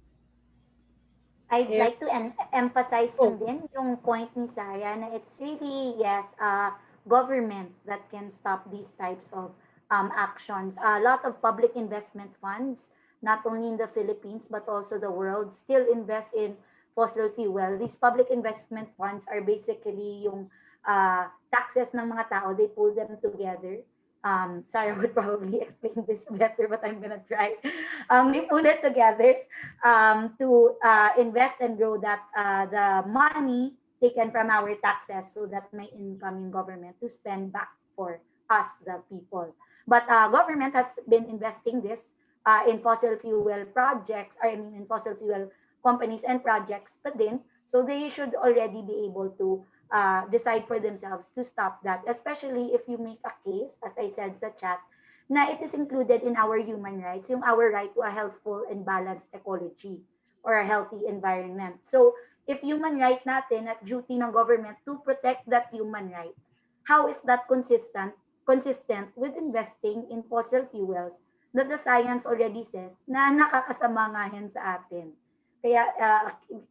I'd If, like to emphasize oh, din yung point ni Saya na it's really, yes, government that can stop these types of actions. A lot of public investment funds, not only in the Philippines but also the world, still invest in fossil fuel. These public investment funds are basically yung taxes ng mga tao. They pull them together. Sarah would probably explain this better, but I'm gonna try. They pull it together to invest and grow that the money taken from our taxes, so that may income in government to spend back for us, the people. But government has been investing this in fossil fuel projects, I mean in fossil fuel companies and projects, but then, so they should already be able to decide for themselves to stop that, especially if you make a case, as I said sa chat, na it is included in our human rights, yung our right to a healthful and balanced ecology or a healthy environment. So, if human right natin at duty ng government to protect that human right, how is that consistent with investing in fossil fuels that the science already says na nakakasama nga yan sa atin? Kaya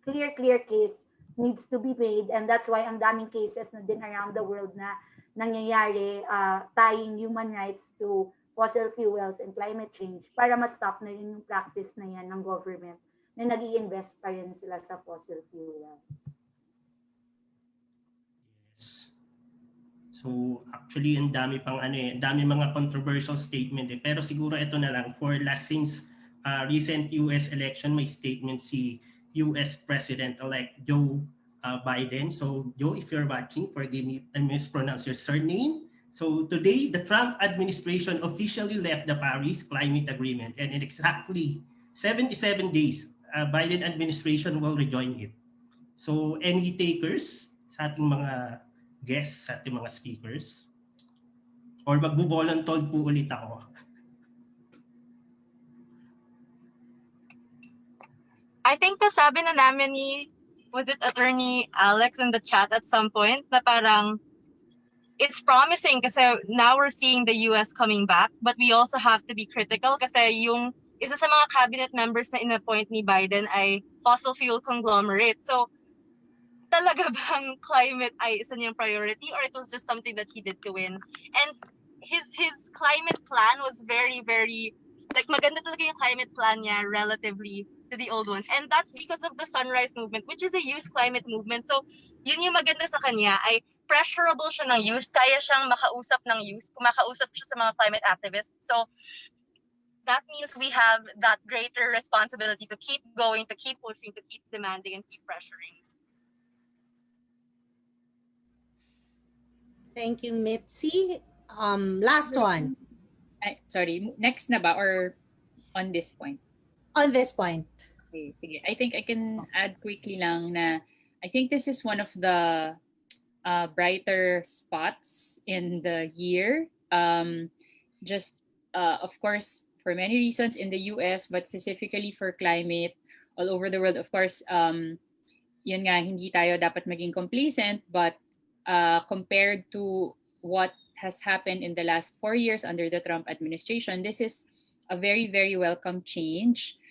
clear case needs to be made, and that's why ang daming cases na din around the world na nangyayari tying human rights to fossil fuels and climate change para ma-stop na rin yung practice na yan ng government na nag-i-invest pa rin sila sa fossil fuels. Yes. So actually ang dami pang dami mga controversial statement pero siguro ito na lang for last, since recent US election may statement si US President-elect Joe Biden. So Joe, if you're watching, forgive me I mispronounced your surname. So today, the Trump administration officially left the Paris Climate Agreement, and in exactly 77 days, Biden administration will rejoin it. So any takers sa ating mga guests, sa ating mga speakers? Or magbo-volunteer po ulit ako? I think nasabi na namin ni, was it Attorney Alex in the chat at some point, na parang it's promising kasi now we're seeing the US coming back, but we also have to be critical kasi yung isa sa mga cabinet members na inappoint ni Biden ay fossil fuel conglomerate. So, talaga bang climate ay isa niyang priority, or it was just something that he did to win? And his climate plan was very, very, like maganda talaga yung climate plan niya relatively to the old ones. And that's because of the Sunrise Movement, which is a youth climate movement. So, yun yung maganda sa kanya, ay pressurable siya ng youth, kaya siyang makausap ng youth, kumakausap siya sa mga climate activists. So, that means we have that greater responsibility to keep going, to keep pushing, to keep demanding, and keep pressuring. Thank you, Mitzi. Last one. Sorry, next na ba or on this point? On this point. Okay, sige. I think I can add quickly lang na I think this is one of the brighter spots in the year. Of course, for many reasons in the US, but specifically for climate all over the world. Of course, yun nga, hindi tayo dapat maging complacent, but compared to what has happened in the last 4 years under the Trump administration, this is a very, very welcome change.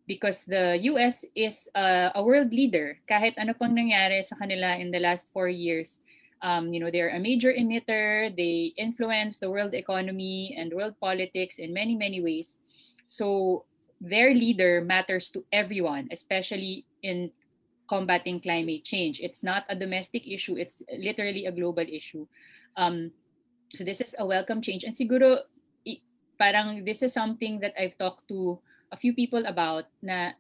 Because the US is a world leader. Kahit ano pang nangyari sa kanila in the last 4 years, They're a major emitter. They influence the world economy and world politics in many, many ways. So their leader matters to everyone, especially in combating climate change. It's not a domestic issue. It's literally a global issue. So this is a welcome change. And siguro, parang this is something that I've talked to a few people about, na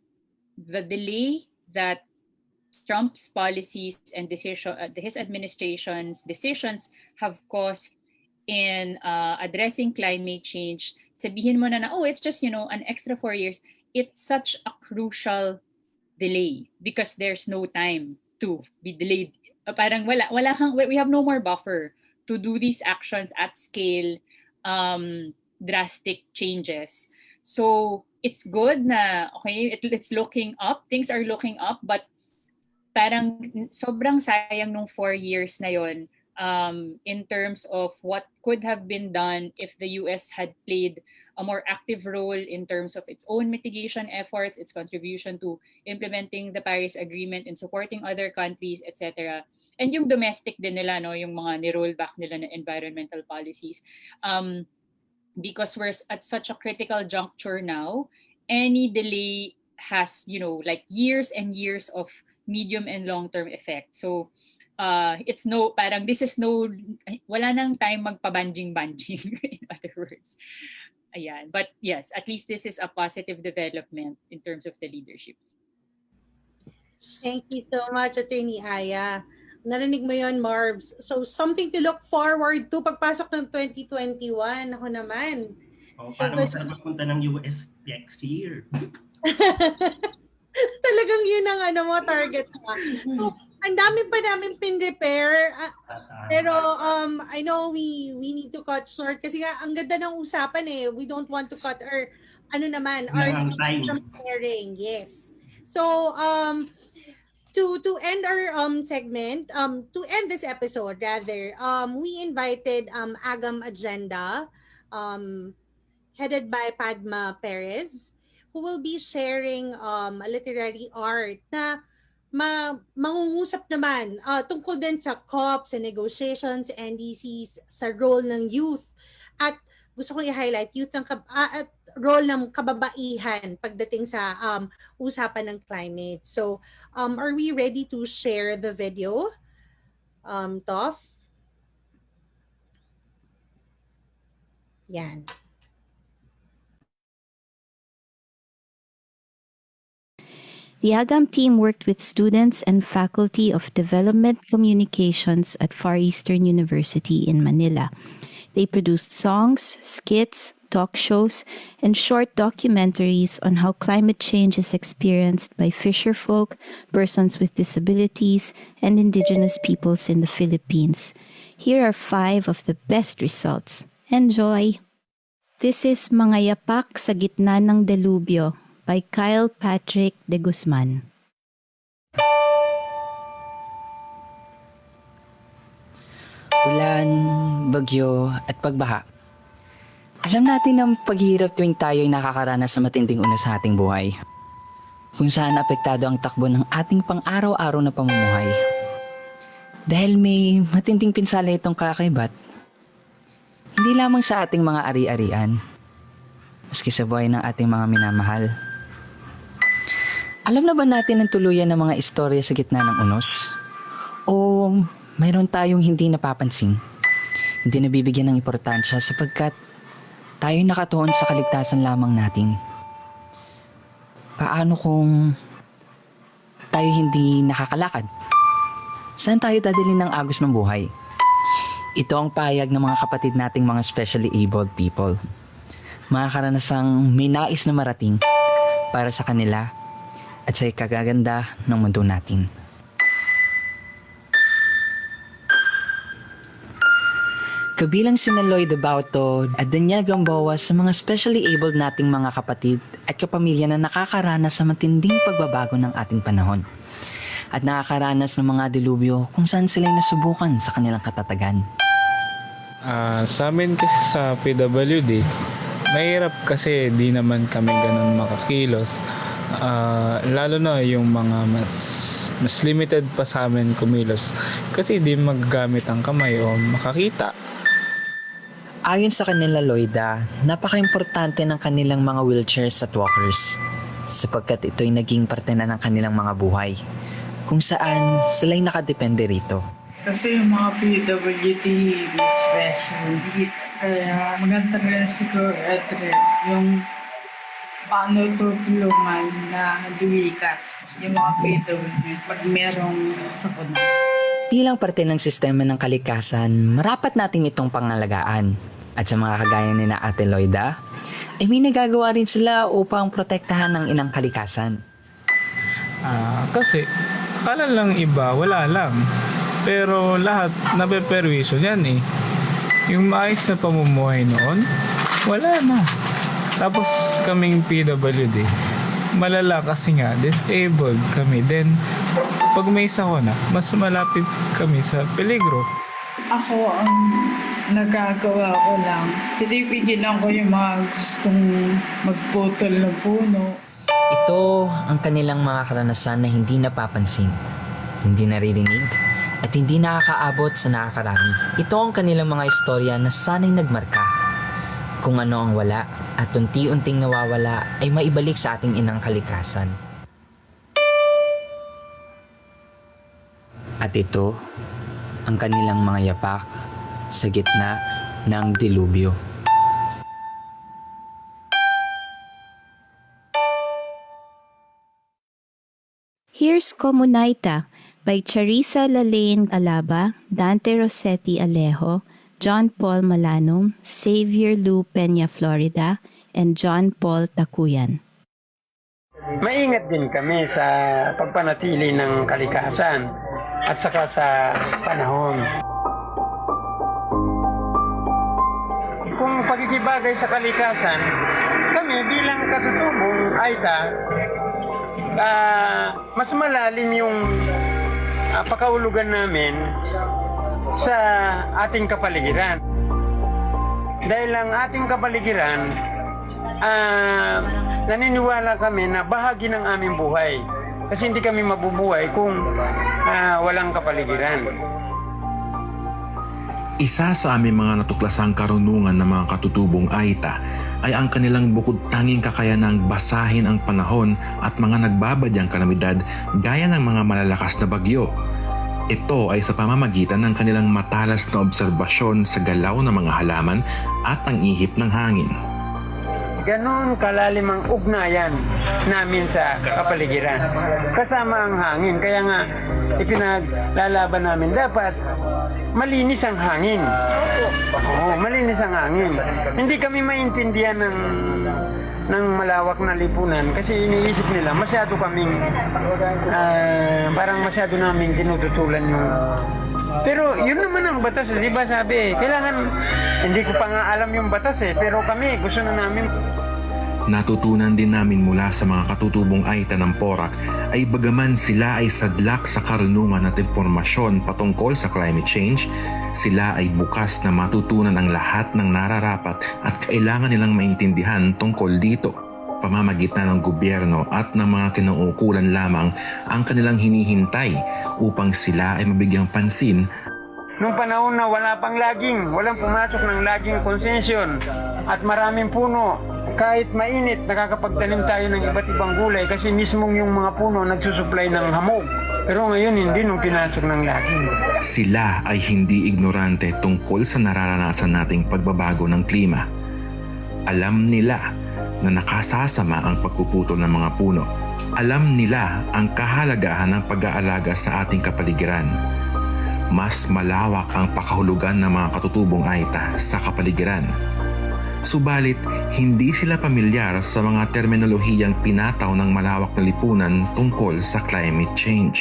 the delay that Trump's policies and his administration's decisions have caused in addressing climate change. Sabihin mo na, oh, it's just, an extra 4 years. It's such a crucial delay because there's no time to be delayed. Parang we have no more buffer to do these actions at scale, drastic changes. So it's good na, okay, it's looking up, things are looking up, but parang sobrang sayang nung 4 years na yon, in terms of what could have been done if the US had played a more active role in terms of its own mitigation efforts, its contribution to implementing the Paris Agreement and supporting other countries, etc. And yung domestic din nila, no, yung mga ni-roll back nila na environmental policies. Because we're at such a critical juncture now, any delay has, like years and years of medium and long-term effect. So, it's wala nang time magpa-banjing-banjing, in other words. Ayan. But yes, at least this is a positive development in terms of the leadership. Thank you so much, Attorney Aya. Narinig mo yon, Marbs. So, something to look forward to pagpasok ng 2021. Ako naman. Parang masarap magpunta ng US next year. Talagang yun ang target mo. So, ang dami pa namin pin-repair. Pero I know we need to cut short kasi nga ang ganda ng usapan eh. We don't want to cut our our speech from sharing. Yes. So to end our segment, to end this episode rather, we invited Agam Agenda, headed by Padma Perez, who will be sharing a literary art na mangungusap naman tungkol din sa COP, sa negotiations, NDCs, sa role ng youth. At gusto kong i-highlight youth at role ng kababaihan pagdating sa usapan ng climate. So, are we ready to share the video? Toph? Yan. The AGAM team worked with students and faculty of Development Communications at Far Eastern University in Manila. They produced songs, skits, talk shows, and short documentaries on how climate change is experienced by fisherfolk, persons with disabilities, and indigenous peoples in the Philippines. Here are 5 of the best results. Enjoy! This is Mga Yapak sa Gitna ng Delubyo by Kyle Patrick de Guzman. Ulan, bagyo, at pagbaha. Alam natin ang paghihirap tuwing tayo'y nakakaranas sa matinding unos sa ating buhay. Kung saan apektado ang takbo ng ating pang-araw-araw na pamumuhay. Dahil may matinding pinsala itong kakaibat, hindi lamang sa ating mga ari-arian, maski sa buhay ng ating mga minamahal. Alam na ba natin ang tuluyan ng mga istorya sa gitna ng unos? O mayroon tayong hindi napapansin, hindi nabibigyan ng importansya sapagkat tayo'y nakatuon sa kaligtasan lamang natin? Paano kung tayo hindi nakakalakad? Saan tayo dadalhin ng agos ng buhay? Ito ang pahayag ng mga kapatid nating mga specially abled people. Mga karanasang may nais na marating para sa kanila at sa ikagaganda ng mundo natin. Kabilang sina Lloyd Abauto at Daniel Gamboa sa mga specially abled nating mga kapatid at kapamilya na nakakaranas sa matinding pagbabago ng ating panahon at nakakaranas ng mga dilubyo kung saan sila'y nasubukan sa kanilang katatagan. Sa amin kasi sa PWD, mahirap kasi di naman kami ganun makakilos. Lalo na yung mga mas limited pa sa amin kumilos kasi di magagamit ang kamay o makakita. Ayon sa kanila, Loida, napaka-importante ng kanilang mga wheelchairs at walkers sapagkat ito'y naging parte na ng kanilang mga buhay kung saan sila'y nakadepende rito. Kasi yung mga PWD may special need. Kaya maganda rin siguro address yung paano tutulungan na lumikas yung mga PWD pag merong sakuna. Bilang parte ng sistema ng kalikasan, marapat natin itong pangalagaan. At sa mga kagaya ni na Ate Loida, ay may nagagawa rin sila upang protektahan ng inang kalikasan. Kasi akala lang iba, wala lang. Pero lahat napeperwisyo yan eh. Yung maayos na pamumuhay noon, wala na. Tapos kaming PWD, malala kasi nga, disabled kami. Then, pag may sakuna, mas malapit kami sa peligro. Ako ang nagagawa ko lang, pinipigilan ko yung mga gustong magputol ng puno. Ito ang kanilang mga karanasan na hindi napapansin, hindi naririnig, at hindi nakakaabot sa nakakarami. Ito ang kanilang mga istorya na sana'y nagmarka. Kung ano ang wala at unti-unting nawawala ay maibalik sa ating inang kalikasan. At ito ang kanilang mga yapak sa gitna ng dilubyo. Here's Comunaita by Charissa Lalaine Alaba, Dante Rossetti Alejo, John Paul Malanum, Xavier Lou Peña Florida, and John Paul Takuyan. Maingat din kami sa pagpanatili ng kalikasan at saka sa panahon. Kung pagkikibagay sa kalikasan, kami bilang katutubong AITA, mas malalim yung pakahulugan namin sa ating kapaligiran. Dahil ang ating kapaligiran, naniniwala kami na bahagi ng aming buhay. Kasi hindi kami mabubuhay kung walang kapaligiran. Isa sa aming mga natuklasang karunungan ng mga katutubong AITA ay ang kanilang bukod tanging kakayanang basahin ang panahon at mga nagbabadyang kalamidad gaya ng mga malalakas na bagyo. Ito ay sa pamamagitan ng kanilang matalas na obserbasyon sa galaw ng mga halaman at ang ihip ng hangin. Ganon kalalim ang ugnayan namin sa kapaligiran. Kasama ang hangin. Kaya nga ipinaglalaban namin dapat malinis ang hangin. Oo, malinis ang hangin. Hindi kami maintindihan ng malawak na lipunan kasi iniisip nila masyado kaming parang masyado namin tinututulan yung. Pero yun naman ang batas, di ba sabi, kailangan, hindi ko pa nga alam yung batas pero kami gusto na namin. Natutunan din namin mula sa mga katutubong AITA ng Porac ay bagaman sila ay sadlak sa karunungan at impormasyon patungkol sa climate change, sila ay bukas na matutunan ang lahat ng nararapat at kailangan nilang maintindihan tungkol dito. Pamamagitan ng gobyerno at ng mga kinauukulan lamang ang kanilang hinihintay upang sila ay mabigyang pansin. Nung panahon na wala pang laging, walang pumasok ng laging konsensyon at maraming puno, kahit mainit, nakakapagtanim tayo ng iba't ibang gulay kasi mismong yung mga puno nagsusupply ng hamog. Pero ngayon hindi nung pinasok ng laging. Sila ay hindi ignorante tungkol sa nararanasan nating pagbabago ng klima. Alam nila na nakasasama ang pagpuputol ng mga puno. Alam nila ang kahalagahan ng pag-aalaga sa ating kapaligiran. Mas malawak ang pakahulugan ng mga katutubong AITA sa kapaligiran. Subalit, hindi sila pamilyar sa mga terminolohiyang pinataw ng malawak na lipunan tungkol sa climate change.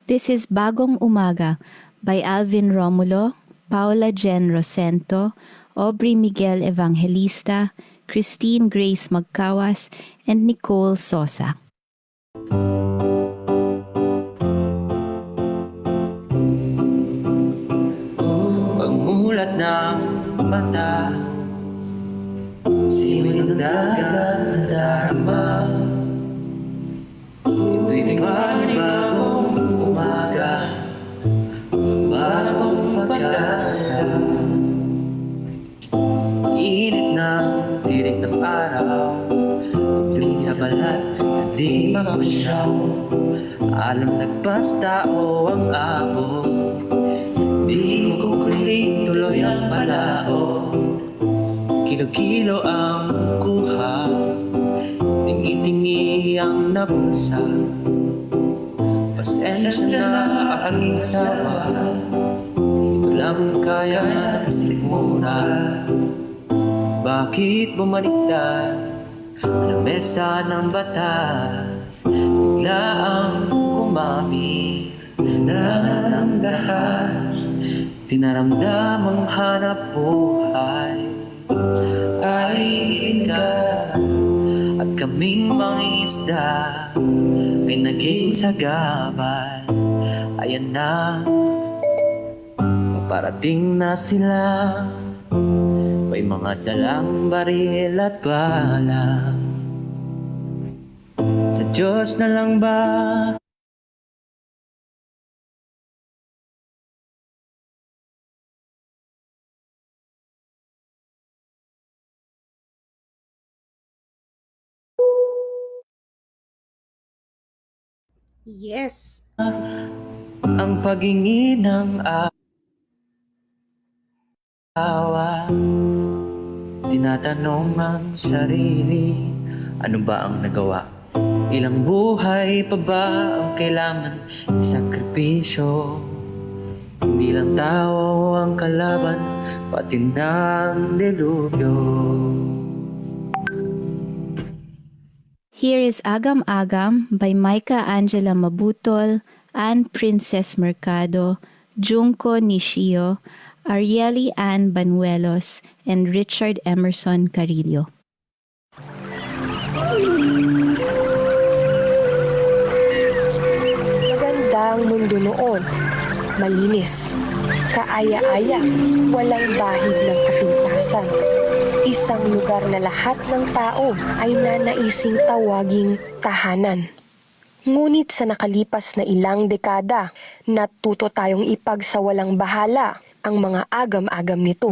This is Bagong Umaga by Alvin Romulo, Paula Jen Rosento, Aubrey Miguel Evangelista, Christine Grace Magkawas, and Nicole Sosa. Pagmulat ng mata, simoy ng dagat na darama. Ito'y panibagong umaga, bagong pag-asa. Init ng tirik ng araw, tuwing sa balat, di mapasyaw. Alam nagpas tao ang abo, di ko kukulit tuloy ang malao. Kilo-kilo ang kuha, tingi-tingi ang napulsa. Pasensya na aking sawa, ito lang kaya ng sikmura. Bakit bumaliktad ang mesa ng batas? Bigla ang umami ng dahas. Pinaramdam ang hanap buhay ay ikaw, at kaming mga isda ay naging sagabal. Ayan na, paparating na sila. May mga dalang baril at bala. Sa Diyos na lang ba? Yes. Ang paghingi ng awa, tinatanong ang sarili, ano ba ang nagawa? Ilang buhay pa ba ang kailangan isakripisyo? Hindi lang tao ang kalaban, pati ng delubyo. Here is Agam Agam by Micah Angela Mabutol, Ann Princess Mercado, Junko Nishio, Arieli Ann Banuelos, and Richard Emerson Carillo. Magandang mundo noon, malinis, kaaya-aya, walang bahid ng kapintasan. Isang lugar na lahat ng tao ay nanaising tawaging tahanan. Ngunit sa nakalipas na ilang dekada, natuto tayong ipagsawalang bahala ang mga agam-agam nito.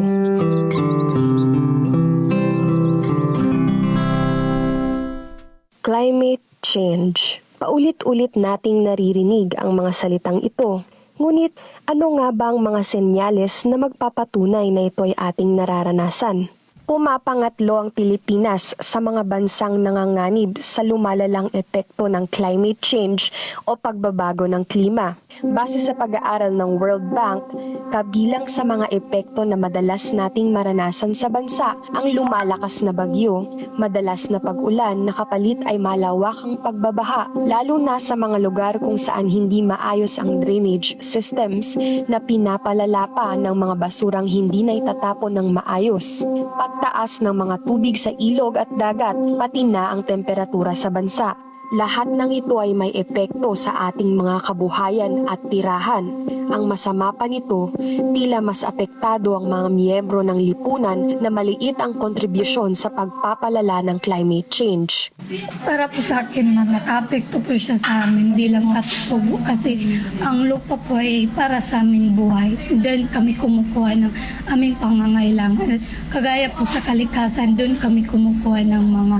Climate change. Paulit-ulit nating naririnig ang mga salitang ito. Ngunit ano nga ba ang mga senyales na magpapatunay na ito ay ating nararanasan? Pumapangatlo ang Pilipinas sa mga bansang nanganganib sa lumalalang epekto ng climate change o pagbabago ng klima. Base sa pag-aaral ng World Bank, kabilang sa mga epekto na madalas nating maranasan sa bansa ang lumalakas na bagyo, madalas na pag-ulan na kapalit ay malawakang pagbabaha, lalo na sa mga lugar kung saan hindi maayos ang drainage systems na pinapalala pa ng mga basurang hindi na itatapon ng maayos. Pagtaas ng mga tubig sa ilog at dagat, pati na ang temperatura sa bansa. Lahat ng ito ay may epekto sa ating mga kabuhayan at tirahan. Ang masama pa nito, tila mas apektado ang mga miyembro ng lipunan na maliit ang kontribusyon sa pagpapalala ng climate change. Para po sa akin na naka-apekto po siya sa amin bilang katubo kasi ang lupa po ay para sa amin buhay. Doon kami kumukuha ng aming pangangailangan. Kagaya po sa kalikasan, doon kami kumukuha ng mga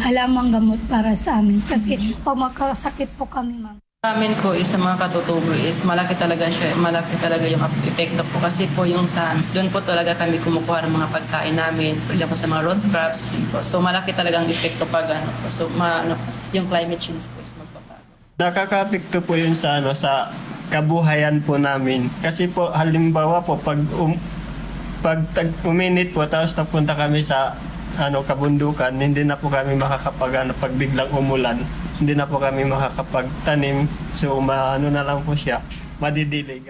halamang gamot para sa amin. Kasi pag magkasakit po kami, ma'am. Sa amin po is sa mga katutubo is malaki talaga yung epekto po kasi po yung doon po talaga kami kumukuha ng mga pagkain namin, for example sa mga road crops po. So malaki talagang epekto pag yung climate change po is magbabago. Nakaka-apekto po yun sa kabuhayan po namin. Kasi po halimbawa po pag uminit po tapos napunta kami sa kabundukan, hindi na po kami pag biglang umulan. Hindi na po kami makakapagtanim. So, na lang po siya. Madidilig.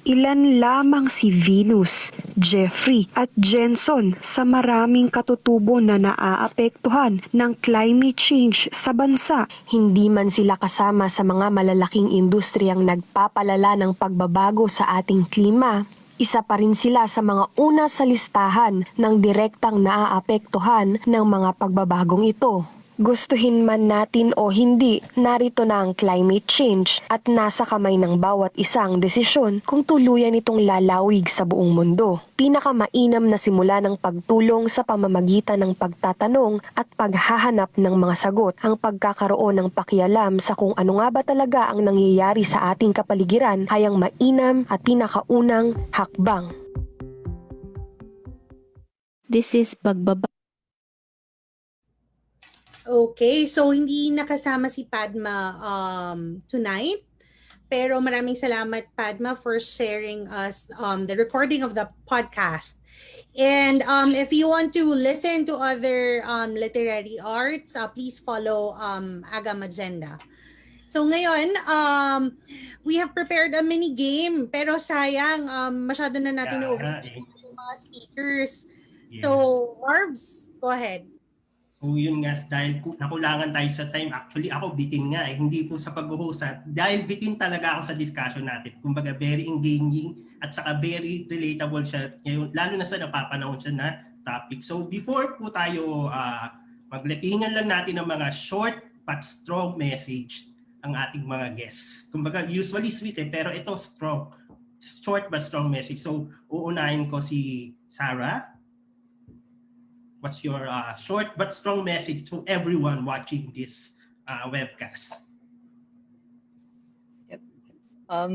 Ilan lamang si Venus, Jeffrey at Jenson sa maraming katutubo na naaapektuhan ng climate change sa bansa. Hindi man sila kasama sa mga malalaking industriyang nagpapalala ng pagbabago sa ating klima. Isa pa rin sila sa mga una sa listahan ng direktang naaapektuhan ng mga pagbabagong ito. Gustuhin man natin o hindi, narito na ang climate change at nasa kamay ng bawat isang desisyon kung tuluyan itong lalawig sa buong mundo. Pinakamainam na simula ng pagtulong sa pamamagitan ng pagtatanong at paghahanap ng mga sagot, ang pagkakaroon ng pakialam sa kung ano nga ba talaga ang nangyayari sa ating kapaligiran ay ang mainam at pinakaunang hakbang. This is pagbaba. Okay, so hindi nakasama si Padma tonight. Pero maraming salamat, Padma, for sharing us the recording of the podcast. And if you want to listen to other literary arts, please follow Agam Agenda. So ngayon, we have prepared a mini game, pero sayang, masyado na natin na-overtake yung mga speakers. Yes. So, Marbs, go ahead. So yun nga, dahil nakulangan tayo sa time, actually ako bitin nga hindi po sa pag-host dahil bitin talaga ako sa discussion natin. Kumbaga very engaging at saka very relatable siya, ngayon, lalo na sa napapanahon siya na topic. So before po tayo maglatingan lang natin ng mga short but strong message ang ating mga guests. Kumbaga usually sweet pero ito strong. Short but strong message. So uunahin ko si Sarah. What's your short but strong message to everyone watching this webcast? Yep. I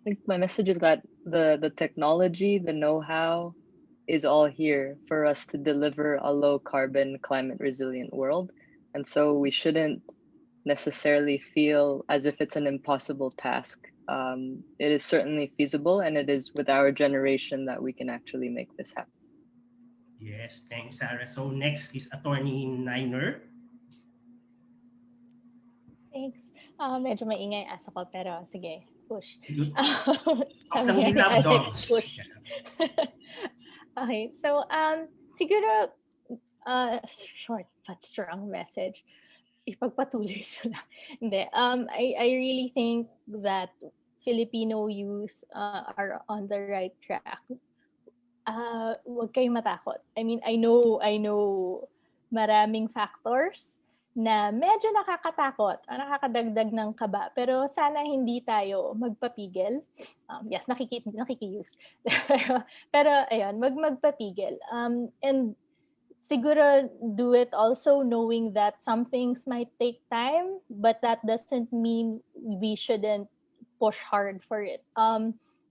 think my message is that the technology, the know-how is all here for us to deliver a low carbon, climate resilient world. And so we shouldn't necessarily feel as if it's an impossible task. It is certainly feasible, and it is with our generation that we can actually make this happen. Yes, thanks, Sarah. So next is Attorney Niner. Thanks. Medyo maingay aso ko, pero sige, push. Sabi ni Love Dogs. Push. Okay, so siguro short but strong message. Ipagpatuloy ko na. Hindi. I really think that Filipino youth are on the right track. Huwag kayong matakot. I mean, I know maraming factors na medyo nakakatakot, nakakadagdag ng kaba, pero sana hindi tayo magpapigil. Yes, nakikiyus. pero ayun, magpapigil. And siguro do it also knowing that some things might take time, but that doesn't mean we shouldn't push hard for it.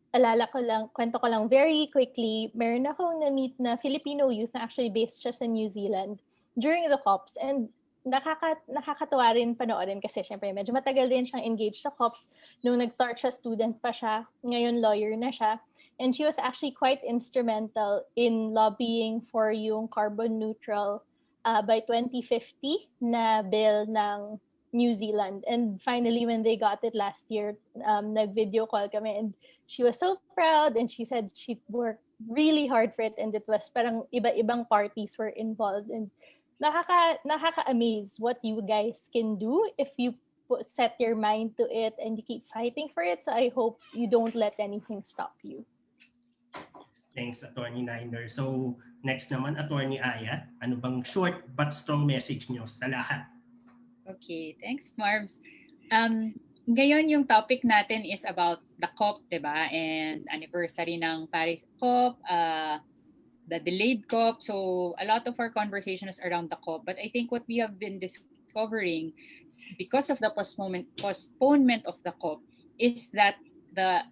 Kwento ko lang very quickly, meron akong na-meet na Filipino youth na actually based siya sa New Zealand during the COPs, and nakakatawa rin panoorin kasi syempre medyo matagal din siyang engaged sa COPs. Nung nag-start siya, student pa siya, ngayon lawyer na siya, and she was actually quite instrumental in lobbying for yung carbon neutral by 2050 na bill ng New Zealand. And finally, when they got it last year, nag-video call kami, and she was so proud, and she said she worked really hard for it, and it was parang iba-ibang parties were involved, and nakaka-amaze what you guys can do if you set your mind to it and you keep fighting for it. So I hope you don't let anything stop you. Thanks, Attorney Niner. So next naman, Attorney Aya, ano bang short but strong message niyo sa lahat? Okay, thanks, Marbs. Ngayon yung topic natin is about the COP, diba? And anniversary ng Paris COP, the delayed COP. So a lot of our conversation is around the COP. But I think what we have been discovering because of the postponement of the COP is that the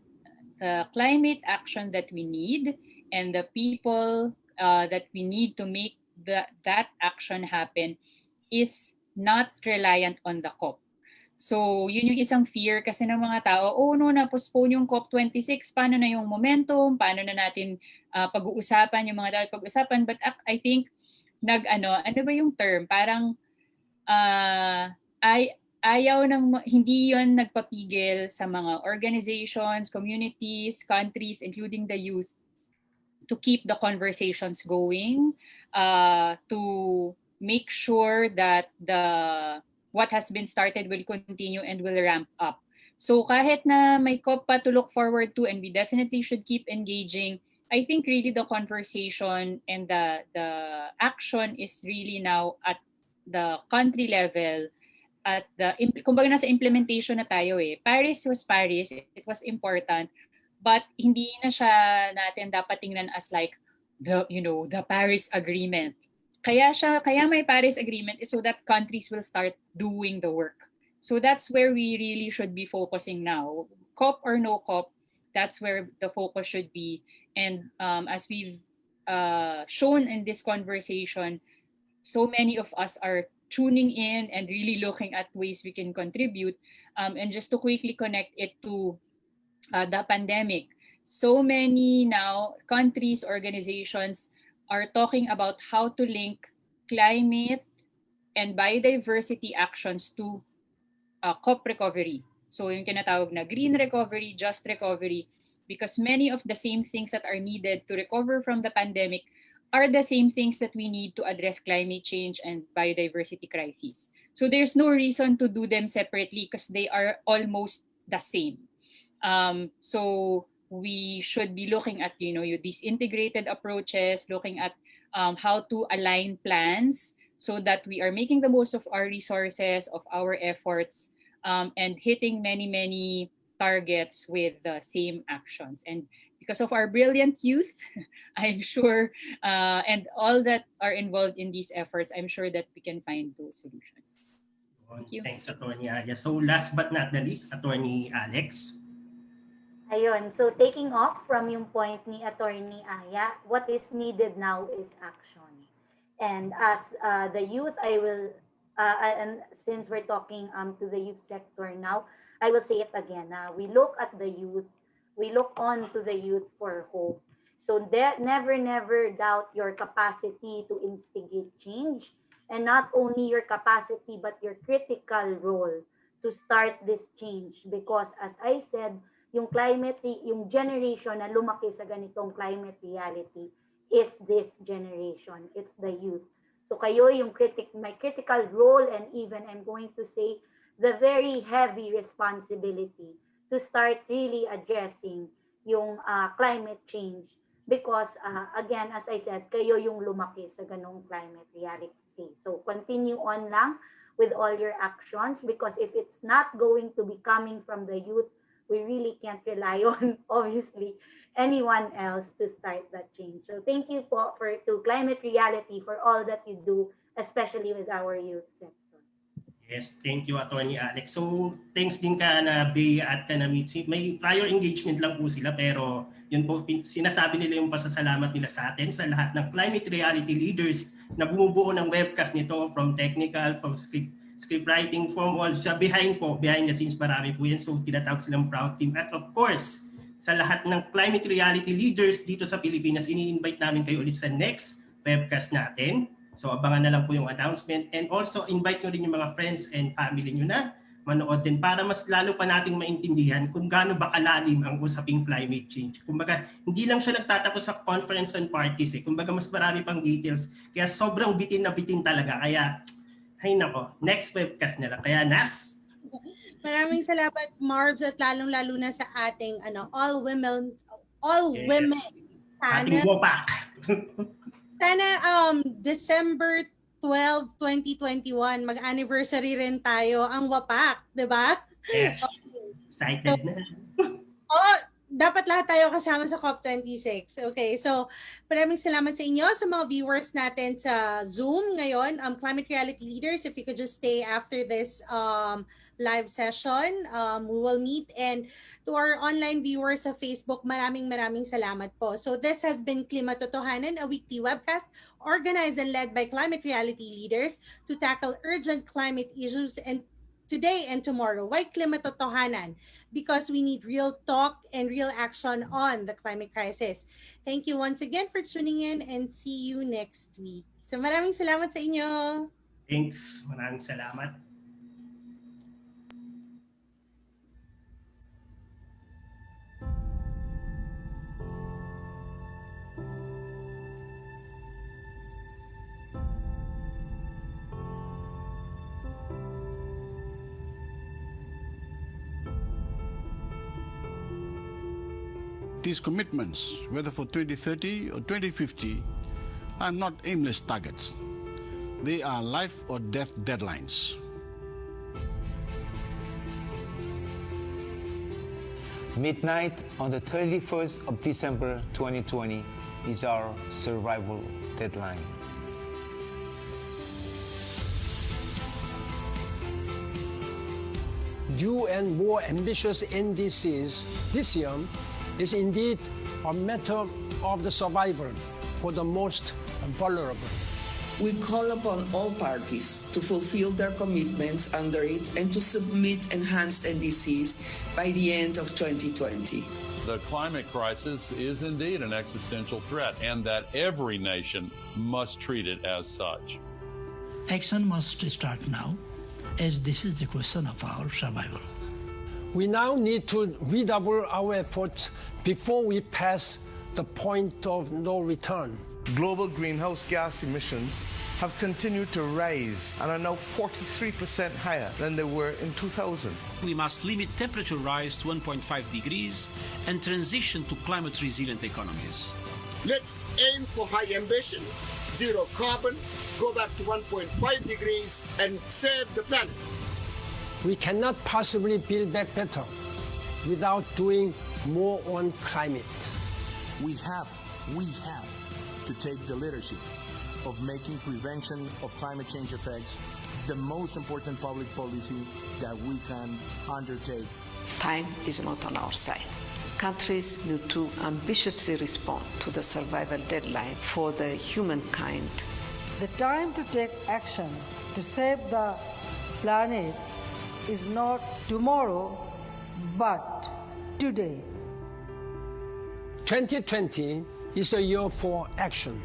climate action that we need and the people that we need to make that action happen is not reliant on the COP. So, yun yung isang fear kasi ng mga tao, na-postpone yung COP26, paano na yung momentum, paano na natin pag-uusapan yung mga dapat pag-uusapan. But I think, ano ba yung term? Parang, hindi yun nagpapigil sa mga organizations, communities, countries, including the youth, to keep the conversations going, to make sure that what has been started will continue and will ramp up. So kahit na may COP pa to look forward to, and we definitely should keep engaging, I think really the conversation and the action is really now at the country level, at the kumbaga nasa implementation na tayo eh. Paris was Paris, it was important, but hindi na siya natin dapat tingnan as like the Paris Agreement. Kaya may Paris Agreement is so that countries will start doing the work. So that's where we really should be focusing now. COP or no COP, that's where the focus should be. And as we've shown in this conversation, so many of us are tuning in and really looking at ways we can contribute. And just to quickly connect it to the pandemic, so many now countries, organizations are talking about how to link climate and biodiversity actions to COP recovery. So yung tinatawag na green recovery, just recovery, because many of the same things that are needed to recover from the pandemic are the same things that we need to address climate change and biodiversity crises. So there's no reason to do them separately because they are almost the same. So we should be looking at these integrated approaches, looking at how to align plans so that we are making the most of our resources, of our efforts, and hitting many targets with the same actions. And because of our brilliant youth, I'm sure, and all that are involved in these efforts, I'm sure that we can find those solutions. Thank you. Thanks, Attorney Aya. So last but not the least, Attorney Alex. Ayun, so taking off from yung point ni Attorney Aya, what is needed now is action. And as the youth, I will, and since we're talking to the youth sector now, I will say it again. We look at the youth, we look on to the youth for hope. So never doubt your capacity to instigate change, and not only your capacity, but your critical role to start this change. Because as I said, yung yung generation na lumaki sa ganitong climate reality is this generation. It's the youth. So kayo yung may critical role, and even I'm going to say the very heavy responsibility to start really addressing yung climate change. Because again, as I said, kayo yung lumaki sa ganong climate reality. So continue on lang with all your actions, because if it's not going to be coming from the youth, we really can't rely on, obviously, anyone else to start that change. So thank you to Climate Reality for all that you do, especially with our youth sector. Yes, thank you, Attorney Alex. So thanks din ka na Bea at ka na Mitzi. May prior engagement lang po sila, pero yun po, sinasabi nila yung pasasalamat nila sa atin, sa lahat ng Climate Reality leaders na bumubuo ng webcast nito, from technical, from script writing, from all siya, behind the scenes, marami po yan. So tinatawag silang proud team. At of course, sa lahat ng Climate Reality leaders dito sa Pilipinas, ini-invite namin kayo ulit sa next webcast natin. So abangan na lang po yung announcement, and also invite nyo rin yung mga friends and family nyo na manood din para mas lalo pa nating maintindihan kung gaano ba kalalim ang usaping climate change. Kumbaga, hindi lang siya nagtatapos sa conference and parties eh. Kumbaga, mas marami pang details. Kaya sobrang bitin na bitin talaga. Kaya, ay nako, next webcast na lang. Kaya, Nas? Maraming salamat, Marbs, at lalong-lalo na sa ating all-women Ating panel. WOPAC. Sana December 12, 2021, mag-anniversary rin tayo ang WAPAC, di ba? Yes. Excited na. Dapat lahat tayo kasama sa COP26. Okay, so maraming salamat sa inyo, sa mga viewers natin sa Zoom ngayon. Climate Reality Leaders, if you could just stay after this live session, we will meet. And to our online viewers sa Facebook, maraming salamat po. So this has been Klimatotohanan, a weekly webcast organized and led by Climate Reality Leaders to tackle urgent climate issues and today and tomorrow. Why Klimatotohanan? Because we need real talk and real action on the climate crisis. Thank you once again for tuning in, and see you next week. So maraming salamat sa inyo. Thanks. Maraming salamat. these commitments, whether for 2030 or 2050, are not aimless targets. They are life or death deadlines. Midnight on the 31st of December 2020 is our survival deadline. New and more ambitious NDCs this year is indeed a matter of the survival for the most vulnerable. We call upon all parties to fulfill their commitments under it and to submit enhanced NDCs by the end of 2020. The climate crisis is indeed an existential threat, and that every nation must treat it as such. Action must start now, as this is the question of our survival. We now need to redouble our efforts before we pass the point of no return. Global greenhouse gas emissions have continued to rise and are now 43% higher than they were in 2000. We must limit temperature rise to 1.5 degrees and transition to climate-resilient economies. Let's aim for high ambition, zero carbon, go back to 1.5 degrees and save the planet. We cannot possibly build back better without doing more on climate. We have to take the leadership of making prevention of climate change effects the most important public policy that we can undertake. Time is not on our side. Countries need to ambitiously respond to the survival deadline for the humankind. The time to take action to save the planet is not tomorrow, but today. 2020 is a year for action.